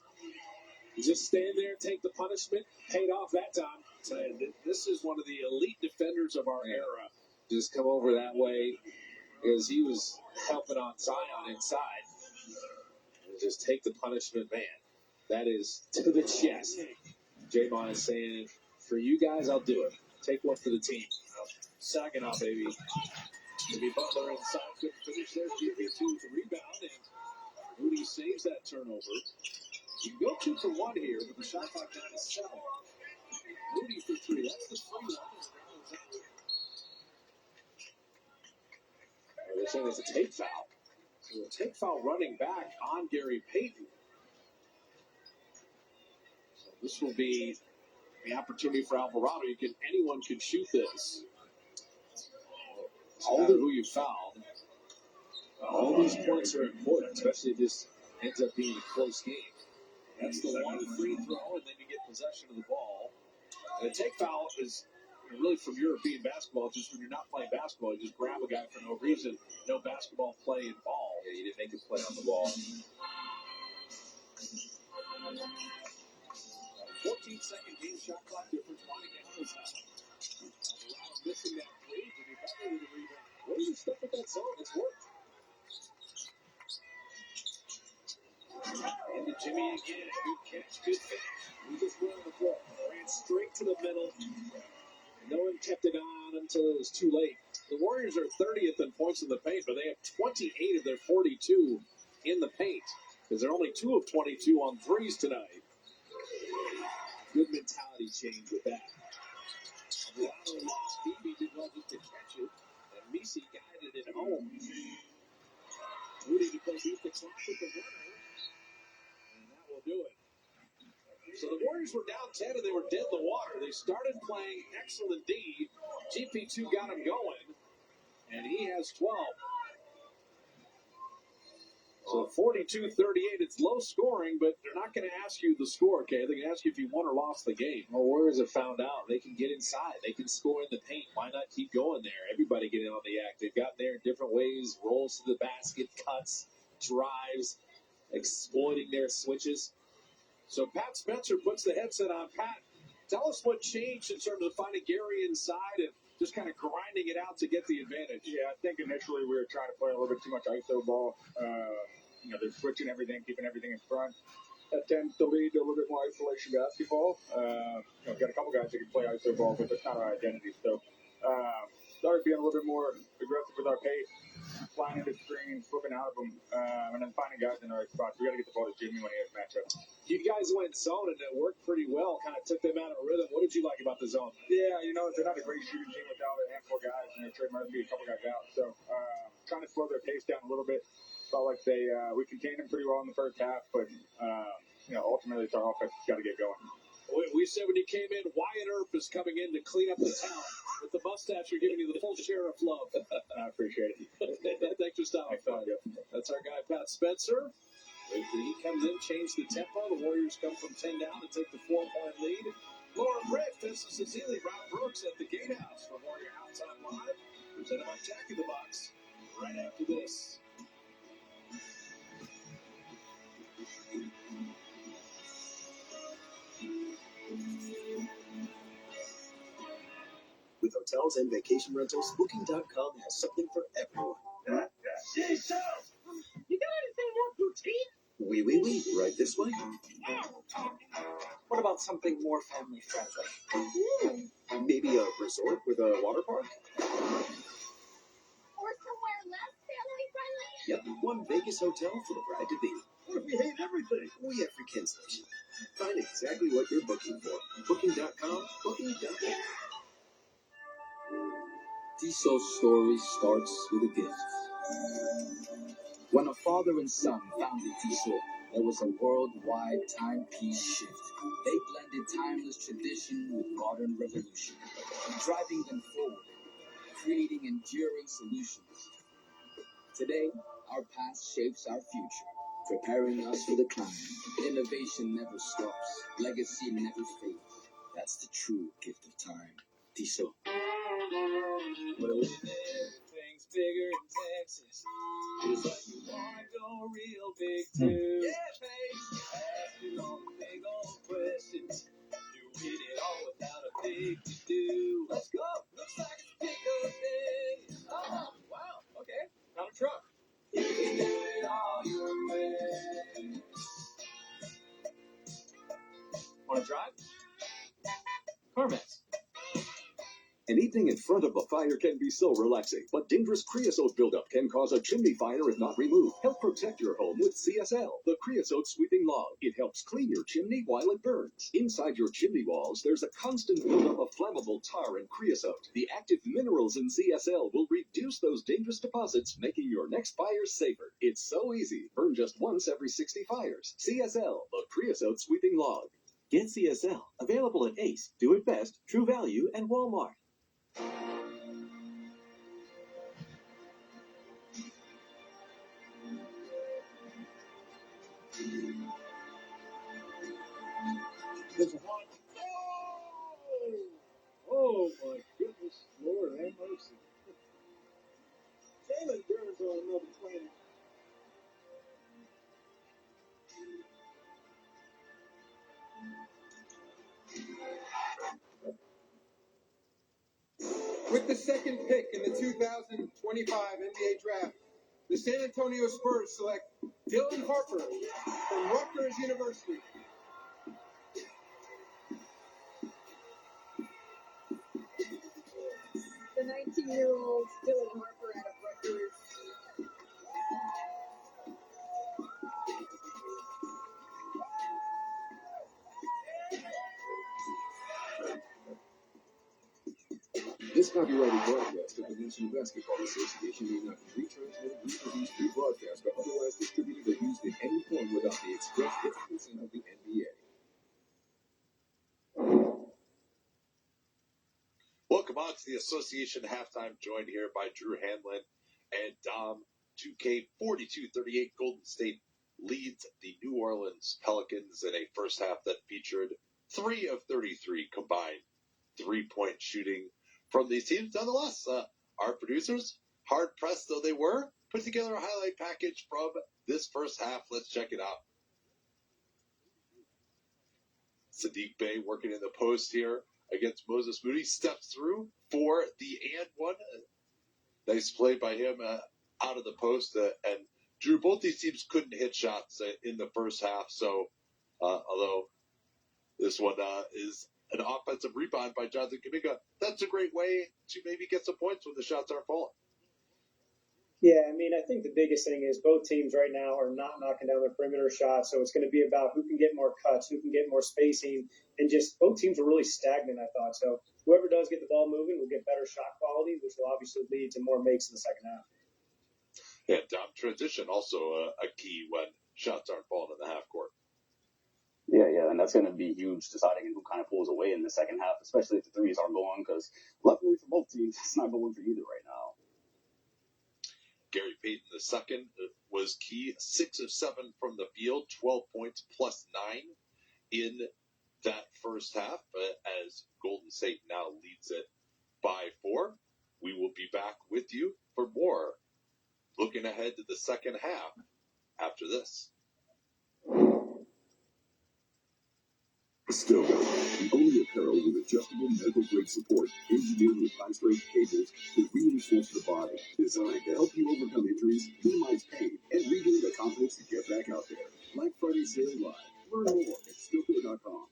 You just stand there, take the punishment, paid off that time. So this is one of the elite defenders of our era. Just come over that way because he was helping on Zion inside. And just take the punishment, man. That is to the chest. Draymond is saying, for you guys, I'll do it. Take one for the team. Saginaw, baby. Jimmy Butler inside, couldn't finish there. GP2 with the rebound, and Rudy saves that turnover. You can go 2 for 1 here, but the shot clock down to 7. Rudy for 3. That's the free one. They're saying it's a take foul. So a take foul running back on Gary Payton. So this will be the opportunity for Alvarado. Anyone can shoot this. All who you fouled. All these points are important, especially if this ends up being a close game. That's the one free throw, and then you get possession of the ball. And a take foul is really from European basketball. Just when you're not playing basketball, you just grab a guy for no reason. No basketball play involved. Yeah, you didn't make a play on the ball. 14-second game shot clock difference. Winding down is Alvarado missing that three. Jimmy Butler with the rebound. What is the stuff with that zone? It's worked. And to Jimmy again. Good catch, good finish. He just ran the floor. Ran straight to the middle. No one kept it on until it was too late. The Warriors are 30th in points in the paint, but they have 28 of their 42 in the paint because they're only 2 of 22 on threes tonight. Good mentality change with that. Alvarado lost. Phoebe did well just to catch it, and Misi guided it home. Rudy to beat the clock with the runner, and that will do it. So the Warriors were down 10 and they were dead in the water. They started playing excellent D. GP2 got him going, and he has 12. So 42-38, it's low scoring, but they're not going to ask you the score, okay? They're going to ask you if you won or lost the game. Well, Warriors have found out they can get inside. They can score in the paint. Why not keep going there? Everybody getting on the act. They've gotten there in different ways, rolls to the basket, cuts, drives, exploiting their switches. So Pat Spencer puts the headset on. Pat, tell us what changed in terms of finding Gary inside and just kind of grinding it out to get the advantage. Yeah, I think initially we were trying to play a little bit too much ISO ball. They're switching everything, keeping everything in front. That tends to lead to a little bit more isolation basketball. We've got a couple guys that can play ISO ball, but that's not our identity. So started being a little bit more aggressive with our pace, flying into screens, flipping out of them, and then finding guys in the right spots. We got to get the ball to Jimmy when he has matchups. You guys went zone, and it worked pretty well. Kind of took them out of rhythm. What did you like about the zone? Yeah, they're not a great shooting team without a handful of guys, and Trey Murphy, a couple guys out. So trying to slow their pace down a little bit. Felt like we contained them pretty well in the first half, but ultimately it's our offense that's got to get going. We said when he came in, Wyatt Earp is coming in to clean up the town. With the mustache, you're giving you the full share of love. I appreciate it. Thanks for stopping by. That's our guy, Pat Spencer. He comes in, change the tempo. The Warriors come from 10 down to take the 4-point lead. Lauren Britt, Festus Cecilia, Rob Brooks at the Gatehouse for Warrior Halftime Live. Presented by Jack in the Box. Right after this. With hotels and vacation rentals, Booking.com has something for everyone. You got anything more boutique? Oui, right this way. What about something more family friendly? Maybe a resort with a water park? Or somewhere less family friendly? Yep, one Vegas hotel for the bride-to-be. What if we hate everything? We have free cancellation. Find exactly what you're booking for. Booking.com, Booking.com. Tissot's story starts with a gift. When a father and son founded Tissot, there was a worldwide timepiece shift. They blended timeless tradition with modern revolution, driving them forward creating enduring solutions. Today, our past shapes our future, preparing us for the climb. Innovation never stops. Legacy never fades. That's the true gift of time. Tissot. Well, we live things bigger in Texas. Just like you wanna go real big too. Yeah, Paige. Asking all the big old questions. Doing it all without a big to do. Let's go. Looks like it's a pickup day. Oh, wow. Okay. Not a truck. You can do it all your way. Wanna drive? CarMax. Anything in front of a fire can be so relaxing, but dangerous creosote buildup can cause a chimney fire if not removed. Help protect your home with CSL, the creosote sweeping log. It helps clean your chimney while it burns. Inside your chimney walls, there's a constant buildup of flammable tar and creosote. The active minerals in CSL will reduce those dangerous deposits, making your next fire safer. It's so easy. Burn just once every 60 fires. CSL, the creosote sweeping log. Get CSL. Available at Ace, Do It Best, True Value, and Walmart. There's a hot. Oh my goodness, Lord have mercy. Jalen Duren's on another planet. With the second pick in the 2025 NBA Draft, the San Antonio Spurs select Dylan Harper from Rutgers University. The 19-year-old Dylan Harper out of Rutgers. This copyrighted broadcast of the National Basketball Association may not be retransmitted, reproduced, rebroadcast, or otherwise distributed or used in any form without the express consent of the NBA. Welcome on to the Association Halftime, joined here by Drew Hanlon and Dom. 2K42-38 Golden State leads the New Orleans Pelicans in a first half that featured 3 of 33 combined three-point shooting from these teams. Nonetheless, our producers, hard-pressed though they were, put together a highlight package from this first half. Let's check it out. Sadiq Bey working in the post here against Moses Moody, steps through for the and one. Nice play by him out of the post. And Drew, both these teams couldn't hit shots in the first half. So, although this one is an offensive rebound by Jonathan Kuminga, that's a great way to maybe get some points when the shots aren't falling. Yeah, I mean, I think the biggest thing is both teams right now are not knocking down their perimeter shots, so it's going to be about who can get more cuts, who can get more spacing, and just both teams are really stagnant, I thought. So whoever does get the ball moving will get better shot quality, which will obviously lead to more makes in the second half. Yeah, Dom, transition also a key when shots aren't falling in the half court. Yeah, and that's going to be huge, deciding who kind of pulls away in the second half, especially if the threes aren't going, because luckily for both teams, it's not going for either right now. Gary Payton II was key, 6 of 7 from the field, 12 points plus 9 in that first half, as Golden State now leads it by 4. We will be back with you for more looking ahead to the second half after this. Still, the only apparel with adjustable medical-grade support, engineered with high-strength cables to reinforce the body, designed to help you overcome injuries, minimize pain, and regain the confidence to get back out there. Black Friday sale live. Learn more at Stillco.com.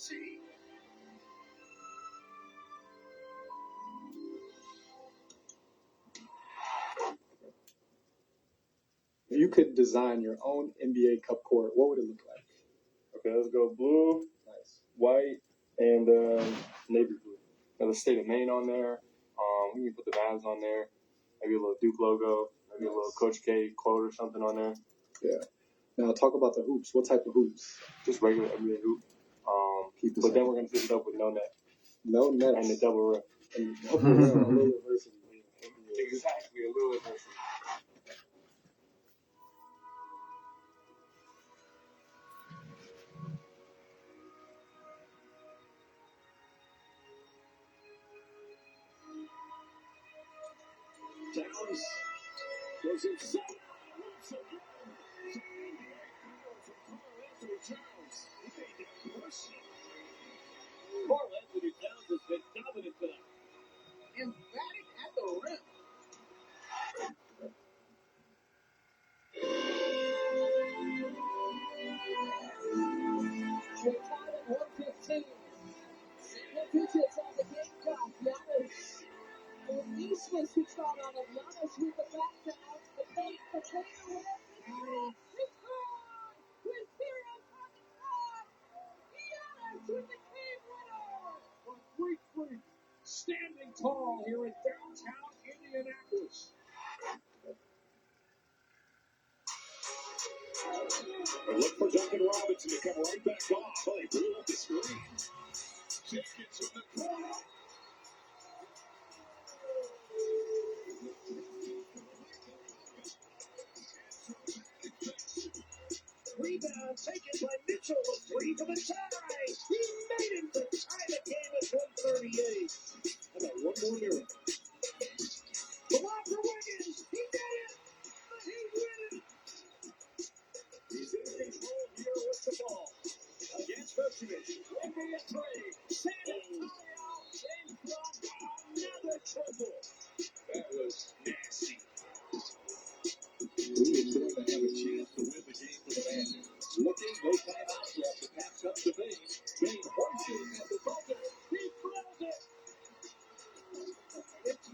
If you could design your own NBA Cup court, what would it look like? Okay, let's go blue, Nice. white, and navy blue. Now let's stay the Maine on there. We can put the Mavs on there. Maybe a little Duke logo. Maybe a little Coach K quote or something on there. Yeah. Now talk about the hoops. What type of hoops? Just regular everyday hoop. But then we're gonna finish it up with no net No net. and the double rim. And double rim, a little adversity. Exactly, a little adversity. Towns goes inside. Carl Anthony Towns has been dominant tonight. Emphatic at the rim. We're tied at 115. Single digits on the game clock. Giannis. And Eastman switched on him. Giannis with the back to out to the paint. The takeaway. It's gone. With Sirius on the side. Giannis with the game winner. A freak standing tall here in downtown Indianapolis. And look for Duncan Robinson to come right back off. Oh, he blew up the screen. Jenkins from the corner. Rebound taken by Mitchell. A three for the tie. He made it to tie the game at 138. How about one more miracle? The line for Wiggins. He did it. But he win it. He's in control here with the ball. Against Vucevic. NBA three. Sanders out in front. Another triple. That was nasty. Who is going to have a chance to win the game for the Magic? Looking, no timeouts left. The pass up to Bane. Bane horses at the buzzer. He throws it. It's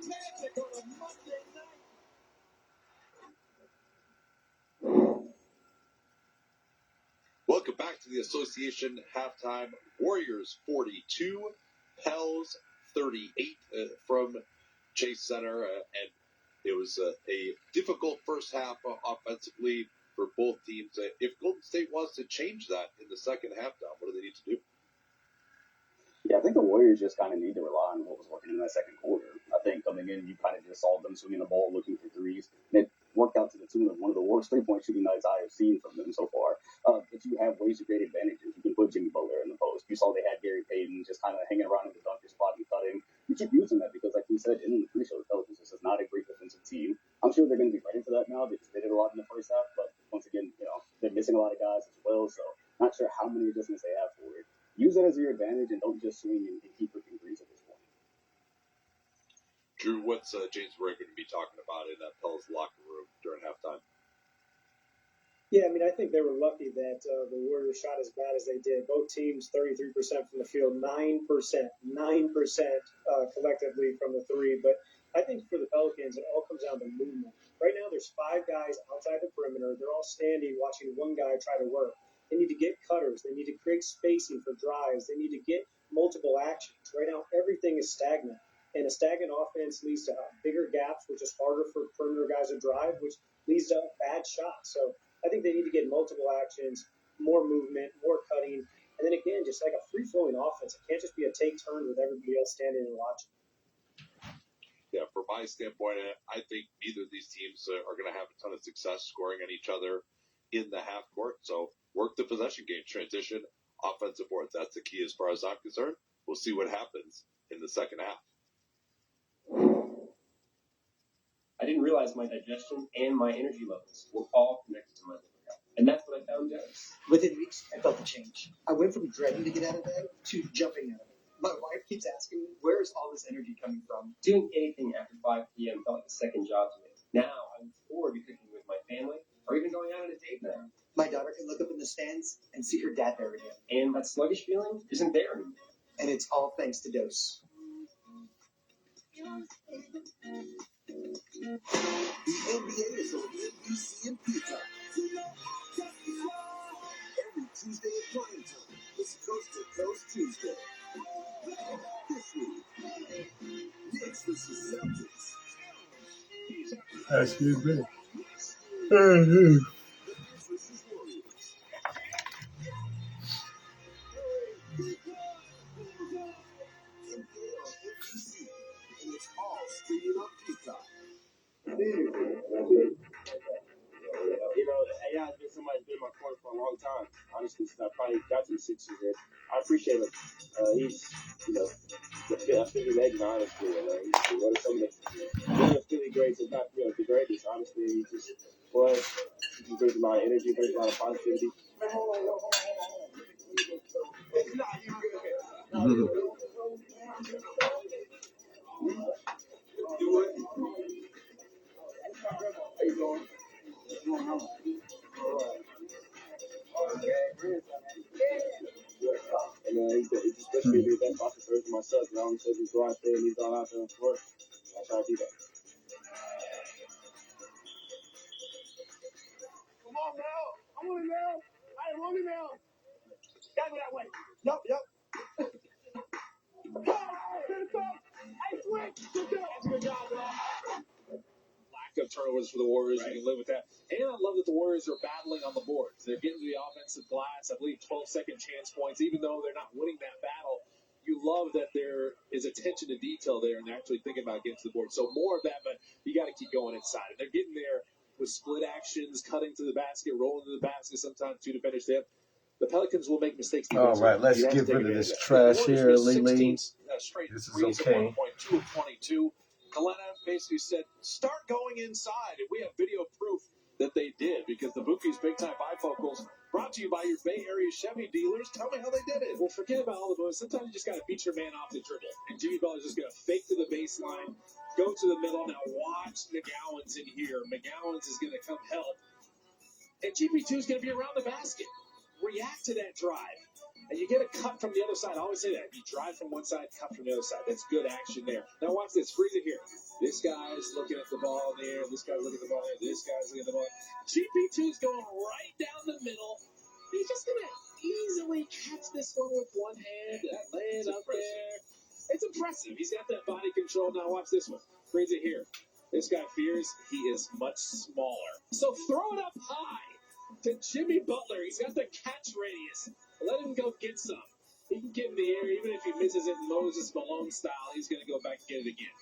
magic on a Monday night. Welcome back to the Association Halftime. Warriors 42, Pels 38 from Chase Center. And it was a difficult first half offensively for both teams. If Golden State wants to change that in the second half, Dom, what do they need to do? Yeah, I think the Warriors just kind of need to rely on what was working in that second quarter. I think coming in, you kind of just saw them swinging the ball, looking for threes. And it worked out to the tune of one of the worst three-point shooting nights I have seen from them so far. But you have ways to create advantages. You can put Jimmy Butler in the post. You saw they had Gary Payton just kind of hanging around in the dunker spot and cutting. You keep using that because, like you said, in the pre-show, the Pelicans is not a great defensive team. I'm sure they're going to be ready for that now because they did a lot in the first half. But once again, they're missing a lot of guys as well. So not sure how many adjustments they have for it. Use that as your advantage and don't just swing and keep looking threes at this point. Drew, what's James Worth going to be talking about in that Pels locker room during halftime? Yeah, I mean, I think they were lucky that the Warriors shot as bad as they did. Both teams, 33% from the field, 9% collectively from the three. But I think for the Pelicans, it all comes down to movement. Right now, there's 5 guys outside the perimeter. They're all standing watching one guy try to work. They need to get cutters. They need to create spacing for drives. They need to get multiple actions. Right now, everything is stagnant. And a stagnant offense leads to bigger gaps, which is harder for perimeter guys to drive, which leads to bad shots. So I think they need to get multiple actions, more movement, more cutting. And then again, just like a free-flowing offense. It can't just be a take turn with everybody else standing and watching. Yeah, from my standpoint, I think neither of these teams are going to have a ton of success scoring on each other in the half court. So work the possession game, transition, offensive boards. That's the key as far as I'm concerned. We'll see what happens in the second half. I didn't realize my digestion and my energy levels were all connected to my liver health. And that's what I found out. Within weeks, I felt the change. I went from dreading to get out of bed to jumping out of it. My wife keeps asking me, where is all this energy coming from? Doing anything after 5 p.m. felt like a second job to me. Now I look forward to cooking with my family or even going out on a date night. My daughter can look up in the stands and see her dad there again. And that sluggish feeling isn't there anymore. And it's all thanks to Dose. The NBA is on NBC and Peacock. Every Tuesday at prime time. It's Coast to Coast Tuesday. This week, Knicks versus Celtics. Excuse me. Lakers versus Warriors. NBA on NBC, and it's all streaming on Peacock. You know, AI has been somebody who's been in my corner for a long time. Honestly, since I probably got to the 6 years in. I appreciate him. He's, you know, I think he's egg, honestly. He's one of some of the Philly greats, if not, you know, the greatest. Honestly, he just was. He brings a lot of energy, brings a lot of positivity. And he's especially the best officer for myself. You know, he says he's go out there and he's all out there and work. I try to do that. Come on, Mel. I want him, Mel. I want him, Mel. Got me that way. Yup. Good job, bro. Lack of turnovers for the Warriors. You can live with that. And I love that the Warriors are battling on the boards. They're getting to the offensive glass. I believe 12-second chance points. Even though they're not winning that battle, you love that there is attention to detail there and they're actually thinking about getting to the board. So more of that, but you got to keep going inside. And they're getting there with split actions, cutting to the basket, rolling to the basket. Sometimes two defenders there. The Pelicans will make mistakes. All right, let's get rid of this trash here, Lily. This is okay. 2 of 22. Galena basically said, start going inside. And we have video proof that they did because the Bookies Big Time Bifocals brought to you by your Bay Area Chevy dealers. Tell me how they did it. Well, forget about all the moves. Sometimes you just got to beat your man off the dribble. And Jimmy Butler's just going to fake to the baseline, go to the middle. Now watch McGowan's in here. McGowan's is going to come help. And GP2 is going to be around the basket. React to that drive. And you get a cut from the other side. I always say that. You drive from one side, cut from the other side. That's good action there. Now watch this. Freeze it here. This guy's looking at the ball there. This guy's looking at the ball there. This guy's looking at the ball. GP2's going right down the middle. He's just going to easily catch this one with one hand. Lay it up there. It's impressive. He's got that body control. Now watch this one. Freeze it here. This guy fears he is much smaller. So throw it up high to Jimmy Butler. He's got the catch radius. Let him go get some. He can get in the air, even if he misses it Moses Malone style, he's going to go back and get it again.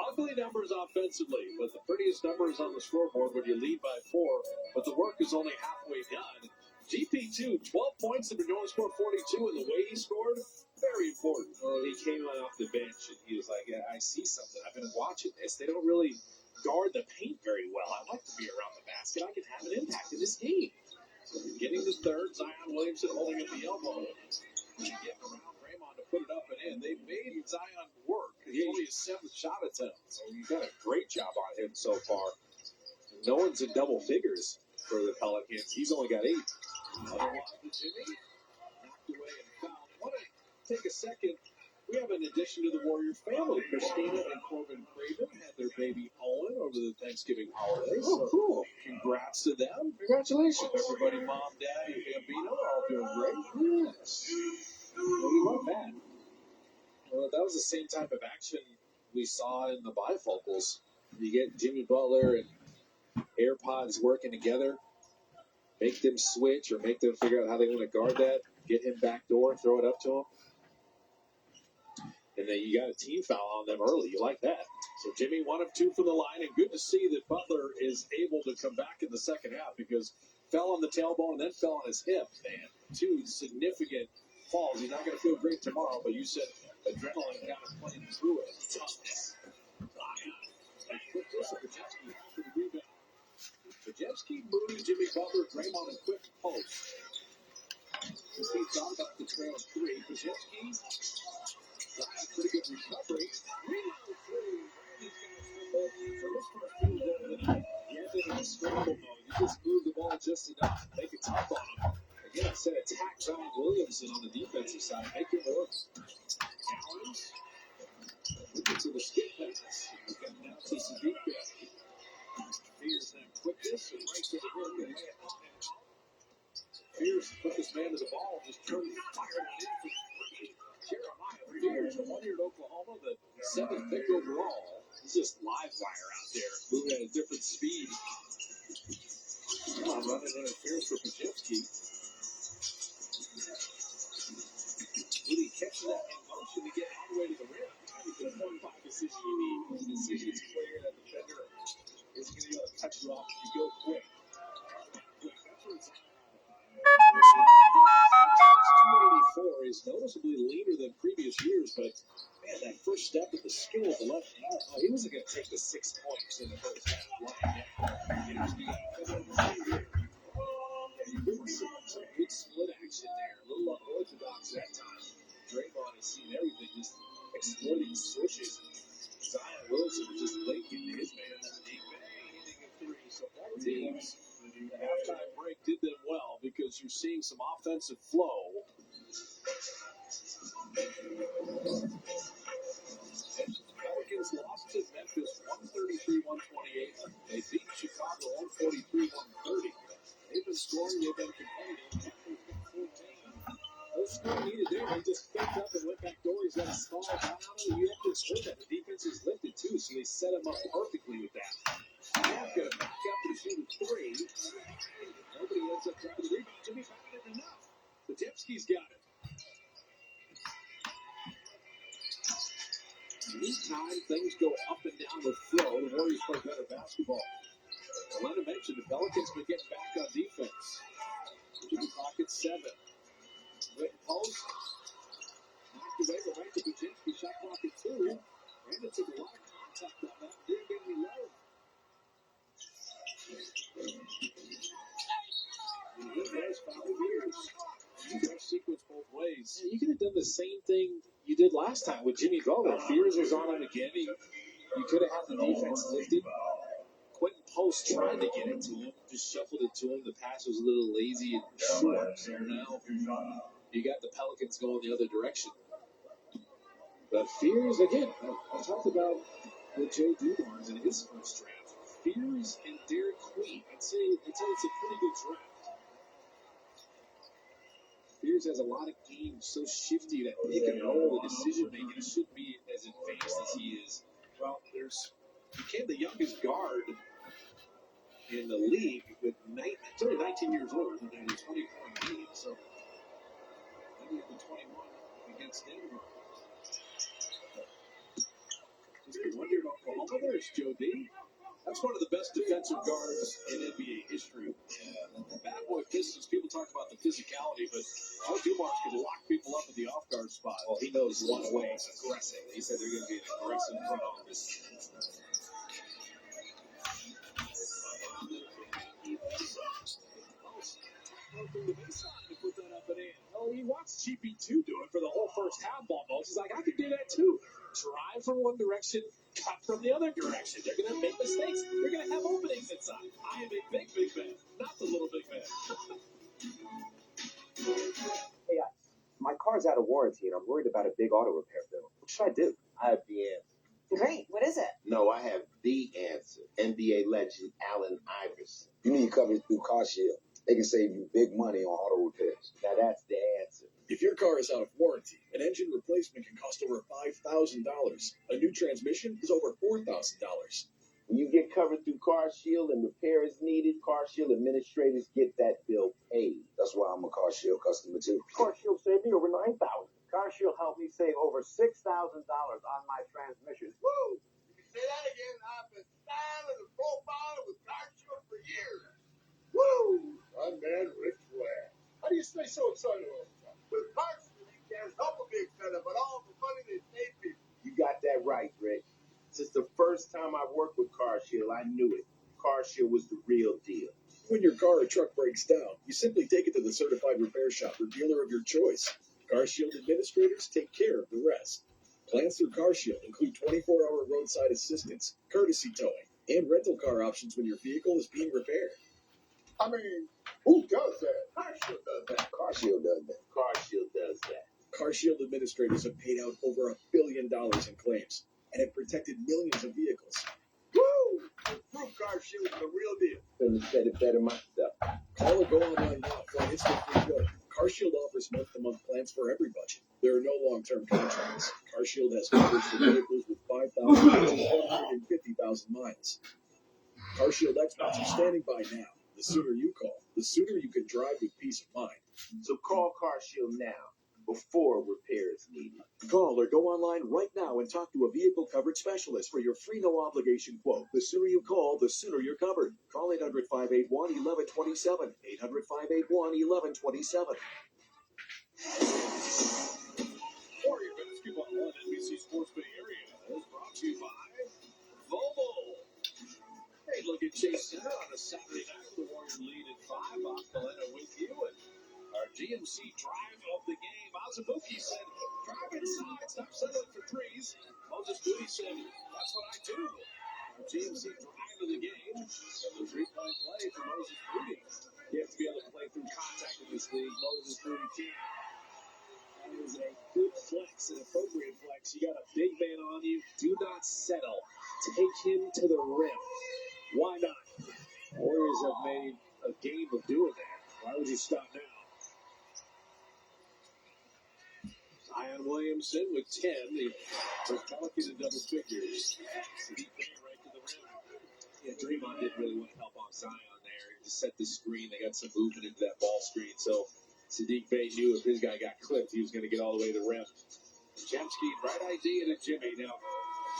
Ugly numbers offensively, but the prettiest numbers on the scoreboard when you lead by 4, but the work is only halfway done. GP2, 12 points, and Bernard scored 42, and the way he scored, very important. Well, he came on off the bench, and he was like, yeah, I see something. I've been watching this. They don't really guard the paint very well. I like to be around the basket. I can have an impact in this game. So getting the third, Zion Williamson holding at the elbow. Getting around Draymond to put it up and in. They made Zion work. It's only his 7th shot attempt. So you've done a great job on him so far. No one's in double figures for the Pelicans. He's only got 8. Otherwise, Jimmy knocked away and fouled. I want to take a second. We have an addition to the Warrior family. Christina and Corbin Craven had their baby Owen over the Thanksgiving holidays. Oh, cool. Congrats to them. Congratulations. Everybody, Mom, Dad, and Bambino are all doing great. Yes. Well, we love that. Well, that was the same type of action we saw in the bifocals. You get Jimmy Butler and AirPods working together, make them switch or make them figure out how they want to guard that, get him back door, throw it up to him. And then you got a team foul on them early. You like that. So Jimmy, 1 of 2 from the line, and good to see that Butler is able to come back in the second half because fell on the tailbone and then fell on his hip. Man, 2 significant falls. He's not going to feel great tomorrow, but you said adrenaline kind of playing through it. Toughness. Pajewski, Moody, Jimmy Butler, Draymond, and quick post. Steve John up to trail 3. Pajewski. Pretty good recovery. Rebound 3. These guys for this first field goal of the night. He has it in a scramble mode. Just move the ball just enough. Make it tough on him. Again, I said attack John Williamson on the defensive side. Make it work. Collins. Looking to the skip pass. He's got now to Sadika. Fears that quickness and right to the hook and lay it up and out. Fears put this man to the ball, just turned and fired it in for three. Jeremiah Fears, a 1 year at Oklahoma, the 7th pick overall. He's just live wire out there, moving at a different speed. Running interference for Pajewski. Really catching that in motion to get all the way to the rim. Probably the 45 decision you need. The decision is clear that the defender is going to be able to cut you off if you go quick. 284 is noticeably leaner than previous years, but man, that first step with the skill of the left hand, he wasn't going to take the 6 points in the first half. Some good split action there, a little unorthodox that time. Draymond has seen everything, just exploiting switches. Zion Wilson was just linking his man on the deep end, hitting a three. So both teams, the halftime break did them well because you're seeing some offensive flow. Pelicans lost to Memphis 133-128. They beat Chicago 143-130. They've been scoring, they've been competitive. Those scoring needed there. They just picked up and went back door. He's got a small down. You have to exploit that. The defense is lifted too, so they set him up perfectly with that. Now going to back up and shoot a three. Nobody ends up trying to rebound. Jimmy found it enough. Pajewski's got it. Meantime, things go up and down the flow. The Warriors play better basketball. Leonard mentioned the Pelicans been getting back on defense. Jimmy Crockett 7. Witten post. Knocked away, but right to Pajewski. Shot clock at 2. Brandon took a lot of contact on that. Didn't get any love. There's 5 years. Sequence both ways. You could have done the same thing you did last time with Jimmy Butler. Fears was on him again. You could have had the defense lifted. Quentin Post tried to get it to him, just shuffled it to him. The pass was a little lazy and short. So now you got the Pelicans going the other direction. But Fears, again, I talked about with Joe Dumars in his first draft. Fears and Derek Queen. I'd say it's a pretty good draft. Fears has a lot of games so shifty that pick and roll, the decision making shouldn't be as advanced as he is. Well, he became the youngest guard in the league with he's only 19 years old and in 24 games, so maybe the 21 against Denver. Just the 1 year at Oklahoma, there's Joe D. That's one of the best defensive guards in NBA history. Bad boy Pistons, people talk about the physicality, but Joe Dumars can lock people up at the off-guard spot. Well, he knows one way, aggressive. He said they're going to be an aggressive front office. To put that up and in. Oh, he watched GP2 do it for the whole first half almost. He's like, I could do that too. Drive from one direction, cut from the other direction. They're going to make mistakes. They're going to have openings inside. I am a big man, not the little big man. Hey, my car's out of warranty and I'm worried about a big auto repair bill. What should I do? I have the answer. Great. What is it? No, I have the answer. NBA legend Allen Iverson. You need coverage through CarShield. They can save you big money on auto repairs. Now that's the answer. If your car is out of warranty, an engine replacement can cost over $5,000. A new transmission is over $4,000. When you get covered through CarShield and repair is needed, CarShield administrators get that bill paid. That's why I'm a CarShield customer too. CarShield saved me over $9,000. CarShield helped me save over $6,000 on my transmission. Woo! You can say that again. I've been styling and profiling with CarShield for years. Woo! I'm man Ric Flair. How do you stay so excited all the time? With CarShield, you can't help but be excited, but all the money they save people. You got that right, Rick. Since the first time I worked with CarShield, I knew it. CarShield was the real deal. When your car or truck breaks down, you simply take it to the certified repair shop or dealer of your choice. CarShield administrators take care of the rest. Plans through CarShield include 24-hour roadside assistance, courtesy towing, and rental car options when your vehicle is being repaired. I mean, who does that? CarShield does that. CarShield does that. CarShield does that. CarShield administrators have paid out over $1 billion in claims and have protected millions of vehicles. Woo! Proof CarShield is the real deal. Couldn't have said it better myself. Call or go online now for an instant free quote. CarShield offers month-to-month plans for every budget. There are no long-term contracts. CarShield has coverage for vehicles with 5,000 to 150,000 miles. CarShield experts are standing by now. The sooner you call, the sooner you can drive with peace of mind. So call CarShield now before repair is needed. Call or go online right now and talk to a vehicle coverage specialist for your free no-obligation quote. The sooner you call, the sooner you're covered. Call 800-581-1127. 800-581-1127. Warrior Basketball on NBC Sports Bay Area is brought to you by Volvo. Hey, look at Chase Center on a Saturday night with the Warriors lead at 5. Bob Coletta with you, and our GMC drive of the game. Azubuki said, drive inside, stop settling for threes. Moses Moody said, that's what I do. Our GMC drive of the game. The three-point play for Moses Moody. You have to be able to play through contact in this league. Moses Moody can. That is a good flex, an appropriate flex. You got a big man on you. Do not settle. Take him to the rim. Why not? Warriors have made a game of doing that. Why would you stop now? Zion Williamson with 10. The first Pelican in double figures. Sadiq Bey right to the rim. Yeah, Draymond didn't really want to help on Zion there to set the screen. They got some movement into that ball screen. So Sadiq Bey knew if his guy got clipped, he was going to get all the way to the rim. Jemski, right idea to Jimmy. Now,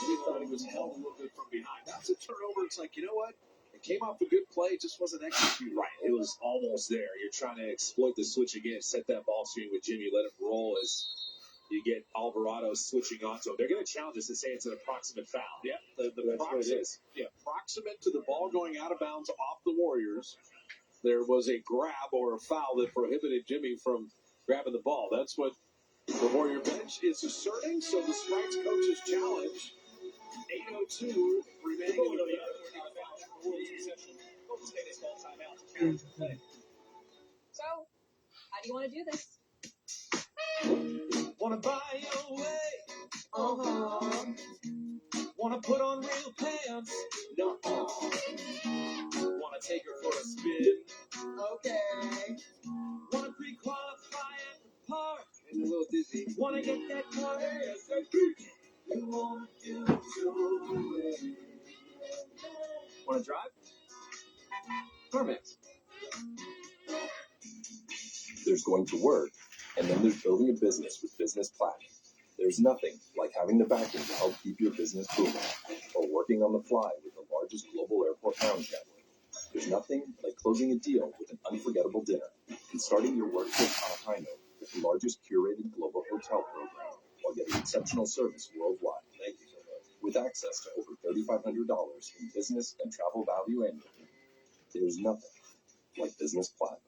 Jimmy thought he was held a little bit from behind. That's a turnover. It's like, you know what? It came off a good play. It just wasn't executed right. It was almost there. You're trying to exploit the switch again. Set that ball screen with Jimmy. Let him roll as you get Alvarado switching onto him. They're going to challenge us and say it's an approximate foul. Yeah, the proximate to the ball going out of bounds off the Warriors. There was a grab or a foul that prohibited Jimmy from grabbing the ball. That's what the Warrior bench is asserting. So the Sprites coach's challenge. 8:02 remaining in the Warriors possession. Golden State has called timeout to challenge the play. So, how do you want to do this? Wanna buy your way? Wanna put on real pants? No. Wanna take her for a spin? Okay. Wanna pre-qualify at the park? And a little dizzy. Wanna get that car ASAP? You wanna do it. Wanna drive? CarMax. There's going to work, and then there's building a business with Business Platinum. There's nothing like having the backing to help keep your business booming, or working on the fly with the largest global airport lounge network. There's nothing like closing a deal with an unforgettable dinner and starting your work trip on a high note with the largest curated global hotel program while getting exceptional service worldwide. Thank you so much. With access to over $3,500 in business and travel value annually, there's nothing like Business Platinum.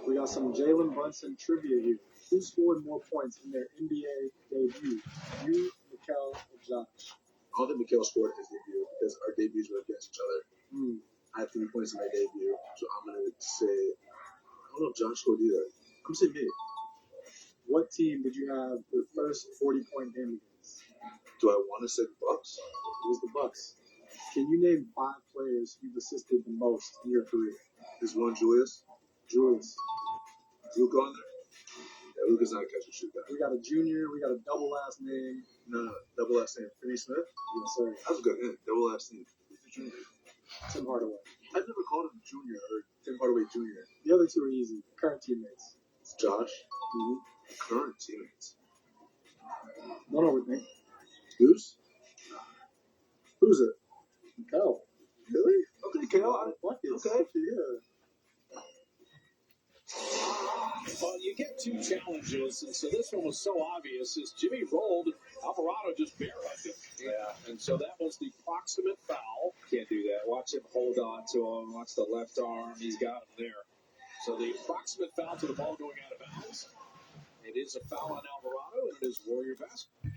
We got some Jalen Brunson trivia here. Who scored more points in their NBA debut? You, Mikal, or Josh? I don't think Mikal scored his debut because our debuts were against each other. I had 3 points in my debut, so I'm going to say, I don't know if Josh scored either. I'm saying me. What team did you have your first 40-point game against? Do I want to say the Bucks? It was the Bucks. Can you name 5 players you've assisted the most in your career? Is one Julius? Julius. Luka on there? Yeah, Luka's not a catch and shoot guy. We got a junior. We got a double last name. No, double last name. Finney Smith? Yes, sir. That was a good hint. Double last name. Tim Hardaway. I've never called him Junior or Tim Hardaway Jr. The other 2 are easy. Current teammates. It's Josh. Current teammates. One over with me. Who's? Who's it? Kel. Really? Okay, Kel. I like it. Okay, yeah. Well, you get 2 challenges, and so this one was so obvious as Jimmy rolled, Alvarado just bare-hugged him. Yeah, and so that was the proximate foul. Can't do that. Watch him hold on to him. Watch the left arm. He's got him there. So the approximate foul to the ball going out of bounds. It is a foul on Alvarado, and it is Warrior basketball.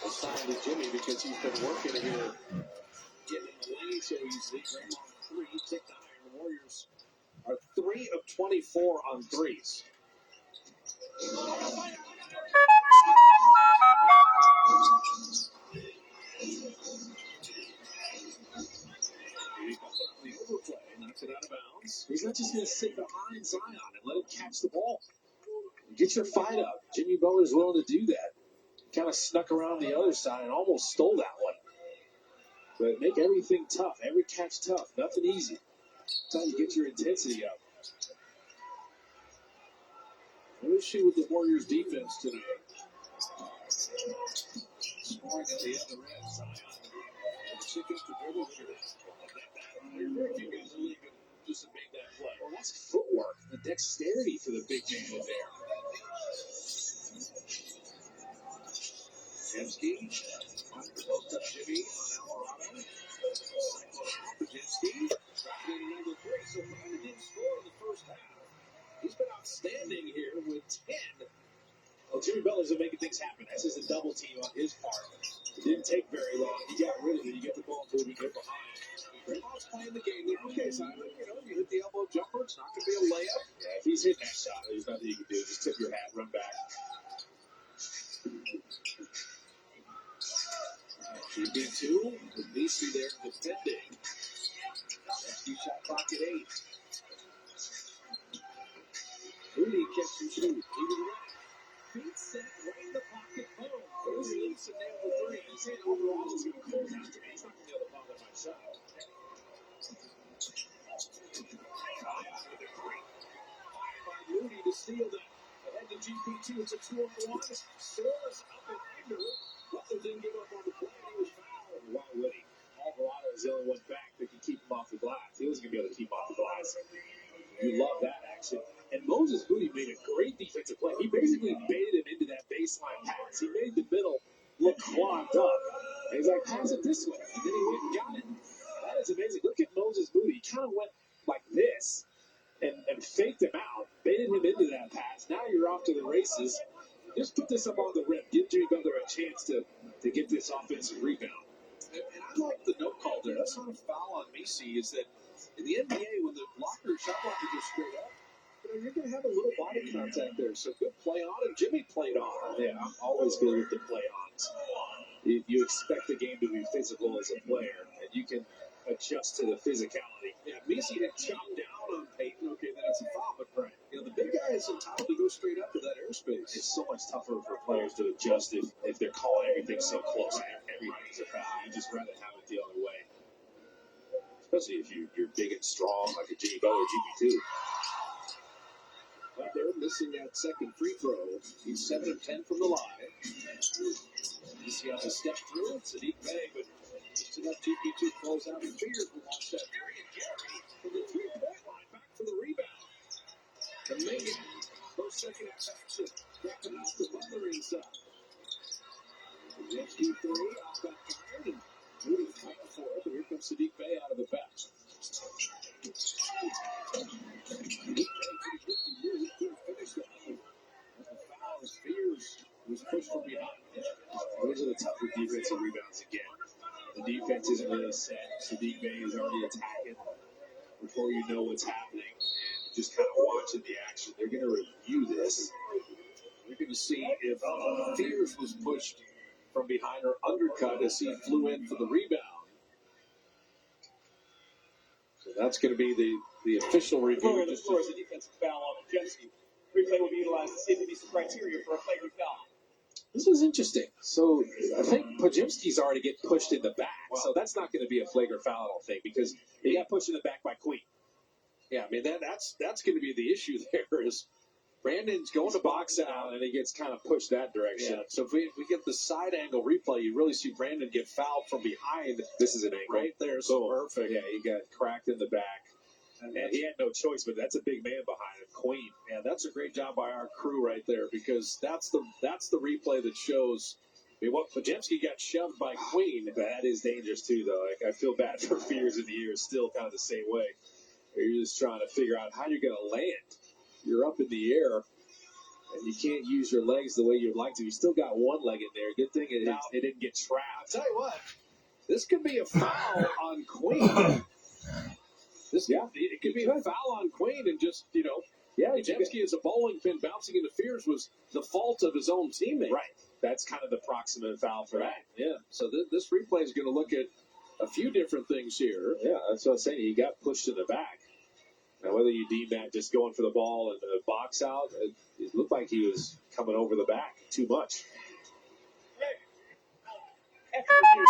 assigned to Jimmy because he's been working here, getting in the lane so easily. Draymond 3, tick the higher. Warriors are 3 of 24 on threes. The overplay knocks it out of bounds. He's not just going to sit behind Zion and let him catch the ball. Get your fight up. Jimmy Butler's willing to do that. Kind of snuck around the other side and almost stole that one. But make everything tough. Every catch tough. Nothing easy. That's how you get your intensity up. No issue with the Warriors' defense tonight. Scoring on the other end, Zion. Chick up the dribble here. Very few guys in the league just to make that play. Well, that's footwork. The dexterity for the big man in there. Podziemski. Post up Jimmy on Alvarado. Podziemski. Dropping in number 3. So Brandon didn't score in the first half. He's been outstanding here with 10. Well, Jimmy Butler's been making things happen. That's just a double team on his part. It didn't take very long. He got rid of it. You get the ball moving, get behind. Draymond's playing the game there. Okay, Simon, you hit the elbow jumper. It's not going to be a layup. Yeah, if he's hitting that shot, there's nothing you can do. Just tip your hat, run back. Should be 2. With Messi there defending. Messi shot clock at 8. Moody catch and shoot. He was right. Feet set right in the pocket. Boom. There's Leafs and nailed the 3. He's saying overall he's going to close after me. He's not going to be able to bother my shot. Moody to steal that. Ahead to GP2. It's a 2-on-1. Soares up and under. Butler didn't give up on the play. He was fouled. Why would he? Alvarado is the only one back that can keep him off the glass. He wasn't going to be able to keep him off the glass. You love that action. And Moses Moody made a great defensive play. He basically baited him into that baseline pass. He made the middle look clogged up. And he's like, pass it this way. And then he went and got it. That is amazing. Look at Moses Moody. He kind of went like this and faked him out, baited him into that pass. Now you're off to the races. Just put this up on the rim. Give Jimmy Butler a chance to get this offensive rebound. And I like the no call there. That's not a foul on Messi. Is that in the NBA, when the shot blockers are straight up, you're going to have a little body contact there. So good play on, and Jimmy played on. Yeah, I'm always good with the play-ons. You expect the game to be physical as a player, and you can adjust to the physicality. Yeah, Messi had chopped down on Peyton. Okay, then it's a foul, but right. The big guy is entitled to go straight up to that airspace. It's so much tougher for players to adjust if they're calling everything so close. Everything's a foul. You just rather have it the other way. Especially if you're big and strong like a Jimmy Butler GP2. But they're missing that second free throw. He's 7 of 10 from the line. You see how to step through it. Sadiq Bey, but just enough GP2 close out. And Fears will watch that. Gary from the 3-point line. Back for the rebound. To make it. First, second half action. Dropping out the Butler inside. Podziemski 3. Off that tired. And Moody fighting for it. But here comes Sadiq Bey out of the bench. Fears was pushed from behind. Those are the tougher defensive rebounds again. The defense isn't really set. Sadiq Bey is already attacking before you know what's happening. And just kind of watching the action. They're going to review this. We're going to see if Fears was pushed from behind or undercut as he flew in for the rebound. So that's going to be the official review. The score is a defensive foul on Podziemski. Replay will be utilized to see if it meets the criteria for a flagrant foul. This was interesting. So I think Podziemski's already getting pushed in the back. So that's not going to be a flagrant foul, I don't think, because he got pushed in the back by Queen. Yeah, I mean, that's going to be the issue there is Brandon's going to box out, and he gets kind of pushed that direction. Yeah. So if we get the side angle replay, you really see Brandon get fouled from behind. This is an angle. Right there. So perfect. Yeah, he got cracked in the back. And he had no choice, but that's a big man behind him, Queen. Yeah, that's a great job by our crew right there because that's the replay that shows. I mean, what Podziemski got shoved by Queen. That is dangerous too, though. Like, I feel bad for Fears in the air. Still kind of the same way. You're just trying to figure out how you're going to land. You're up in the air. and you can't use your legs the way you'd like to. You still got one leg in there. Good thing it didn't get trapped. I'll tell you what. This could be a foul on Queen. It could be a foul on Queen, and just, Jemski as a bowling pin bouncing interference was the fault of his own teammate. Right. That's kind of the proximate foul for that. Yeah. So this replay is going to look at a few different things here. Yeah, that's what I'm saying. He got pushed in the back. Now, whether you deem that just going for the ball and the box out, it looked like he was coming over the back too much. After review,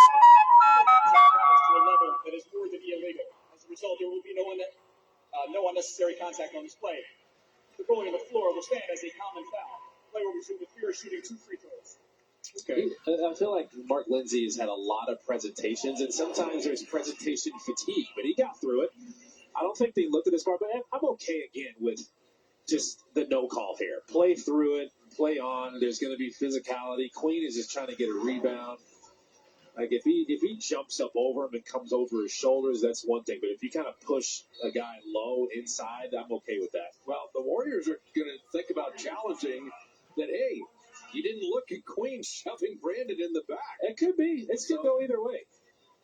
to a level that is more than illegal. As a result, there will be no unnecessary contact on this play. The rolling on the floor will stand as a common foul. Play will resume with Fear shooting 2 free throws. Okay. I feel like Mark Lindsay has had a lot of presentations, and sometimes there's presentation fatigue, but he got through it. I don't think they looked at this far, but I'm okay again with just the no call here. Play through it, play on. There's going to be physicality. Queen is just trying to get a rebound. Like, if he jumps up over him and comes over his shoulders, that's one thing. But if you kind of push a guy low inside, I'm okay with that. Well, the Warriors are going to think about challenging that, hey, you didn't look at Queen shoving Brandon in the back. It could be. It could go either way.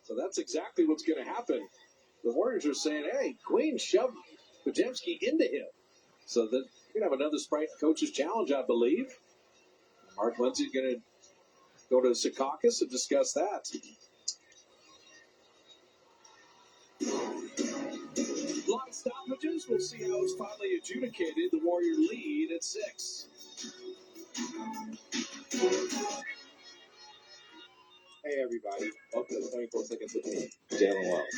So that's exactly what's going to happen. The Warriors are saying, hey, Queen shoved Podziemski into him. So then you're going to have another Sprite coach's challenge, I believe. Mark Lindsay's going to go to Secaucus and discuss that. A lot of stoppages. We'll see how it's finally adjudicated. The Warrior lead at 6. Hey everybody, welcome to 24 Seconds with me, Jalen Wells.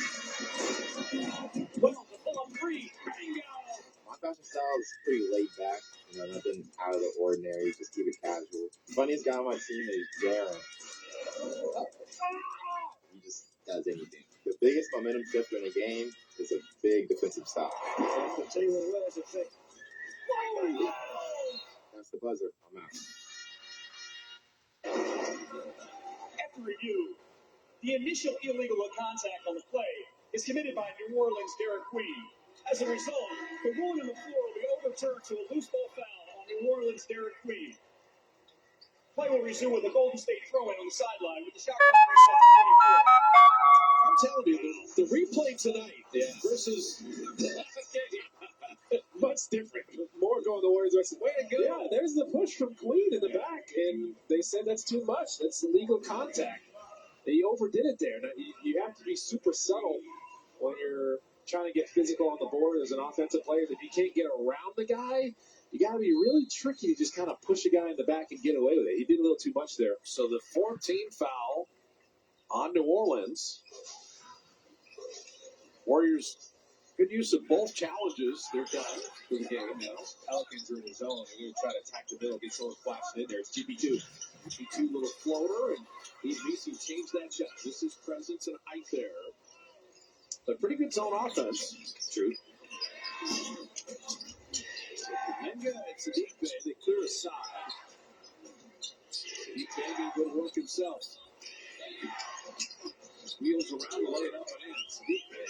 Well, the pull-up 3. Bingo! My fashion style is pretty laid back, nothing out of the ordinary, just keep it casual. Funniest guy on my team is Darren. He just does anything. The biggest momentum shifter in the game is a big defensive stop. That's the Jalen Wells effect. That's the buzzer. I'm out. After review, the initial illegal contact on the play is committed by New Orleans' Derek Queen. As a result, the ruling on the floor will be overturned to a loose ball foul on New Orleans' Derek Queen. Play will resume with the Golden State throw-in on the sideline with the shot clock reset to 24. I'm telling you, the replay tonight versus much different. More going the Warriors. Way to go. Yeah, there's the push from Queen in the back, and they said that's too much. That's illegal contact. He overdid it there. Now, you have to be super subtle when you're trying to get physical on the board as an offensive player. If you can't get around the guy, you got to be really tricky to just kind of push a guy in the back and get away with it. He did a little too much there. So the 14th foul on New Orleans. Warriors, good use of both challenges. They're done for the game now. Pelicans are in his zone. They're going to try to attack the middle, get someone flashing in there. It's GP2. GP2 little floater, and he needs to change that shot. Just his presence and height there. But pretty good zone offense. True. Kuminga and Sadiq Bey, they clear aside. Sadiq Bey did good work himself. Wheels around, lay it up and in. Sadiq Bey,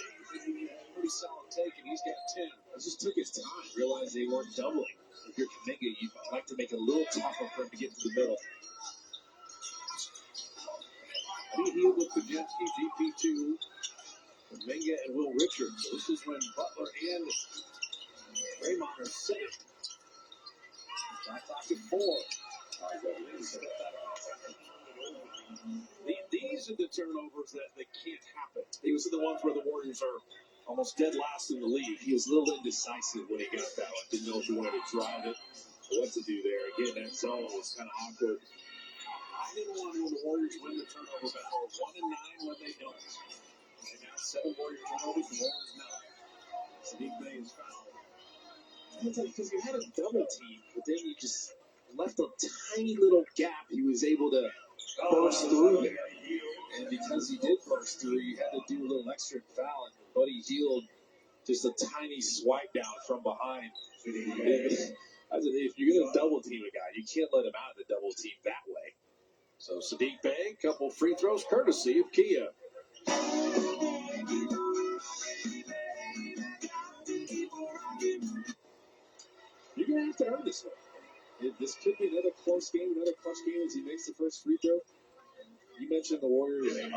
pretty solid take, and he's got 10. It just took his time, realized they weren't doubling. If you're Kuminga, you'd like to make it a little tougher for him to get to the middle. He healed with Podziemski, GP2. Kuminga and Will Richards. This is when Butler and Draymond are sitting. Shot clock at 4. These are the turnovers that can't happen. These are the ones where the Warriors are almost dead last in the league. He was a little indecisive when he got that one. Didn't know if he wanted to drive it or what to do there. Again, that zone was kind of awkward. I didn't want to when the Warriors win the turnover battle. 1-9 when they don't. And now 7 Warrior turnovers, New Orleans not. Sadiq Bey is fouled. Because you had a double team, but then you just left a tiny little gap. He was able to burst through there. And because he did burst through, you had to do a little extra foul. And Buddy Hield, just a tiny swipe down from behind. If you're going to double team a guy, you can't let him out of the double team that way. So Sadiq Bey, couple free throws courtesy of Kia. You're going to have to earn this one. This could be another close game, another clutch game as he makes the first free throw. You mentioned the Warriors, 8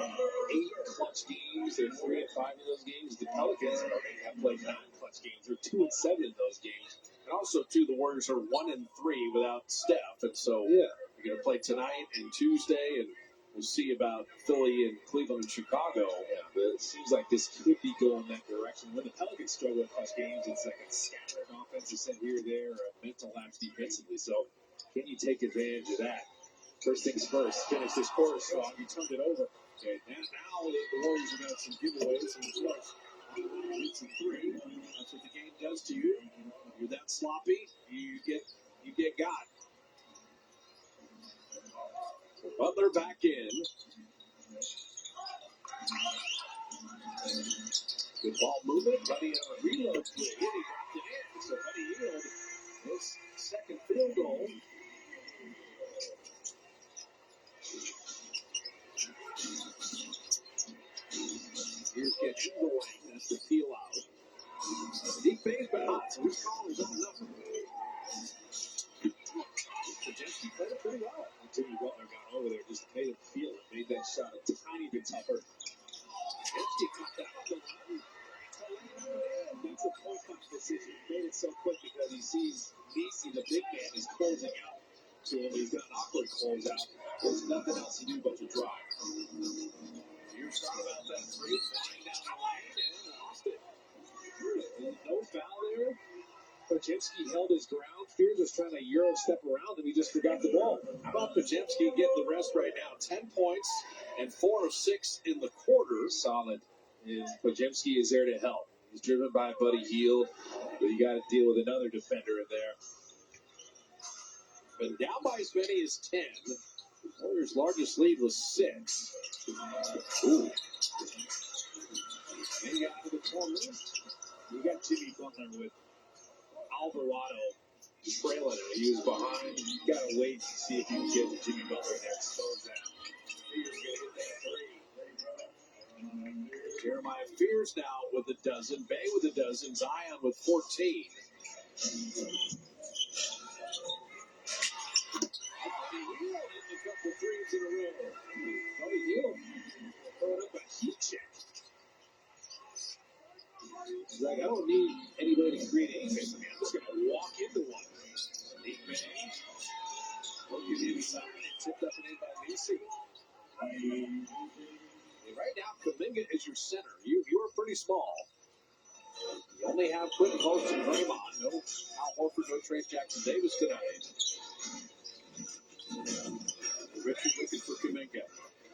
clutch games. They're 3-5 in those games. The Pelicans have played 9 clutch games. They're 2-7 in those games. And also, too, the Warriors are 1-3 without Steph. And so Yeah. you're going to play tonight and Tuesday, and we'll see about Philly and Cleveland and Chicago. Yeah, but it seems like this could be going that direction. When the Pelicans struggle with clutch games, it's like a scattered offensive set here or there, or a mental lapse defensively. So can you take advantage of that? First things first, finish this quarter strong. You turned it over. Okay, and now the Warriors have got some giveaways. And of course, it's a 3. That's what the game does to you. You're that sloppy, you get got. Butler back in. Good ball movement. Buddy on a reload 3. And he dropped it in. So Buddy Hield, his second field goal. Here's getting in the wing. That's the peel out. Deep phase, but hot. So he's calling his own number. Pajemski played it pretty well. Jimmy Butler got over there, just made him feel it, made that shot a tiny bit tougher. Pajemski cut that up the line. That's a point-punch decision. He made it so quick because he sees Nisi, the big man, is closing out. So he's got an awkward closeout. There's nothing else to do but to drive. You're sorry about that 3. Flying down the lane and lost it. No foul there. Pajemski held his ground. Fears was trying to Euro step around and he just forgot the ball. How about Pajemski getting the rest right now? 10 points and 4 of 6 in the quarter. Solid. And Pajemski is there to help. He's driven by Buddy Hield, but you got to deal with another defender in there. But down by as many as 10. Warriors' largest lead was 6. Ooh. They got out of the corner. We got Jimmy Butler with Alvarado trailing it. He was behind. You got to wait to see if you can get to Jimmy Butler and expose that. He's going to hit that 3. Jeremiah Fears now with a dozen. Bay with a dozen. Zion with 14. A couple threes in a row. Buddy Hield throwing up a heat check. He's like, I don't need anybody to create anything for me. I'm just going to walk into one. Deep bang. Working inside and tipped up and in by Nisi. Right now, Kuminga is your center. You are pretty small. You only have Quentin Close and Draymond. No Al Horford, no Trey Jackson Davis tonight. Richard looking for Kuminga.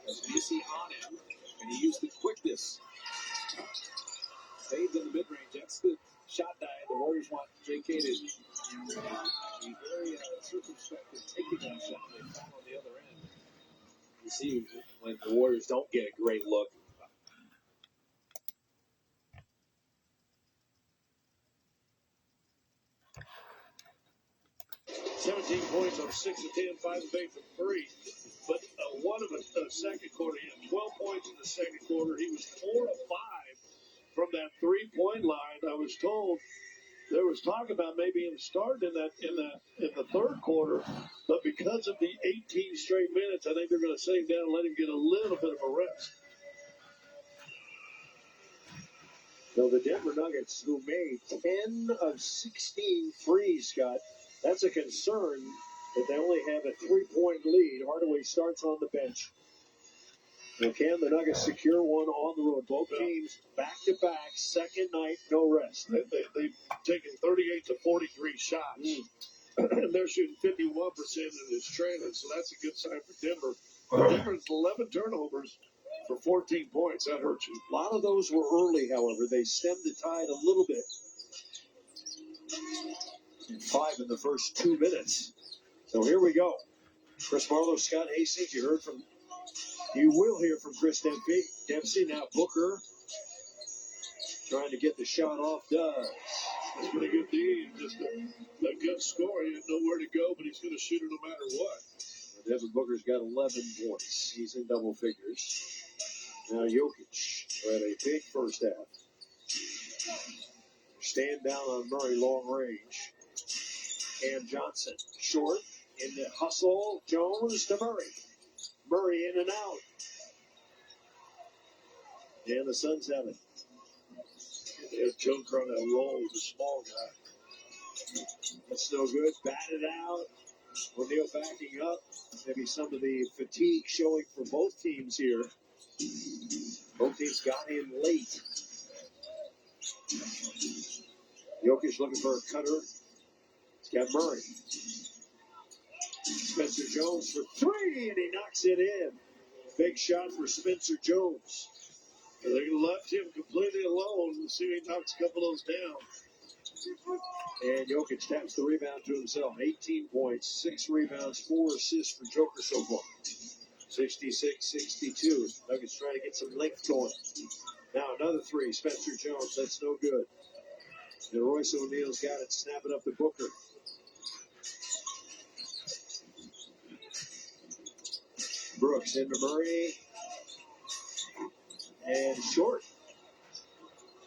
As Nisi on him, and he used the quickness. Fades in the mid-range. That's the shot diet the Warriors want J.K. to be very circumspect in taking that shot. They foul on the other end. You see when the Warriors don't get a great look. $17 points on 6 of 10, 5 of 8 from 3. But 1 of the second quarter, he had 12 points in the second quarter. He was 4 of 5 from that 3-point line. I was told there was talk about maybe him starting in the third quarter, but because of the 18 straight minutes, I think they're going to sit him down and let him get a little bit of a rest. So the Denver Nuggets, who made 10 of 16 threes, Scott, that's a concern that they only have a 3-point lead. Hardaway starts on the bench. Now, can the Nuggets secure one on the road? Both teams back-to-back, second night, no rest. They've taken 38 to 43 shots. And they're shooting 51% in this training, so that's a good sign for Denver. Denver's 11 turnovers for 14 points. That hurts you. A lot of those were early, however. They stemmed the tide a little bit. 5 in the first 2 minutes. So here we go. Chris Marlowe, Scott Hastings, you will hear from Chris Dempsey. Now Booker trying to get the shot off. Does. That's pretty good D. Just a good score. He didn't know where to go, but he's going to shoot it no matter what. Devin Booker's got 11 points. He's in double figures. Now Jokic had a big first half. Stand down on Murray long range. Cam Johnson, short, in the hustle, Jones to Murray. Murray in and out. And the Suns have it. There's Joker on that roll with the small guy. That's no good. Batted out. O'Neal backing up. Maybe some of the fatigue showing for both teams here. Both teams got in late. Jokic looking for a cutter. He's got Murray. Spencer Jones for three, and he knocks it in. Big shot for Spencer Jones. They left him completely alone. We'll see if he knocks a couple of those down. And Jokic taps the rebound to himself. 18 points, 6 rebounds, 4 assists for Joker so far. 66-62. Nuggets trying to get some length going. Now another three. Spencer Jones. That's no good. And Royce O'Neal's got it. Snap it up to Booker. Brooks into Murray. And short.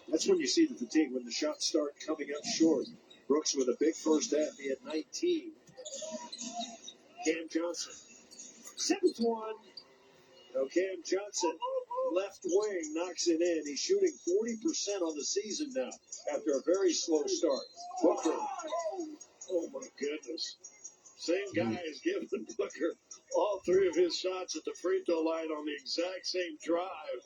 That's when you see the fatigue, when the shots start coming up short. Brooks with a big first half. He had 19. Cam Johnson. 7th one. Now Cam Johnson, left wing, knocks it in. He's shooting 40% on the season now after a very slow start. Booker. Oh, my goodness. Same guy is giving Booker all 3 of his shots at the free throw line on the exact same drive.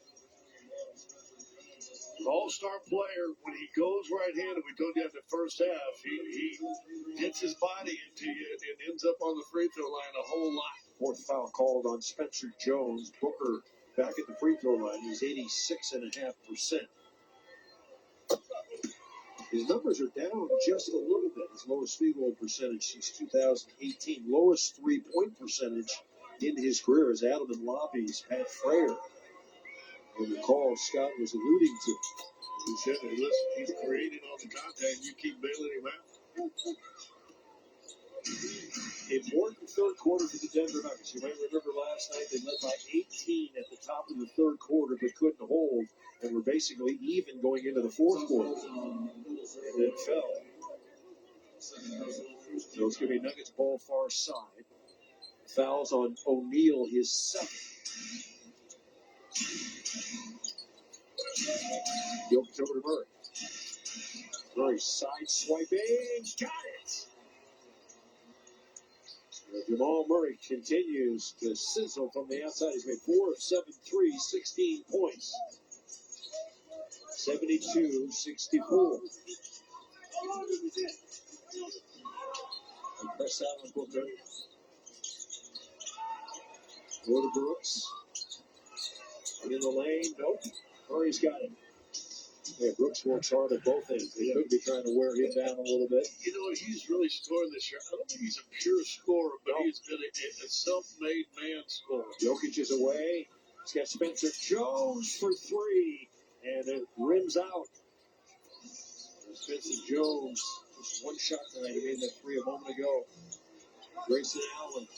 All-star player, when he goes right-handed, we told you at the first half, he gets his body into you and ends up on the free throw line a whole lot. 4th foul called on Spencer Jones. Booker back at the free throw line. He's 86.5%. His numbers are down just a little bit. His lowest field goal percentage since 2018. Lowest three-point percentage in his career is out of the lobbies. Pat Frayer. And the call Scott was alluding to. He said, hey, listen, he's creating on the contact. You keep bailing him out. Important third quarter for the Denver Nuggets. You might remember last night they led by 18 at the top of the third quarter, but couldn't hold, and were basically even going into the fourth quarter. And then fell. So it's going to be Nuggets ball far side. Fouls on O'Neal, his 7th. Jokic over to Murray. Murray side swiping. Got it! Jamal Murray continues to sizzle from the outside. He's made 4 of 7 threes, 16 points. 72-64. Press out on Booker. Go to Brooks. In the lane, nope. Murray's got it. Yeah, Brooks works hard at both ends. He could be trying to wear him down a little bit. You know, he's really scoring this year. I don't think he's a pure scorer, but he's been a self-made man scorer. Jokic is away. He's got Spencer Jones for 3, and it rims out. Spencer Jones, just one shot tonight. He made that 3 a moment ago. Grayson Allen.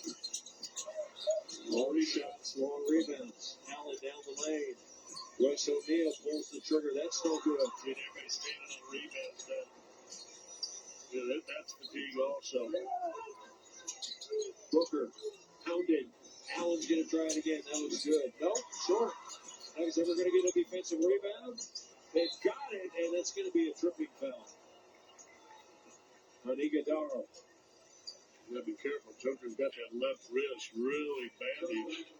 Long shots, long rebounds. Allen down the lane. Royce O'Neal pulls the trigger. That's no good. Yeah, everybody's standing on rebounds now. Yeah, that's fatigue also. Booker pounded. Allen's going to try it again. That was good. No, short. Nuggets ever going to get a defensive rebound? They've got it, and that's going to be a tripping foul. On Iguodala. You got to be careful. Joker's got that left wrist really bandaged.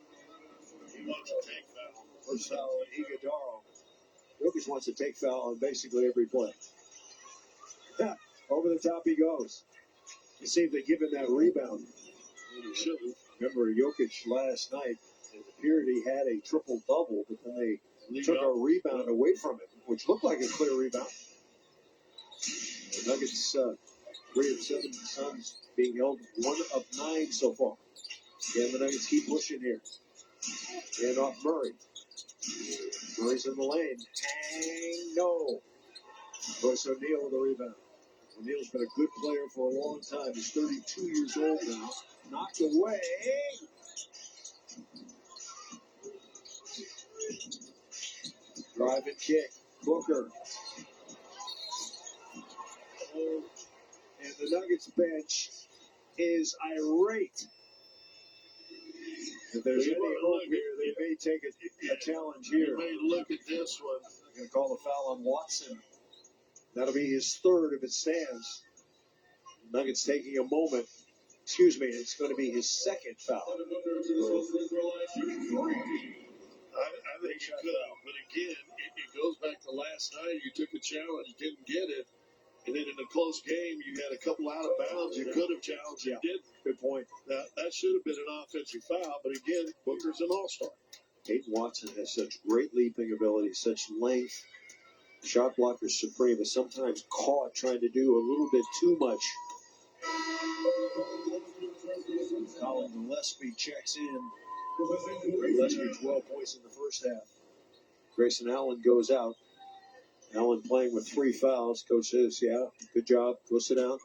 He wants to take foul. First foul on Iguodala. Jokic wants to take foul on basically every play. Over the top he goes. You see if they give him that rebound. Remember Jokic last night, it appeared he had a triple-double, but then they took a rebound away from him, which looked like a clear rebound. The Nuggets, 3 of 7 Suns being held 1 of 9 so far. Again, the Nuggets keep pushing here. And off Murray. Murray's in the lane. Hang no. Royce O'Neal with the rebound. O'Neal's been a good player for a long time. He's 32 years old now. Knocked away. Drive and kick. Booker. And the Nuggets bench is irate. If there's any hope here, they may take a challenge here. You may look at this one. They're going to call the foul on Watson. That'll be his third if it stands. Nuggets taking a moment. Excuse me, it's going to be his second foul. I think you could have, but again, it goes back to last night. You took a challenge, didn't get it, and then in a close game, you had a couple out of bounds. You could have challenged, you didn't. Good point. That should have been an offensive foul, but again, Booker's an all-star. Peyton Watson has such great leaping ability, such length. Shot blocker supreme, but sometimes caught trying to do a little bit too much. Colin Gillespie checks in. Gillespie 12 points in the first half. Grayson Allen goes out. Allen playing with 3 fouls. Coach says, yeah, good job. Go sit down.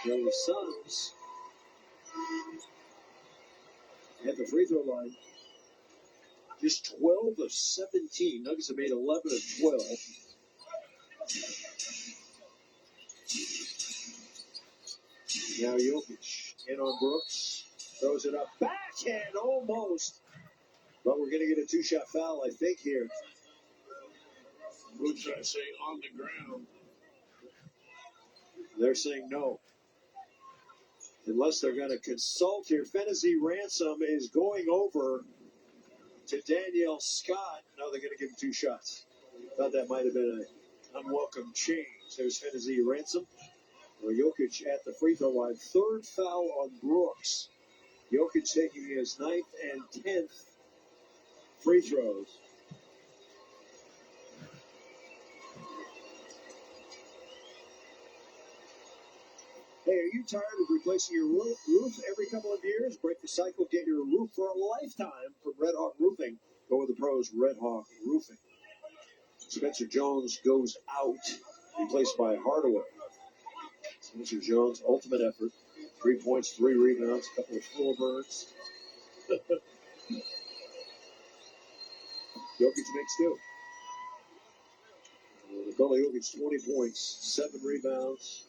The Suns at the free throw line. Just 12 of 17. Nuggets have made 11 of 12. Now Jokic in on Brooks. Throws it up. Backhand almost. But we're going to get a 2-shot foul, I think, here. Who should I say on the ground? They're saying no. Unless they're going to consult here. Fennessy Ransom is going over to Danielle Scott. No, they're going to give him 2 shots. Thought that might have been an unwelcome change. There's Fennessy Ransom. Jokic at the free throw line. 3rd foul on Brooks. Jokic taking his 9th and 10th free throws. Hey, are you tired of replacing your roof every couple of years? Break the cycle. Get your roof for a lifetime from Red Hawk Roofing. Go with the pros, Red Hawk Roofing. Spencer Jones goes out, replaced by Hardaway. Spencer Jones, ultimate effort. 3 points, 3 rebounds, a couple of floor burns. Jokic makes 2. Nikola Jokic, 20 points, 7 rebounds,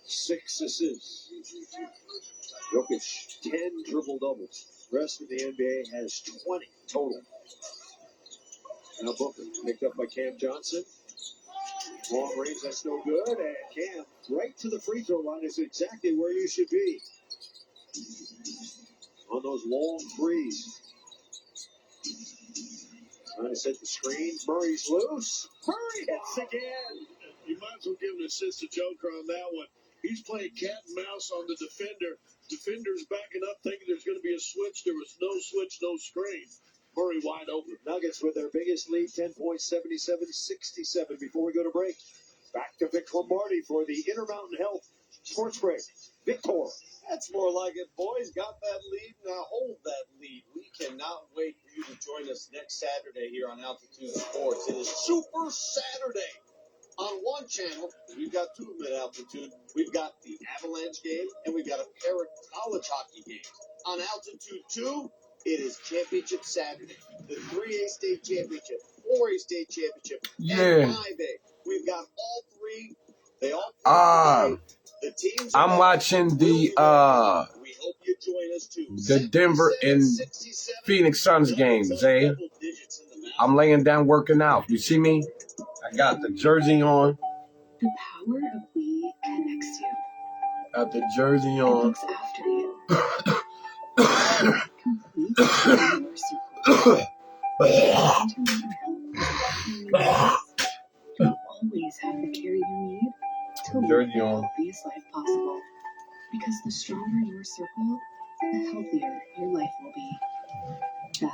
6 assists. Jokic, 10 triple-doubles. The rest of the NBA has 20 total. Now Booker, picked up by Cam Johnson. Long range, that's no good. And Cam, right to the free throw line is exactly where you should be. On those long threes. Trying to set the screen. Murray's loose. Murray hits again. You might as well give an assist to Joker on that one. He's playing cat and mouse on the defender. Defender's backing up, thinking there's going to be a switch. There was no switch, no screen. Murray wide open. Nuggets with their biggest lead, 10 points, 77-67 before we go to break. Back to Vic Lombardi for the Intermountain Health Sports Break. Victor. That's more like it, boys. Got that lead, now hold that lead. We cannot wait for you to join us next Saturday here on Altitude Sports. It is Super Saturday. On one channel, we've got 2 of them at Altitude. We've got the Avalanche game, and we've got a pair of college hockey games. On Altitude 2, it is Championship Saturday. The 3A State Championship, 4A State Championship, and 5A. We've got all 3. They all play the teams. I'm watching the we hope you join us too. the Denver and Phoenix Suns game, Zay. I'm laying down working out. You see me? I got the jersey on. The power of we connects you. Got the jersey on. Looks after you. Complete you'll always have the care you need to live the healthiest life possible. Because the stronger your circle, the healthier your life will be. That's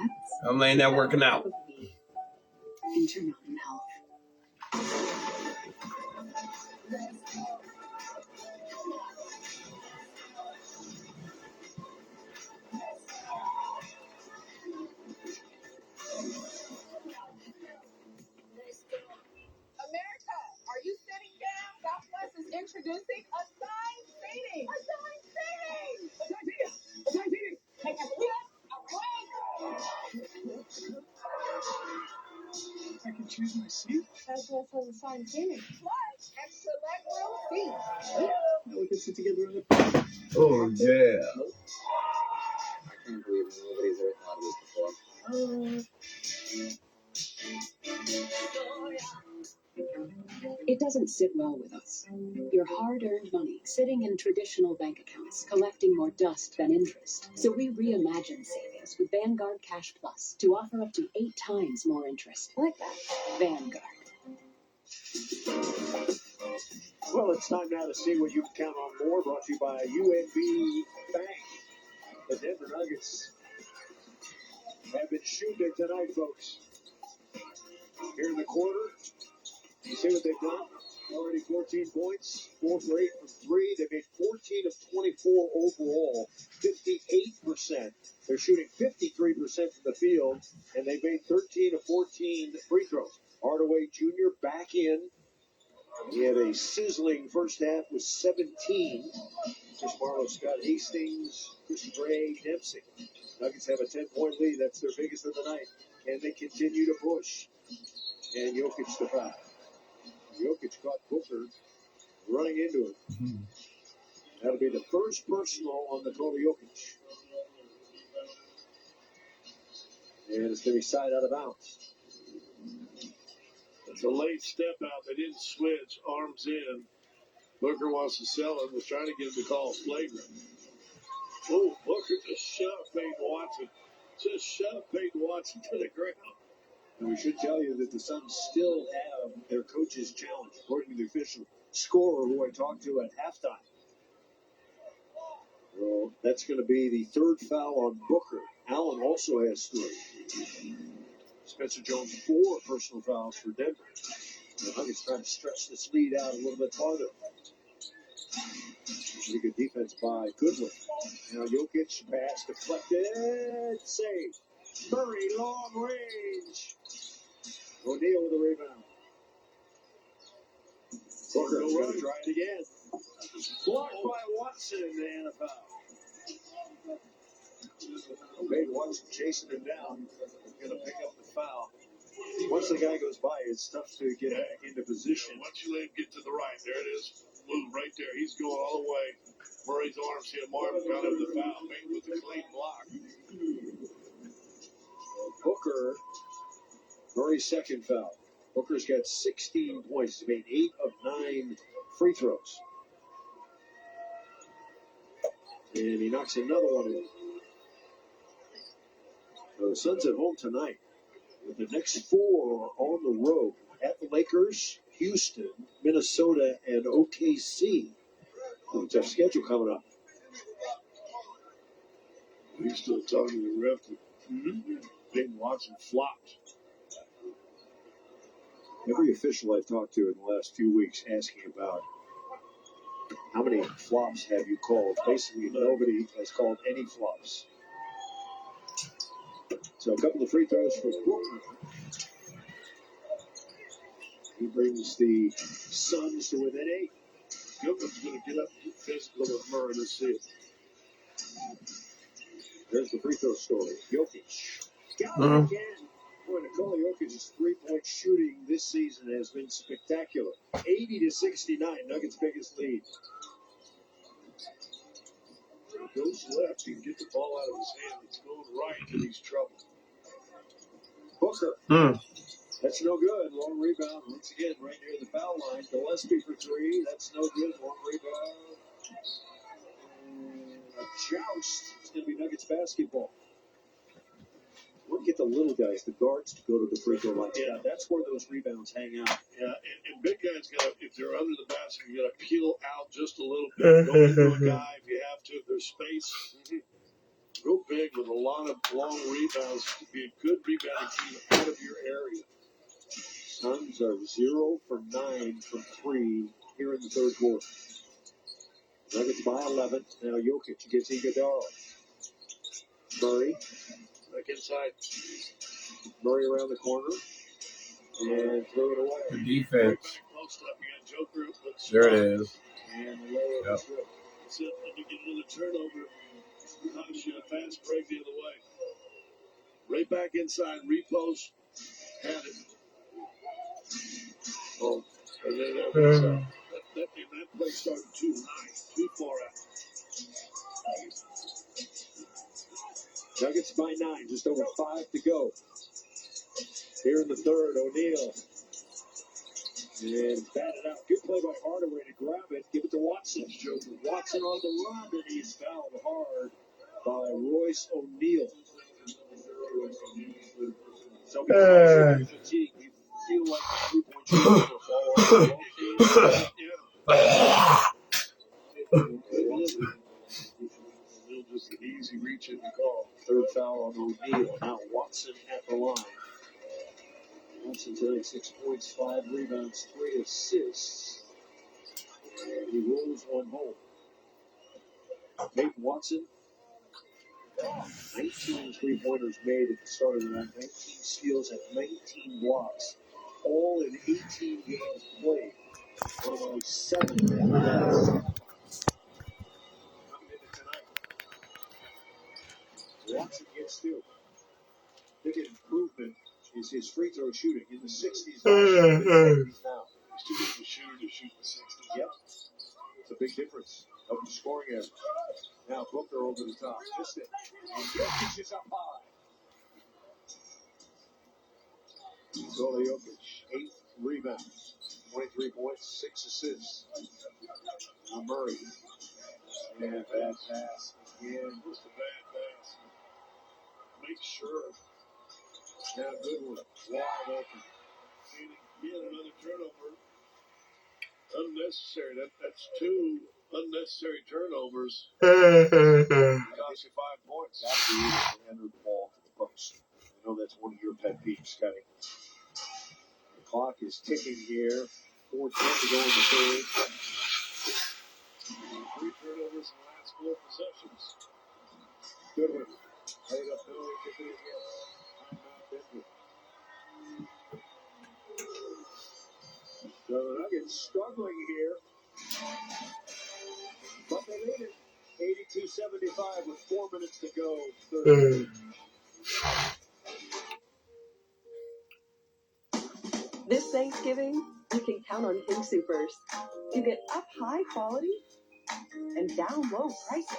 I'm laying down working out. Intermountain Health. America, are you sitting down? Southwest is introducing assigned seating. Assigned seating. Assigned seating. Assigned seating. Take a look around. I can choose my seat. That's what for the fine finish. Plus, extra leg room feet. Now we can sit together in the Oh yeah. I can't believe nobody's ever thought of this before. It doesn't sit well with us. Your hard-earned money sitting in traditional bank accounts, collecting more dust than interest. So we reimagined savings with Vanguard Cash Plus to offer up to 8 times more interest. Like that. Vanguard. Well, it's time now to see what you can count on more. Brought to you by UNB Bank. The Denver Nuggets have been shooting tonight, folks. Here in the quarter, you see what they've done? Already 14 points, 4 for 8 from 3. They made 14 of 24 overall, 58%. They're shooting 53% from the field, and they made 13 of 14 free throws. Hardaway Jr. back in. He had a sizzling first half with 17. Chris Marlowe, Scott Hastings, Chris Gray, Dempsey. Nuggets have a 10-point lead. That's their biggest of the night. And they continue to push. And Jokic to foul. Jokic caught Booker running into him. That'll be the first personal on Nikola Jokic. And it's going to be side out of bounds. It's a late step out. They didn't switch. Arms in. Booker wants to sell it. Was trying to get him to call flagrant. Oh, Booker just shoved Peyton Watson. Just shoved Peyton Watson to the ground. And we should tell you that the Suns still have their coach's challenge, according to the official scorer who I talked to at halftime. Well, that's going to be the third foul on Booker. Allen also has 3. Spencer Jones, 4 personal fouls for Denver. The Nuggets trying to stretch this lead out a little bit farther. Pretty good defense by Goodwin. Now Jokic pass deflected, save. Murray long range. O'Neal with the rebound. Booker's going to try it again. Blocked by Watson and a foul. Peyton Watson chasing him down. Going to pick up the foul. Once the guy goes by, it's tough to get back into position. Yeah, once you let him get to the right, there it is. Move right there. He's going all the way. Murray's arms hit. Marvin got him the foul. Peyton with the clean block. Booker, Murray's second foul. Booker's got 16 points. He made 8 of 9 free throws. And he knocks another one in. So the Suns at home tonight. With the next 4 on the road at the Lakers, Houston, Minnesota, and OKC. Oh, tough schedule coming up. He's still talking to the ref. Peyton Watson flopped. Every official I've talked to in the last few weeks asking about how many flops have you called. Basically, nobody has called any flops. So a couple of free throws for Booker. He brings the Suns to within 8. Gilbert's going to get up and get physical with Murray. Let's see it. There's the free throw story. Jokic. Got it again. Boy, Nikola Jokic's 3-point shooting this season has been spectacular. 80-69, Nuggets' biggest lead. He goes left. He can get the ball out of his hand. It's going right, and he's trouble. Booker. That's no good. Long rebound. Once again, right near the foul line. Gillespie for 3. That's no good. Long rebound. A joust. It's going to be Nuggets basketball. We'll get the little guys, the guards, to go to the free throw line. Yeah, that's where those rebounds hang out. Yeah, and big guys got to, if they're under the basket, you got to peel out just a little bit. Go into a guy if you have to, if there's space. Real big with a lot of long rebounds to be a good rebounding team out of your area. Suns are 0 for 9 from 3 here in the third quarter. Nuggets by 11. Now Jokic gets Iguodala. Murray. Back inside. Murray around the corner. And throw it away. The defense. Post up. You got Joker. There it is. And the layup is good. That's it. Let me get another turnover. A fast break the other way. Right back inside. Repost. Had it. Oh, and then that was, that play started too high, too far out. Nuggets by 9, just over 5 to go. Here in the third, O'Neal. And batted out. Good play by Hardaway to grab it. Give it to Watson. Watson on the run, and he's fouled hard by Royce O'Neal. So because fatigue, you feel like the three-point shooter will fall off the Just an easy reach in the call. Third foul on O'Neal. Now Watson at the line. Watson tonight 6 points, 5 rebounds, 3 assists. And he rolls one home. Peyton Watson, 19 three-pointers made at the start of the night, 19 steals and 19 blocks, all in 18 games played. One of only 7 rebounds coming into tonight. Watson gets 2. Big improvement is his free throw shooting in the 60s. Now. He's too good of a shooter to shoot the 60s. Yep. It's a big difference. Up the scoring average. Now Booker over the top. Missed it. And Jokic is up high. Nikola Jokic, 8 rebounds, 23 points, 6 assists. Now Murray. And bad pass. Again, Just a bad pass. Make sure. Now good one. Wide open. He had another turnover. Unnecessary. That's 2 unnecessary turnovers. Cost you 5 points. That's the easiest to enter the ball to the post. I know that's one of your pet peeves, Scotty. The clock is ticking here. 4:10 to go in the third. 3 turnovers in the last 4 possessions. Good one. Played up penalty, kick it again. Timeout Denver. So the Nuggets struggling here. But they made it 82-75 with 4 minutes to go. Third. This Thanksgiving, you can count on King Soopers to get up high quality and down low prices.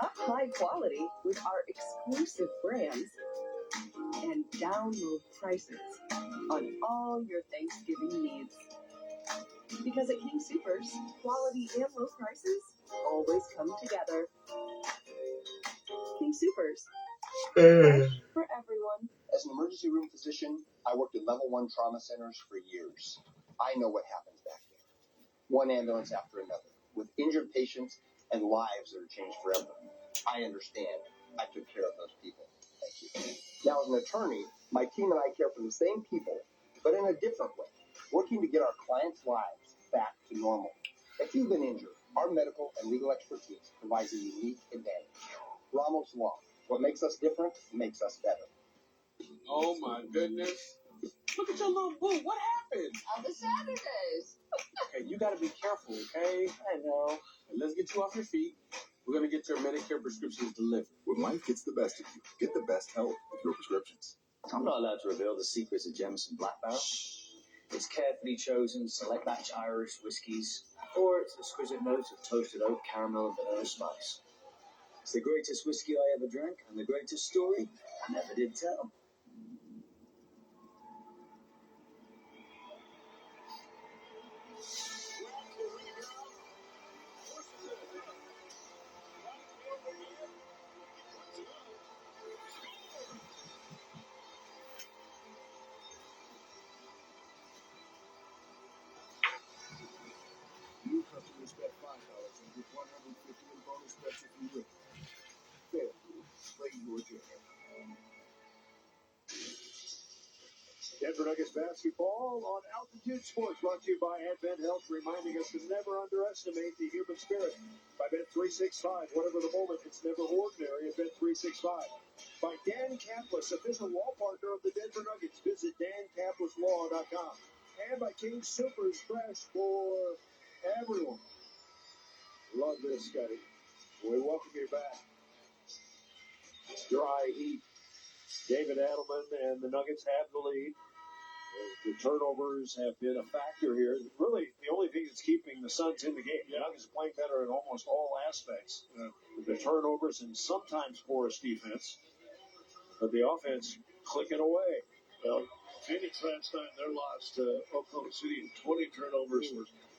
Up high quality with our exclusive brands and down low prices on all your Thanksgiving needs. Because at King Soopers, quality and low prices always come together. King Soopers, fresh for everyone. As an emergency room physician, I worked at level 1 trauma centers for years. I know what happens back there. One ambulance after another, with injured patients and lives that are changed forever. I understand. I took care of those people. Thank you. Now, as an attorney, my team and I care for the same people, but in a different way, working to get our clients' lives back to normal. If you've been injured, our medical and legal expertise provides a unique advantage. Ramos Law. What makes us different makes us better. Oh my goodness. Look at your little boo. What happened? On the Saturdays. Okay, you gotta be careful, okay? I know. And let's get you off your feet. We're gonna get your Medicare prescriptions delivered. When life gets the best of you, get the best help with your prescriptions. I'm not allowed to reveal the secrets of Jameson Black Barrel. It's carefully chosen select batch Irish whiskies for its exquisite notes of toasted oak, caramel, and vanilla spice. It's the greatest whiskey I ever drank and the greatest story I never did tell. New customers bet $5 and get $150 in bonus bets if you win. FanDuel, play your game. Denver Nuggets basketball on Altitude Sports, brought to you by Advent Health, reminding us to never underestimate the human spirit. By Bet365, whatever the moment, it's never ordinary at Bet365. By Dan Caplis, official law partner of the Denver Nuggets. Visit DanCaplisLaw.com. And by King Soopers, fresh for everyone. Love this, Scotty. We welcome you back. Dry heat. David Adelman and the Nuggets have the lead. The turnovers have been a factor here. Really, the only thing that's keeping the Suns in the game. The Nuggets are playing better in almost all aspects. The turnovers and sometimes porous defense, but the offense clicking away. Well, Phoenix last night, their loss to Oklahoma City, 20 turnovers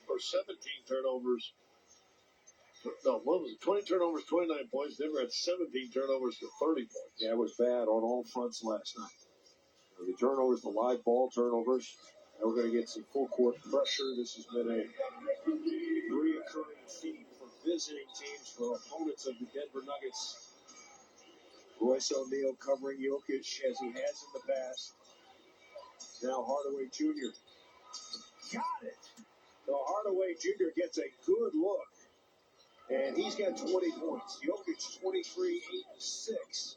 or 17 turnovers. No, what was it? 20 turnovers, 29 points. Denver had 17 turnovers for 30 points. Yeah, it was bad on all fronts last night. The turnovers, the live ball turnovers. Now we're going to get some full court pressure. This has been a reoccurring theme for visiting teams, for opponents of the Denver Nuggets. Royce O'Neal covering Jokic as he has in the past. Now Hardaway Jr. Got it. So Hardaway Jr. gets a good look. And he's got 20 points. Jokic 23, 8, 6.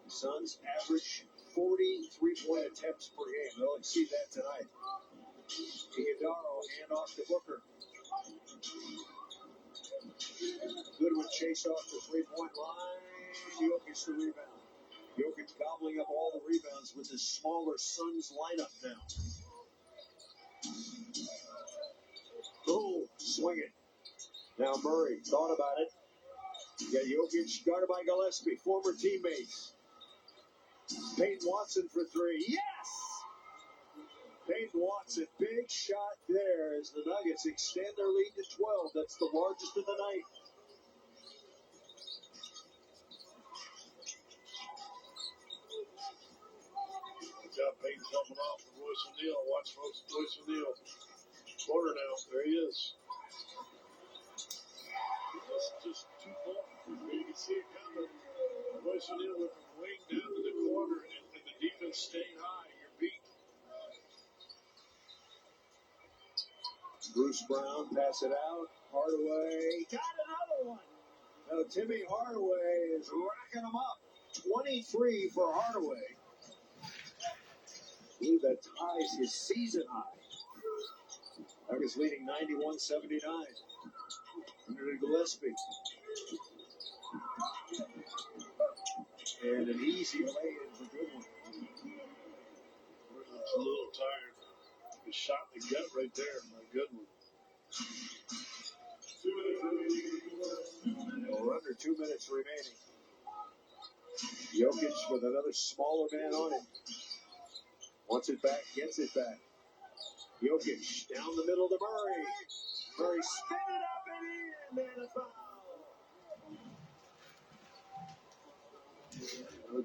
Suns average 40 3-point attempts per game. They'll exceed that tonight. Iguodala hand off to Booker. Goodwin chase off the 3-point line. Jokic the rebound. Jokic gobbling up all the rebounds with his smaller Suns lineup now. Boom, swing it. Now Murray thought about it. You got Jokic guarded by Gillespie, former teammates. Peyton Watson for three. Yes! Peyton Watson, big shot there as the Nuggets extend their lead to 12. That's the largest of the night. Good job, Peyton jumping off for Royce O'Neal. Watch Royce O'Neal. Corner now. There he is. Just 2 points. You can see it coming. Royce O'Neal with the wing down to the corner and the defense staying high. You're beat. Bruce Brown pass it out. Hardaway got another one. Now Timmy Hardaway is racking them up. 23 for Hardaway. I believe that ties his season high. Nuggets leading 91-79. Under Gillespie. And an easy lay-in for Goodwin. A little tired. He shot in the gut right there. My Goodwin. We're under 2 minutes remaining. Jokic with another smaller man on him. Wants it back, gets it back. Jokic down the middle to Murray. Murray spin it up and in, and a foul.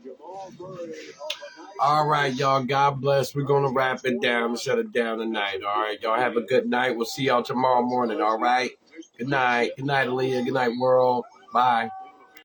Jamal Murray. All right, y'all. God bless. We're going to wrap it down, shut it down tonight. All right, y'all have a good night. We'll see y'all tomorrow morning. All right. Good night. Good night, Aaliyah. Good night, world. Bye.